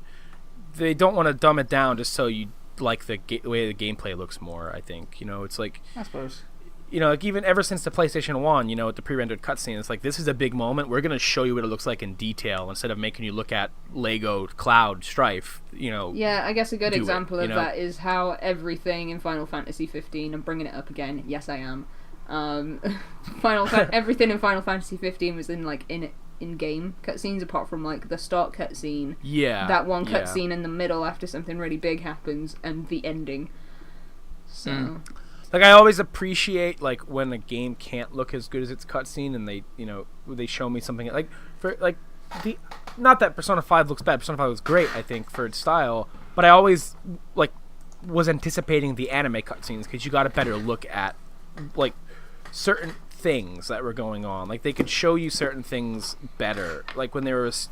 They don't want to dumb it down just so you like the way the gameplay looks more. I think it's I suppose. Even ever since the PlayStation 1, with the pre-rendered cutscene, it's this is a big moment. We're going to show you what it looks like in detail instead of making you look at Lego, Cloud, Strife, Yeah, I guess a good example of that is how everything in Final Fantasy 15, I'm bringing it up again, yes I am, everything in Final Fantasy 15 was in in-game cutscenes, apart from the start cutscene, that one cutscene in the middle after something really big happens, and the ending. So... I always appreciate when a game can't look as good as its cutscene, and they show me something not that Persona 5 looks bad. Persona 5 was great, I think, for its style, but I always was anticipating the anime cutscenes because you got a better look at certain things that were going on. They could show you certain things better, when there was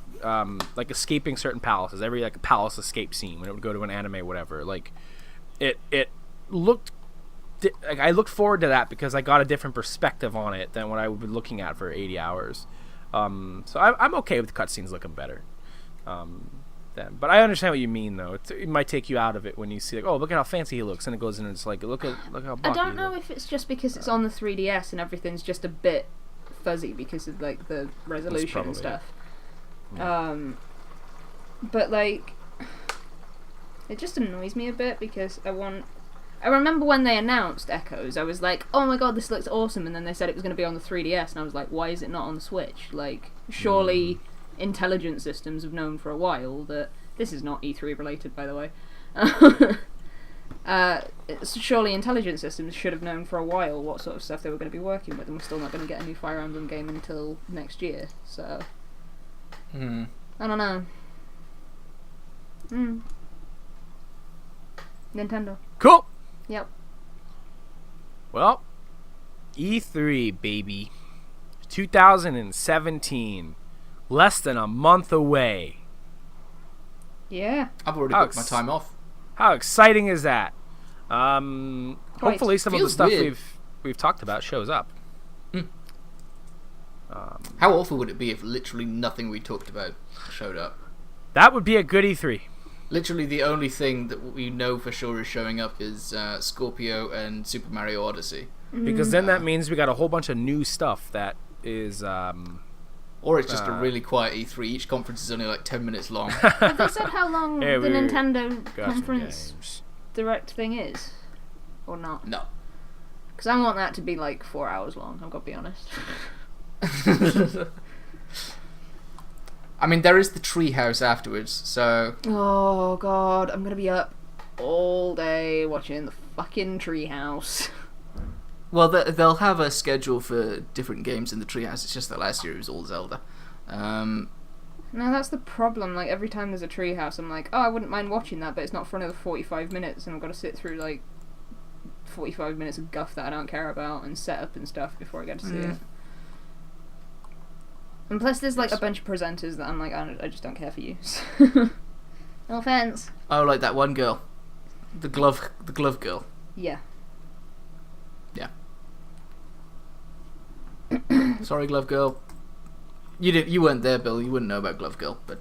escaping certain palaces. Every palace escape scene when it would go to an anime, whatever. It looked. I looked forward to that because I got a different perspective on it than what I would be looking at for 80 hours. So I'm okay with cutscenes looking better. But I understand what you mean, though. It might take you out of it when you see, look at how fancy he looks, and it goes in and it's look how blocky I don't know if it's just because it's on the 3DS and everything's just a bit fuzzy because of the resolution and stuff. Yeah. But it just annoys me a bit because I remember when they announced Echoes, I was like, oh my god, this looks awesome, and then they said it was going to be on the 3DS, and I was like, why is it not on the Switch? Surely intelligent systems have known for a while that... This is not E3 related, by the way. Surely intelligent systems should have known for a while what sort of stuff they were going to be working with, and we're still not going to get a new Fire Emblem game until next year, so... I don't know. Nintendo. Cool! Yep. Well, E3, baby. 2017. Less than a month away. Yeah. I've already booked my time off. How exciting is that? Hopefully some of the stuff we've talked about shows up. How awful would it be if literally nothing we talked about showed up? That would be a good E3. Literally the only thing that we know for sure is showing up is Scorpio and Super Mario Odyssey. Because then that means we got a whole bunch of new stuff that is... or it's just a really quiet E3. Each conference is only 10 minutes long. Have they said how long the Nintendo conference direct thing is? Or not? No. Because I want that to be 4 hours long, I've got to be honest. I mean, there is the treehouse afterwards, so... Oh, God, I'm going to be up all day watching the fucking treehouse. Well, they'll have a schedule for different games in the treehouse. It's just that last year it was all Zelda. No, that's the problem. Every time there's a treehouse, I'm like, oh, I wouldn't mind watching that, but it's not for another 45 minutes, and I've got to sit through, 45 minutes of guff that I don't care about, and set up and stuff before I get to see it. And plus there's a bunch of presenters that I'm like, I just don't care for you. No offense. Oh, that one girl. The glove girl. Yeah. Yeah. Sorry, glove girl. You weren't there, Bill. You wouldn't know about glove girl, but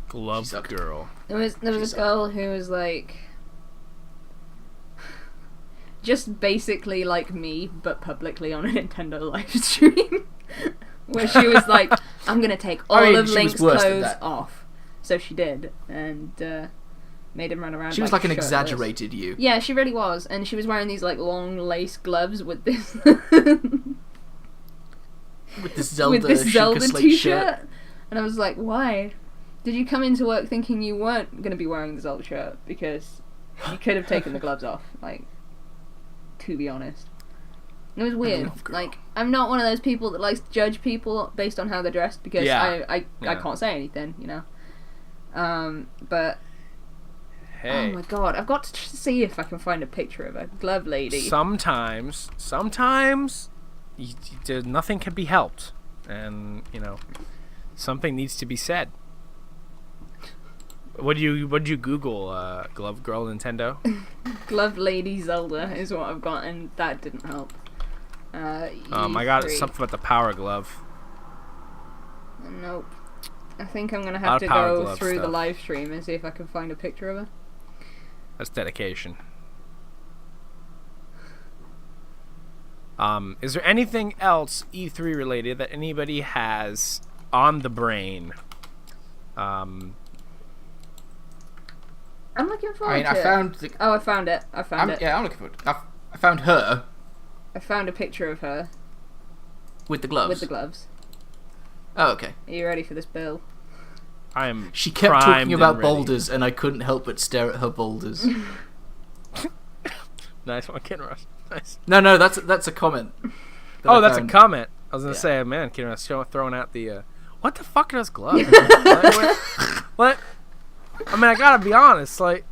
Glove girl. There was a girl who was like, just basically like me, but publicly on a Nintendo live stream, where she was like, "I'm gonna take all of Link's clothes off." So she did, and made him run around. She was like an shirtless. exaggerated you. Yeah, she really was, and she was wearing these like long lace gloves with this with this Zelda T-shirt, shirt. and I was like, "Why? Did you come into work thinking you weren't going to be wearing the Zelda shirt? Because you could have taken the gloves off, like, to be honest." It was weird. Like, I'm not one of those people that likes to judge people based on how they're dressed, because I can't say anything, you know. But hey. oh my god, I've got to see if I can find a picture of a glove lady. Sometimes nothing can be helped, and you know, something needs to be said. What do you Google? Glove girl Nintendo. Glove lady Zelda is what I've got, and that didn't help. I got something about the power glove. Nope. I think I'm gonna have to go through the live stream and see if I can find a picture of her. That's dedication. Is there anything else E3 related that anybody has on the brain? I'm looking forward to it. I found it. I found it. Yeah, I'm looking forward. I found her. I found a picture of her. With the gloves? With the gloves. Oh, okay. Are you ready for this, Bill? I am. She kept talking about boulders, and I couldn't help but stare at her boulders. Nice one, Kinross. Nice. No, that's a comment. That's a comment. I was gonna say, man, Kinross throwing out the. What the fuck are those gloves? What? I mean, I gotta be honest, like...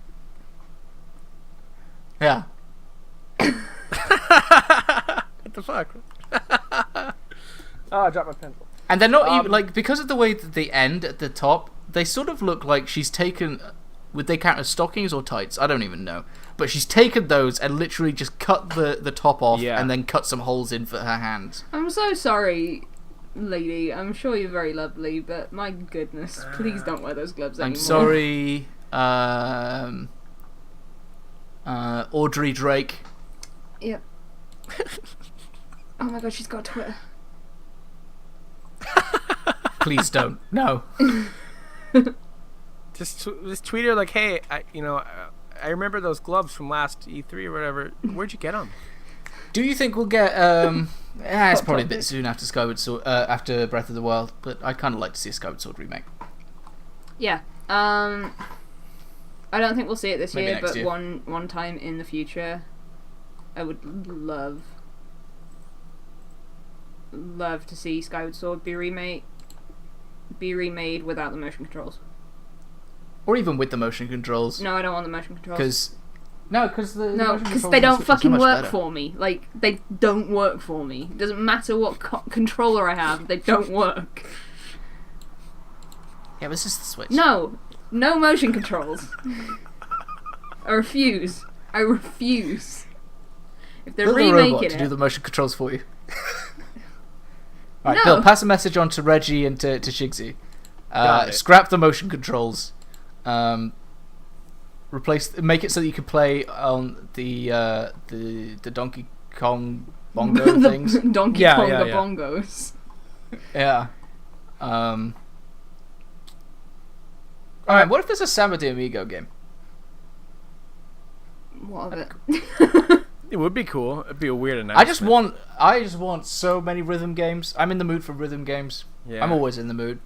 Yeah. What the fuck? Oh, I dropped my pencil. And they're not even, like, because of the way that they end at the top, they sort of look like she's taken... Would they count as stockings or tights? I don't even know. But she's taken those and literally just cut the top off and then cut some holes in for her hands. I'm so sorry, lady. I'm sure you're very lovely, but my goodness, please don't wear those gloves anymore. I'm sorry, Audrey Drake. Yep. Oh my god, she's got Twitter. Please don't. No. Just tweet her like, hey, I remember those gloves from last E3 or whatever. Where'd you get them? Do you think we'll get? It's probably a bit soon after Skyward Sword, after Breath of the Wild, but I'd kind of like to see a Skyward Sword remake. Yeah. I don't think we'll see it this Maybe year, but year. one time in the future, I would love to see Skyward Sword be remade without the motion controls. Or even with the motion controls. No, I don't want the motion controls. Because they don't fucking work for me. Like, they don't work for me. It doesn't matter what controller I have, they don't work. Yeah, but it's just the Switch. No motion controls. I refuse. If they're Build a remaking robot it, to do the motion controls for you. Alright, No. Bill, pass a message on to Reggie and to Shigsy. Got it. Scrap the motion controls. Make it so that you can play on the Donkey Kong bongo things. Donkey Konga bongos. Yeah. Alright, what if there's a Samba de Amigo game? What of it? It would be cool. It'd be a weird announcement. I just want so many rhythm games. I'm in the mood for rhythm games. Yeah. I'm always in the mood.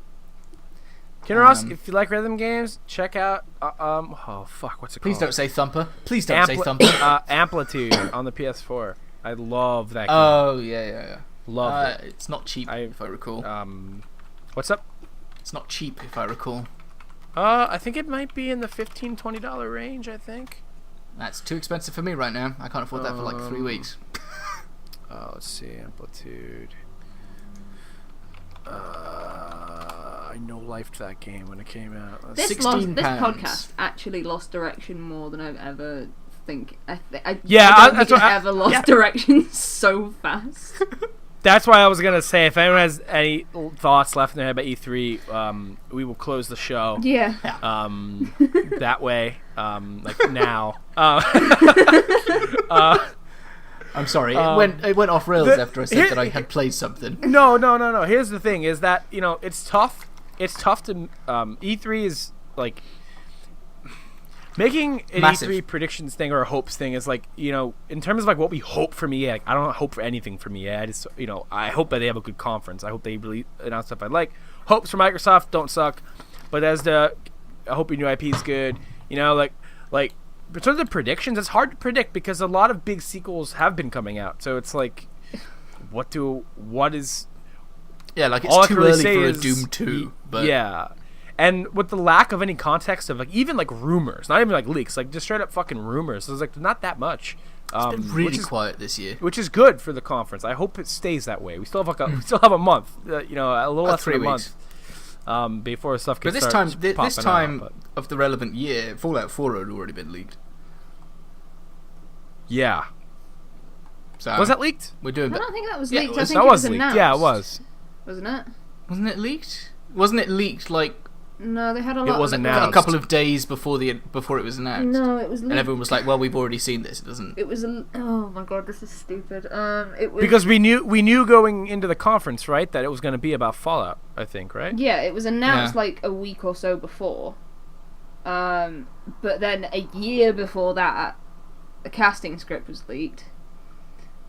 Kinross, if you like rhythm games, check out oh fuck, what's it called? Please don't say Thumper. Please don't say Thumper. Amplitude on the PS4. I love that game. Oh yeah. Love it. It's not cheap, if I recall. What's up? It's not cheap, if I recall. I think it might be in the $15-$20 range, I think. That's too expensive for me right now. I can't afford that for like 3 weeks. Let's see, Amplitude. I I no-lifed that game when it came out. This £16. podcast actually lost direction more than I've ever I that's don't think ever lost direction so fast. That's why I was gonna say, if anyone has any thoughts left in their head about E3, we will close the show. Yeah. That way, like now. I'm sorry, it went off rails after I said that I had played something. No. Here's the thing: is that it's tough. It's tough to E3 is like making an Massive. E3 predictions thing or a hopes thing is like, in terms of like what we hope from EA. Like, I don't hope for anything from EA. I just I hope that they have a good conference. I hope they really announce stuff I like. Hopes for Microsoft don't suck, but I hope your new IP is good. Like. In terms of predictions, it's hard to predict because a lot of big sequels have been coming out. So it's like, what is... Yeah, like it's too early for a Doom 2. But yeah. And with the lack of any context of like even like rumors, not even like leaks, like just straight up fucking rumors. So it's like not that much. It's been really quiet this year. Which is good for the conference. I hope it stays that way. We still have a month, a little less than a month. Before stuff gets started. But this time of the relevant year, Fallout 4 had already been leaked. Yeah. So was that leaked? I don't think that was leaked. I think it was announced. Leaked. Yeah, it was. Wasn't it? Wasn't it leaked? Wasn't it leaked like? No, they had a lot. It was announced a couple of days before it was announced. No, it was leaked. And everyone was like, "Well, we've already seen this. It doesn't." It was oh my god, this is stupid. It was because we knew going into the conference, right, that it was going to be about Fallout. I think, right? Yeah, it was announced like a week or so before. But then a year before that, a casting script was leaked.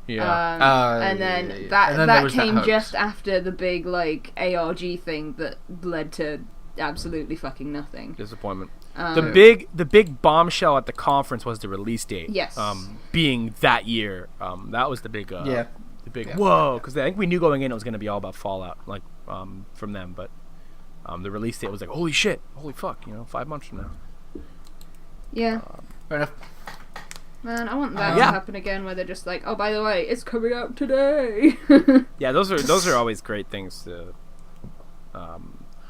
Yeah. And then that came just after the big like ARG thing that led to absolutely fucking nothing. Disappointment. The big bombshell at the conference was the release date. Yes. Being that year. That was the big. The big whoa, because I think we knew going in it was going to be all about Fallout, like from them, but the release date was like holy shit, holy fuck, 5 months from now. Yeah. Fair enough. Man, I want that to happen again, where they're just like, oh, by the way, it's coming out today. Yeah, those are always great things to.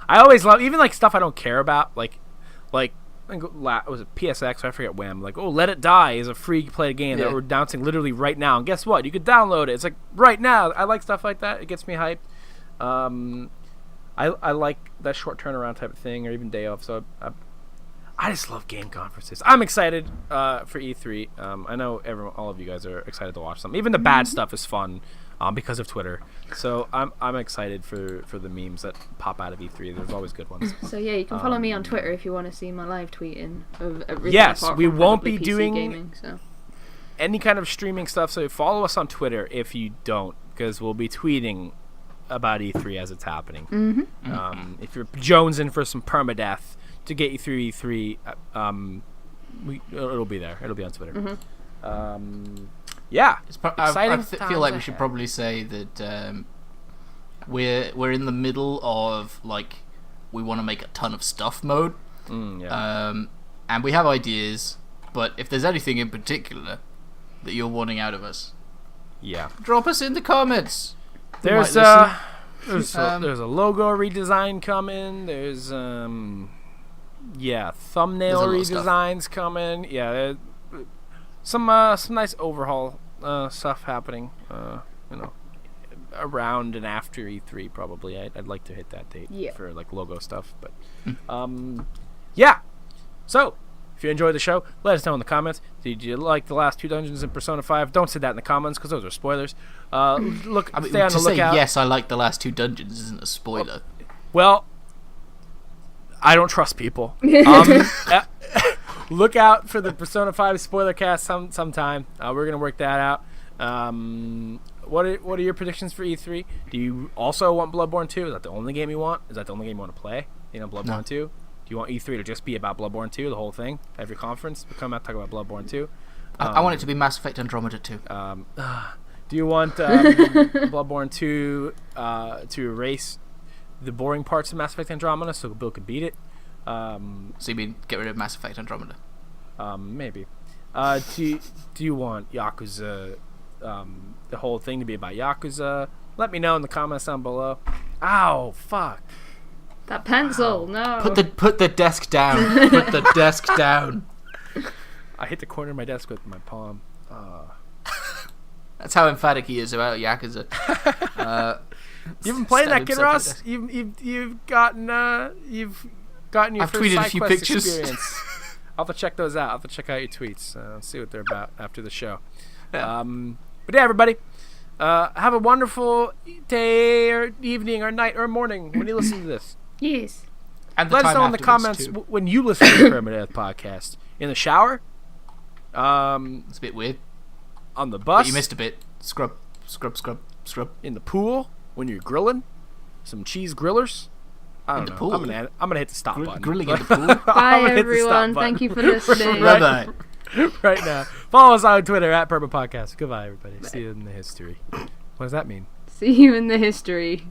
I always love even like stuff I don't care about, like was it PSX? I forget when. Like, oh, Let It Die is a free play game that we're announcing literally right now, and guess what? You could download it. It's like right now. I like stuff like that. It gets me hyped. I like that short turnaround type of thing, or even day off. So I just love game conferences. I'm excited for E3. I know all of you guys are excited to watch them. Even the bad stuff is fun because of Twitter. So I'm excited for the memes that pop out of E3. There's always good ones. So yeah, you can follow me on Twitter if you want to see my live tweeting of everything. Yes, apart we from won't be PC doing gaming, so. any kind of streaming stuff. So follow us on Twitter if you don't, because we'll be tweeting about E3 as it's happening. Mm-hmm. If you're jonesing for some permadeath to get you through E3, it'll be there. It'll be on Twitter. Mm-hmm. Yeah, I feel like we should probably say that we're in the middle of like we want to make a ton of stuff mode, and we have ideas. But if there's anything in particular that you're wanting out of us, drop us in the comments. There's a logo redesign coming. There's thumbnail redesigns coming. Yeah, some nice overhaul stuff happening. Around and after E3 probably. I'd like to hit that date for like logo stuff. But So if you enjoyed the show, let us know in the comments. Did you like the last 2 dungeons in Persona 5? Don't say that in the comments because those are spoilers. Stay on the lookout. To say yes, I like the last 2 dungeons isn't a spoiler. Well, I don't trust people. Look out for the Persona 5 spoiler cast sometime. We're gonna work that out. What are your predictions for E3? Do you also want Bloodborne 2? Is that the only game you want? Is that the only game you want to play? Bloodborne 2? Do you want E3 to just be about Bloodborne 2, the whole thing? Every conference, we come out talk about Bloodborne 2. I want it to be Mass Effect Andromeda 2. Do you want Bloodborne 2 to erase the boring parts of Mass Effect Andromeda so Bill could beat it? So you mean get rid of Mass Effect Andromeda? Maybe. Do you want Yakuza, the whole thing to be about Yakuza? Let me know in the comments down below. Ow, fuck. That pencil, no. Put the desk down. Put the desk down. I hit the corner of my desk with my palm. That's how emphatic he is about Yakuza. You've been playing that, Kinross? You've gotten your I've first tweeted a side few quest pictures. experience. I'll have to check those out. I'll have to check out your tweets. See what they're about after the show. Yeah. But yeah, everybody, have a wonderful day or evening or night or morning when you listen to this. Yes. And let us know in the comments when you listen to the Permadeath podcast. In the shower? It's a bit weird. On the bus? But you missed a bit. Scrub. In the pool? When you're grilling? Some cheese grillers? I don't know. Pool. I'm gonna hit the stop button. Grilling in the pool. Bye, everyone. Thank you for listening. Bye-bye. Right now. Follow us on Twitter at Perma Podcast. Goodbye, everybody. See you in the history. What does that mean? See you in the history.